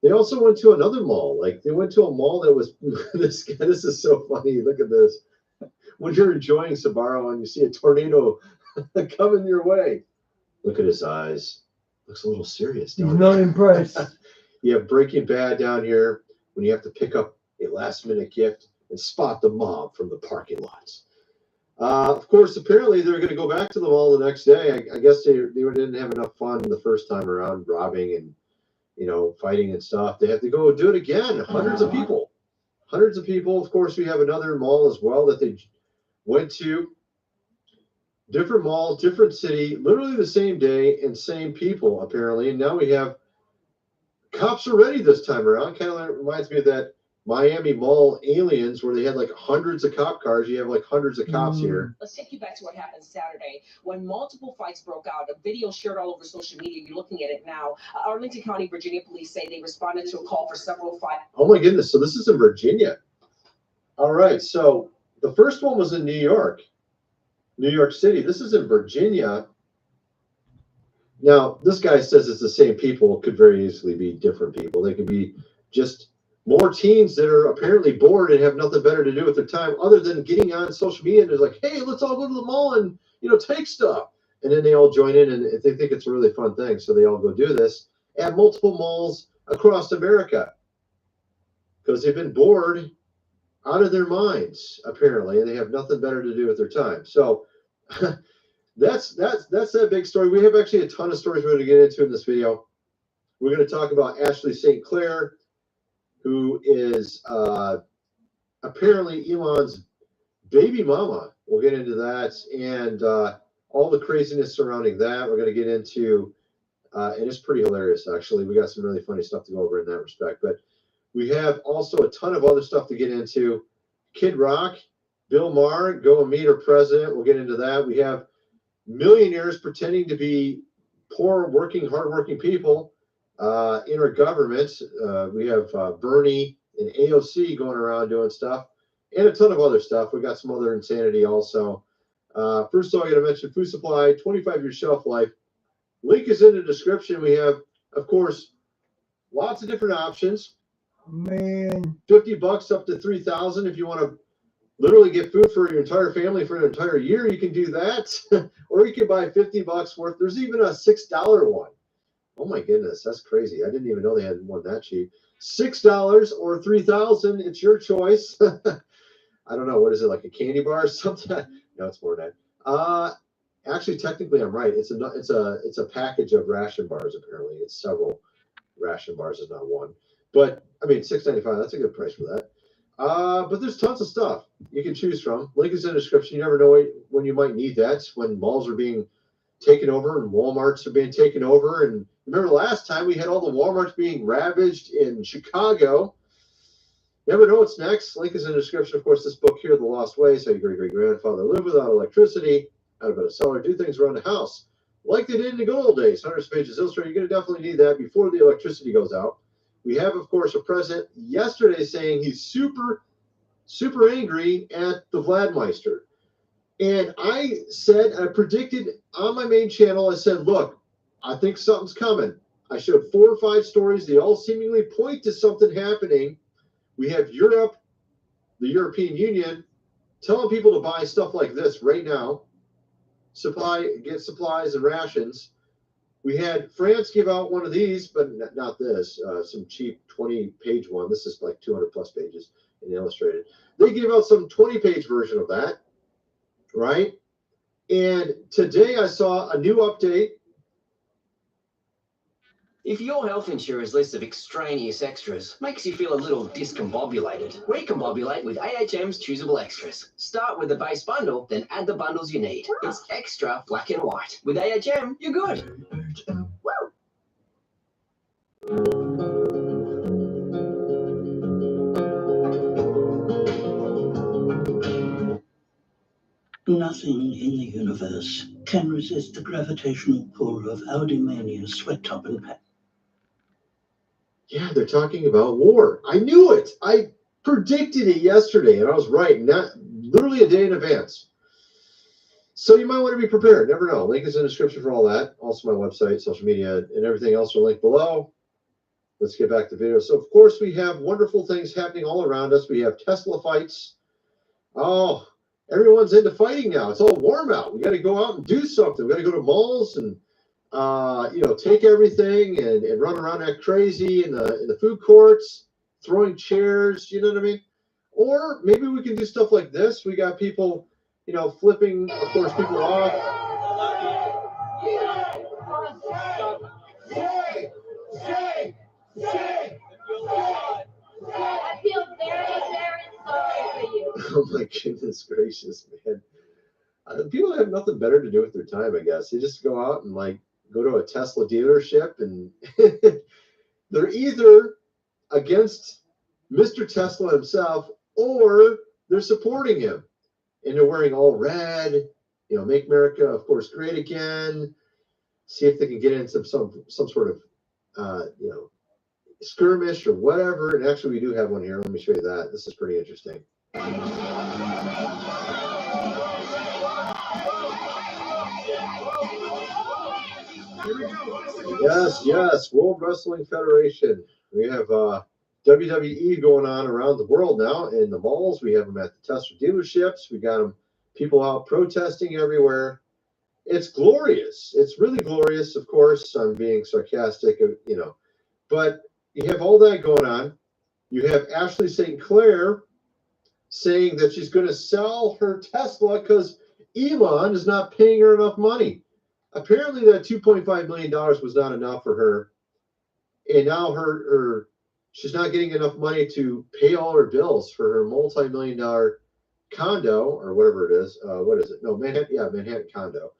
They also went to another mall. Like they went to a mall that was this is so funny. Look at this. When you're enjoying Sbarro and you see a tornado coming your way. Look at his eyes. Looks a little serious. He's not impressed. You have Breaking Bad down here when you have to pick up a last-minute gift and spot the mob from the parking lots. Of course, apparently they're going to go back to the mall the next day. I guess they didn't have enough fun the first time around, robbing and fighting and stuff. They have to go do it again. Hundreds of people. Of course, we have another mall as well that they went to. Different mall, different city, literally the same day and same people, apparently. And now we have cops are ready this time around. Kind of reminds me of that Miami Mall aliens where they had like hundreds of cop cars. You have like hundreds of cops here. Let's take you back to what happened Saturday when multiple fights broke out. A video shared all over social media. You're looking at it now. Arlington County, Virginia police say they responded to a call for several fights. Oh my goodness. So this is in Virginia. All right. So the first one was in New York City. This is in Virginia. Now, this guy says it's the same people. It could very easily be different people. They could be just more teens that are apparently bored and have nothing better to do with their time other than getting on social media and they're like, hey, let's all go to the mall and, take stuff. And then they all join in and they think it's a really fun thing. So they all go do this at multiple malls across America because they've been bored out of their minds, apparently, and they have nothing better to do with their time. So that's that big story. We have actually a ton of stories we're going to get into in this video. We're going to talk about Ashley St. Clair, who is apparently Elon's baby mama. We'll get into that and all the craziness surrounding that. We're going to get into, and it's pretty hilarious, actually. We got some really funny stuff to go over in that respect. But we have also a ton of other stuff to get into. Kid Rock, Bill Maher, go and meet our president. We'll get into that. We have millionaires pretending to be poor, hardworking people in our government. We have Bernie and AOC going around doing stuff and a ton of other stuff. We got some other insanity also. First of all, I got to mention food supply, 25-year shelf life. Link is in the description. We have, of course, lots of different options. Man, $50 up to $3,000 if you want to literally get food for your entire family for an entire year. You can do that, or you can buy $50 worth. There's even a $6 one. Oh my goodness, that's crazy! I didn't even know they had one that cheap. $6 or $3,000. It's your choice. I don't know, what is it, like a candy bar or something? No, it's more than that. Actually, technically, I'm right. It's a package of ration bars. Apparently, it's several ration bars. It's not one. But I mean, $6.95. That's a good price for that. But there's tons of stuff you can choose from. Link is in the description. You never know when you might need that. When malls are being taken over and Walmarts are being taken over. And remember last time we had all the Walmarts being ravaged in Chicago. Never know what's next. Link is in the description. Of course, this book here, The Lost Ways, How Your Great-Great-Grandfather Lived Without Electricity, How to Build a Cellar, Do Things Around the House like they did in the good old days. Hundreds of pages illustrated. You're going to definitely need that before the electricity goes out. We have, of course, a president yesterday saying he's super, super angry at the Vladmeister. And I predicted on my main channel, I said, look, I think something's coming. I showed 4 or 5 stories. They all seemingly point to something happening. We have Europe, the European Union telling people to buy stuff like this right now, get supplies and rations. We had France give out one of these, but not this, some cheap 20-page one. This is like 200 plus pages in Illustrated. They gave out some 20-page version of that, right? And today I saw a new update. If your health insurer's list of extraneous extras makes you feel a little discombobulated, recombobulate with AHM's Choosable Extras. Start with the base bundle, then add the bundles you need. It's extra black and white. With AHM, you're good. Nothing in the universe can resist the gravitational pull of Aldemania's sweat top and pack. Yeah, they're talking about war. I knew it. I predicted it yesterday, and I was right, not literally a day in advance. So you might want to be prepared. Never know. Link is in the description for all that. Also my website, social media, and everything else are linked below. Let's get back to video. So, of course, we have wonderful things happening all around us. We have Tesla fights. Oh, everyone's into fighting now. It's all warm out. We got to go out and do something. We got to go to malls and take everything and run around like crazy in the food courts, throwing chairs, you know what I mean? Or maybe we can do stuff like this. We got people, flipping, of course, people off. I feel very, very sorry for you. Oh my goodness gracious, man. People have nothing better to do with their time, I guess. They just go out and go to a Tesla dealership, and they're either against Mr. Tesla himself or they're supporting him. And they're wearing all red, make America, of course, great again. See if they can get into some sort of, skirmish or whatever. And actually, we do have one here. Let me show you that. This is pretty interesting. Yes, World Wrestling Federation. We have WWE going on around the world now in the malls. We have them at the Tesla dealerships. We got them, people out protesting everywhere. It's glorious. It's really glorious. Of course, I'm being sarcastic, but you have all that going on. You have Ashley St. Clair saying that she's going to sell her Tesla because Elon is not paying her enough money. Apparently, that $2.5 million was not enough for her, and now she's not getting enough money to pay all her bills for her multi-million-dollar condo or whatever it is. What is it? No, Manhattan condo.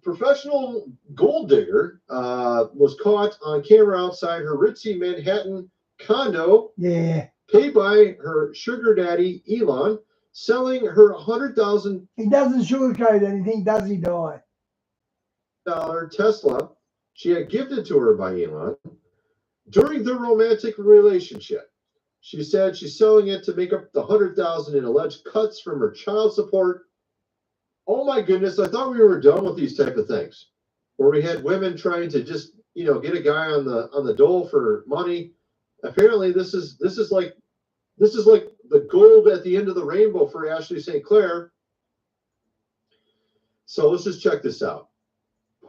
Professional gold digger was caught on camera outside her ritzy Manhattan condo. Yeah. Paid by her sugar daddy Elon, selling her $100,000. He doesn't sugarcoat anything, does he, Di? Tesla she had gifted to her by Elon during their romantic relationship. She said she's selling it to make up the $100,000 in alleged cuts from her child support. Oh my goodness, I thought we were done with these type of things, where we had women trying to just get a guy on the dole for money. Apparently, this is like the gold at the end of the rainbow for Ashley St. Clair. So let's just check this out.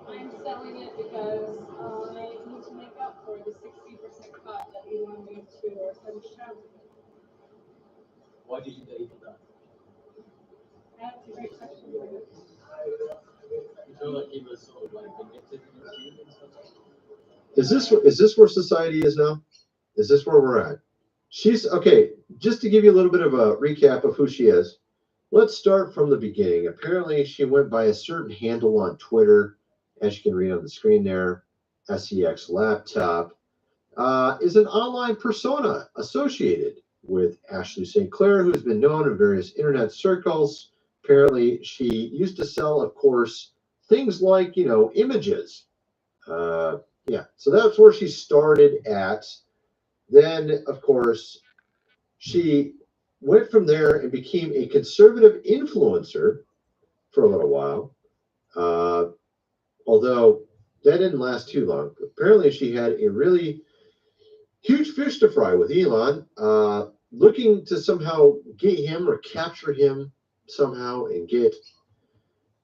I'm selling it because I need to make up for the 60% cut that Elon made to our son's child. Why do you think that he did that? That's a great question. You feel like he was sort of vindictive against you and stuff? Is this where society is now? Is this where we're at? She's okay. Just to give you a little bit of a recap of who she is, let's start from the beginning. Apparently, she went by a certain handle on Twitter, as you can read on the screen there. SEX Laptop is an online persona associated with Ashley St. Clair, who's been known in various internet circles. Apparently, she used to sell, of course, things like images. So that's where she started at. Then, of course, she went from there and became a conservative influencer for a little while, although that didn't last too long. Apparently, she had a really huge fish to fry with Elon. looking to somehow get him or capture him somehow and get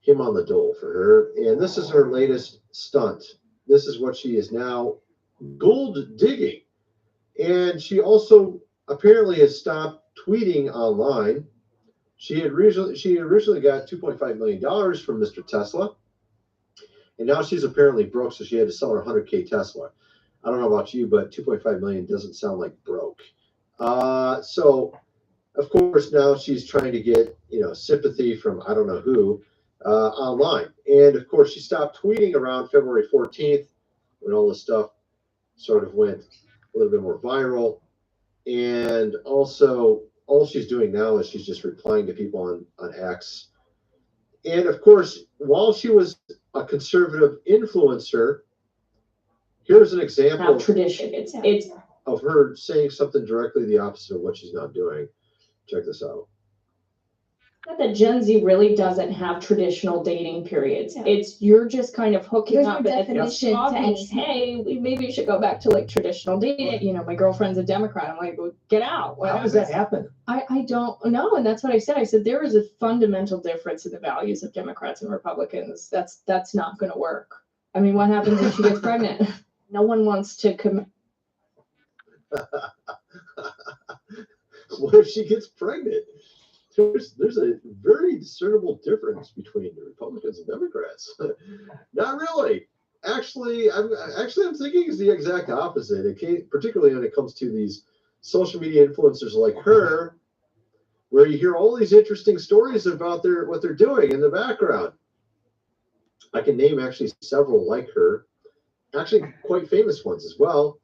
him on the dole for her. And this is her latest stunt. This is what she is now gold digging. And she also apparently has stopped tweeting online. She originally got $2.5 million from Mr. Tesla. And now she's apparently broke, so she had to sell her 100K Tesla. I don't know about you, but 2.5 million doesn't sound like broke. So, of course, now she's trying to get sympathy from I don't know who online. And of course, she stopped tweeting around February 14th when all this stuff sort of went a little bit more viral. And also, all she's doing now is she's just replying to people on X. And of course, while she was a conservative influencer, here's an example It's of her saying something directly the opposite of what she's not doing. Check this out. that Gen Z really doesn't have traditional dating periods. It's you're just kind of hooking There's up no and if you're definition to talking, anything. hey, maybe you should go back to like traditional dating. My girlfriend's a Democrat. I'm like, well, get out. How does that happen? I don't know. And that's what I said. I said there is a fundamental difference in the values of Democrats and Republicans. That's not going to work. I mean, what happens if she gets pregnant? No one wants to commit. What if she gets pregnant? There's a very discernible difference between the Republicans and Democrats. Not really. Actually, I'm thinking it's the exact opposite. Particularly when it comes to these social media influencers like her, where you hear all these interesting stories about what they're doing in the background. I can name actually several like her, actually quite famous ones as well.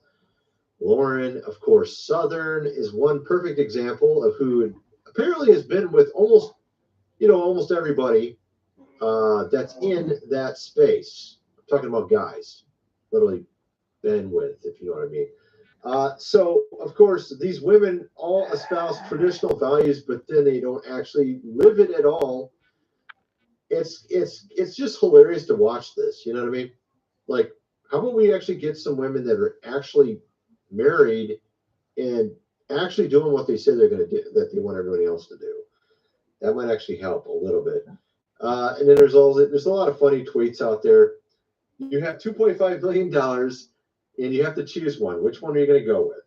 Lauren, of course, Southern is one perfect example of who apparently has been with almost everybody that's in that space. I'm talking about guys, literally been with, if you know what I mean. So, of course, these women all espouse traditional values, but then they don't actually live it at all. It's just hilarious to watch this. You know what I mean? Like, how about we actually get some women that are actually married and actually doing what they say they're going to do, that they want everybody else to do. That might actually help a little bit. And then there's a lot of funny tweets out there. You have $2.5 million and you have to choose one. Which one are you going to go with?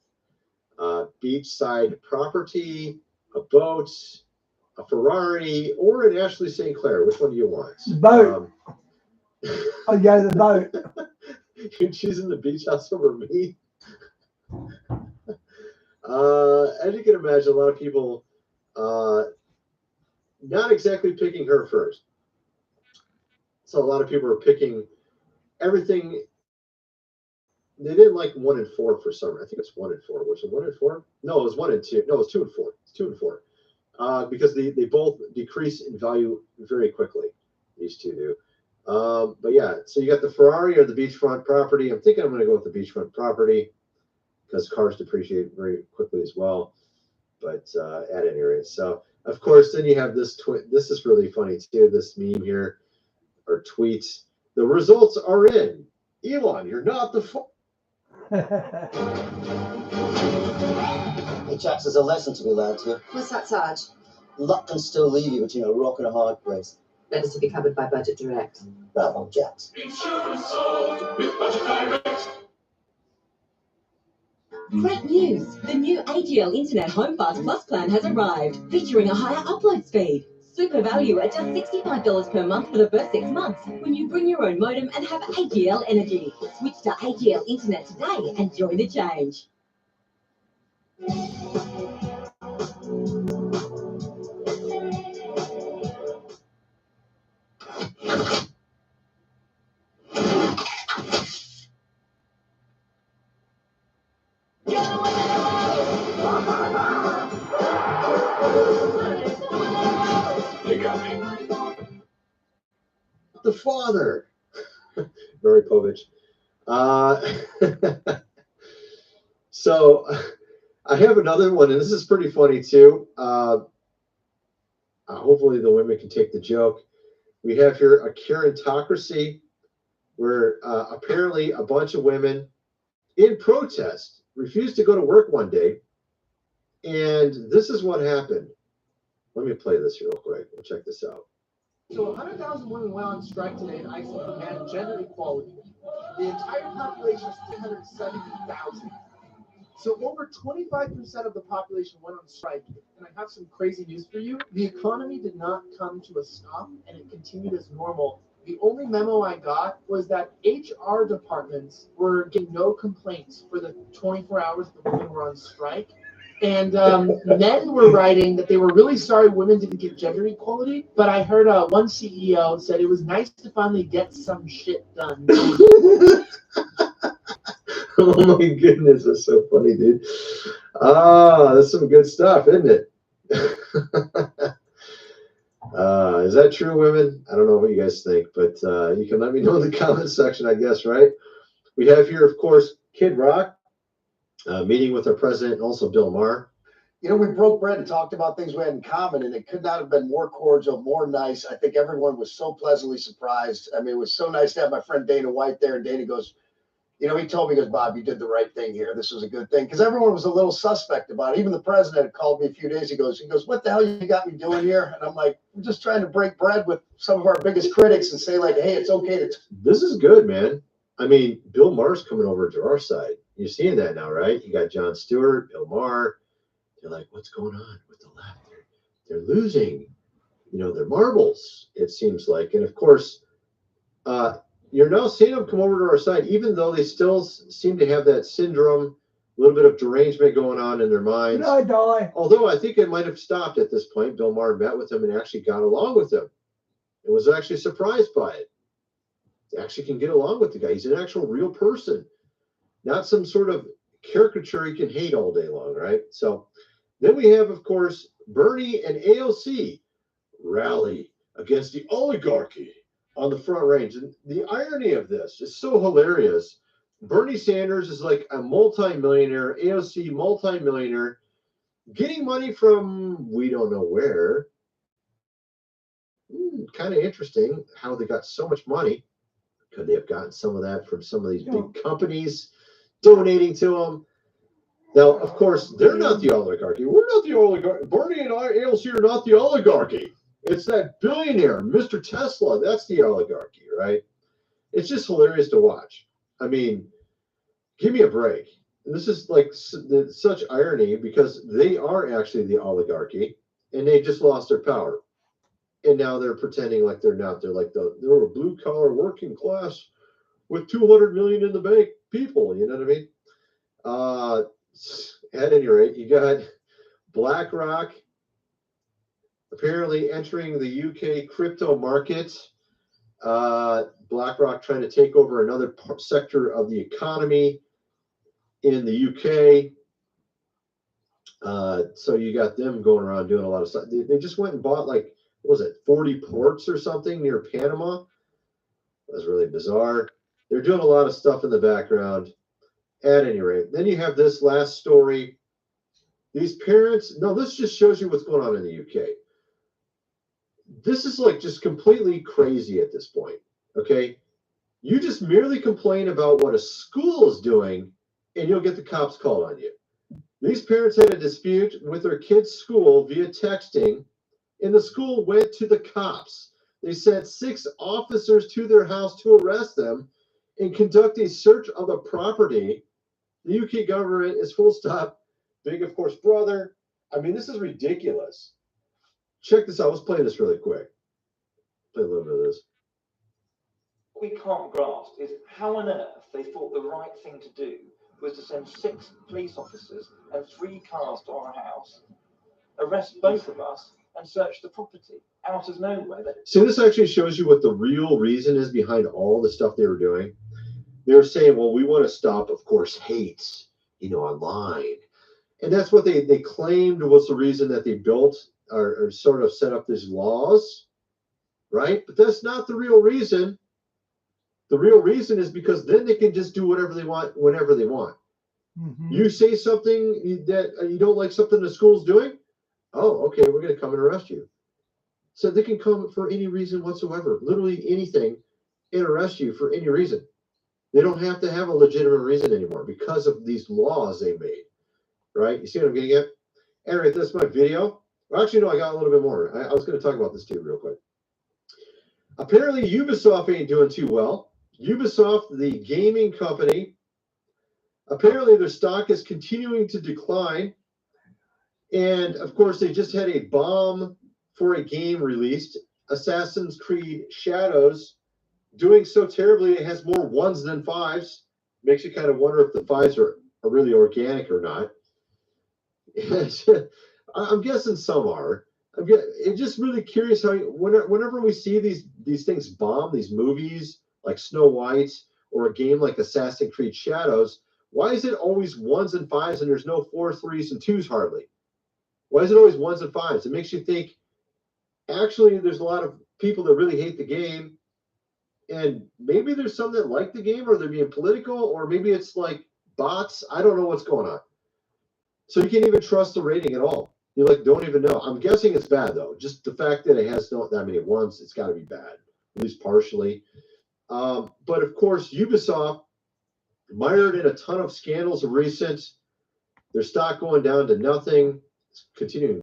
Beachside property, a boat, a Ferrari, or an Ashley St. Clair? Which one do you want? Boat. I'd go to the boat. You're choosing the beach house over me? As you can imagine, a lot of people not exactly picking her first. So a lot of people are picking everything. They didn't like 1 and 4 for some. I think it's 1 and 4. Was it 1 and 4? No, it was 1 and 2. No, it was 2 and 4. It's 2 and 4. Because they both decrease in value very quickly. These two do. But yeah, so you got the Ferrari or the beachfront property. I'm thinking I'm going to go with the beachfront property because cars depreciate very quickly as well. But at any rate, so of course, then you have this this is really funny too. This meme here or tweet. The results are in. Elon, you're not the. Hey, chaps, there's a lesson to be learned here. What's that, Sarge? Luck can still leave you between a rock and a hard place. Better to be covered by Budget Direct. Bravo, chaps. Great news! The new AGL Internet Home Fast Plus plan has arrived, featuring a higher upload speed. Super value at just $65 per month for the first 6 months when you bring your own modem and have AGL Energy. Switch to AGL Internet today and join the change. The father, Mary Povich. So I have another one, and this is pretty funny too. Hopefully the women can take the joke. We have here a Karenocracy, where apparently a bunch of women in protest refused to go to work one day And this is what happened. Let me play this real quick. We'll check this out. So 100,000 women went on strike today in Iceland demanding gender equality. The entire population is 370,000. So over 25% of the population went on strike. And I have some crazy news for you. The economy did not come to a stop, and it continued as normal. The only memo I got was that HR departments were getting no complaints for the 24 hours the women were on strike. And men were writing that they were really sorry women didn't get gender equality. But I heard one CEO said it was nice to finally get some shit done. Oh my goodness, that's so funny, dude. Ah, that's some good stuff, isn't it? Is that true, women? I don't know what you guys think, but you can let me know in the comment section, I guess, right? We have here, of course, Kid Rock meeting with our president and also Bill Maher. You know, we broke bread and talked about things we had in common, and it could not have been more cordial, more nice. I think everyone was so pleasantly surprised. I mean, it was so nice to have my friend Dana White there, and Dana goes, you know, he told me, he goes, Bob, you did the right thing here. This was a good thing. Because everyone was a little suspect about it. Even the president had called me a few days ago. He goes, what the hell you got me doing here? And I'm like, I'm just trying to break bread with some of our biggest critics and say, like, hey, it's okay to. This is good, man. I mean, Bill Maher's coming over to our side. You're seeing that now, right? You got Jon Stewart, Bill Maher. They're like, what's going on with the left? They're losing, you know, their marbles, it seems like. And of course, you're now seeing them come over to our side, even though they still seem to have that syndrome, a little bit of derangement going on in their minds. Did I die? Although I think it might have stopped at this point. Bill Maher met with him and actually got along with him. And was actually surprised by it. They actually can get along with the guy. He's an actual real person, not some sort of caricature he can hate all day long, right? So then we have, of course, Bernie and AOC rally against the oligarchy on the front range. And the irony of this is so hilarious. Bernie Sanders is like a multimillionaire, AOC multimillionaire, getting money from we don't know where. Kind of interesting how they got so much money. Could they have gotten some of that from some of these big companies donating to them? Now, of course, they're not the oligarchy. We're not the oligarchy. Bernie and AOC are not the oligarchy. It's that billionaire, Mr. Tesla. That's the oligarchy, right? It's just hilarious to watch. I mean, give me a break. This is like such irony because they are actually the oligarchy and they just lost their power. And now they're pretending like they're not. They're like they're a blue collar working class with 200 million in the bank people. You know what I mean? At any rate, you got BlackRock apparently entering the UK crypto market. BlackRock trying to take over another sector of the economy in the UK. So you got them going around doing a lot of stuff. They just went and bought like, what was it, 40 ports or something near Panama. That was really bizarre. They're doing a lot of stuff in the background. At any rate, then you have this last story. These parents, no, this just shows you what's going on in the UK. This is like just completely crazy at this point, okay? You just merely complain about what a school is doing and you'll get the cops called on you. These parents had a dispute with their kid's school via texting, and the school went to the cops. They sent 6 officers to their house to arrest them and conduct a search of the property. The UK government is full stop. Big, of course, brother. I mean, this is ridiculous. Check this out. Let's play this really quick. Play a little bit of this. What we can't grasp is how on earth they thought the right thing to do was to send 6 police officers and 3 cars to our house, arrest both of us, and search the property out of nowhere. So this actually shows you what the real reason is behind all the stuff they were doing. They were saying, well, we want to stop, of course, hate, you know, online. And that's what they claimed was the reason that they built or sort of set up these laws, right? But that's not the real reason. The real reason is because then they can just do whatever they want, whenever they want. Mm-hmm. You say something that you don't like something the school's doing, oh, okay, we're going to come and arrest you. So they can come for any reason whatsoever, literally anything, and arrest you for any reason. They don't have to have a legitimate reason anymore because of these laws they made, right? You see what I'm getting at? Anyway, that's my video. Well, actually, no, I got a little bit more. I was going to talk about this too real quick. Apparently, Ubisoft ain't doing too well. Ubisoft, the gaming company, apparently their stock is continuing to decline. And of course, they just had a bomb for a game released, Assassin's Creed Shadows, doing so terribly it has more ones than fives. Makes you kind of wonder if the fives are really organic or not. I'm guessing some are. I'm just really curious how whenever we see these things bomb, these movies like Snow White or a game like Assassin's Creed Shadows, why is it always ones and fives and there's no 4s, 3s, and 2s hardly? Why is it always ones and fives? It makes you think, actually, there's a lot of people that really hate the game, and maybe there's some that like the game, or they're being political, or maybe it's like bots. I don't know what's going on. So you can't even trust the rating at all. You don't even know. I'm guessing it's bad though. Just the fact that it has not that many ones, it's got to be bad, at least partially. But of course, Ubisoft, mired in a ton of scandals of recent, their stock going down to nothing, continuing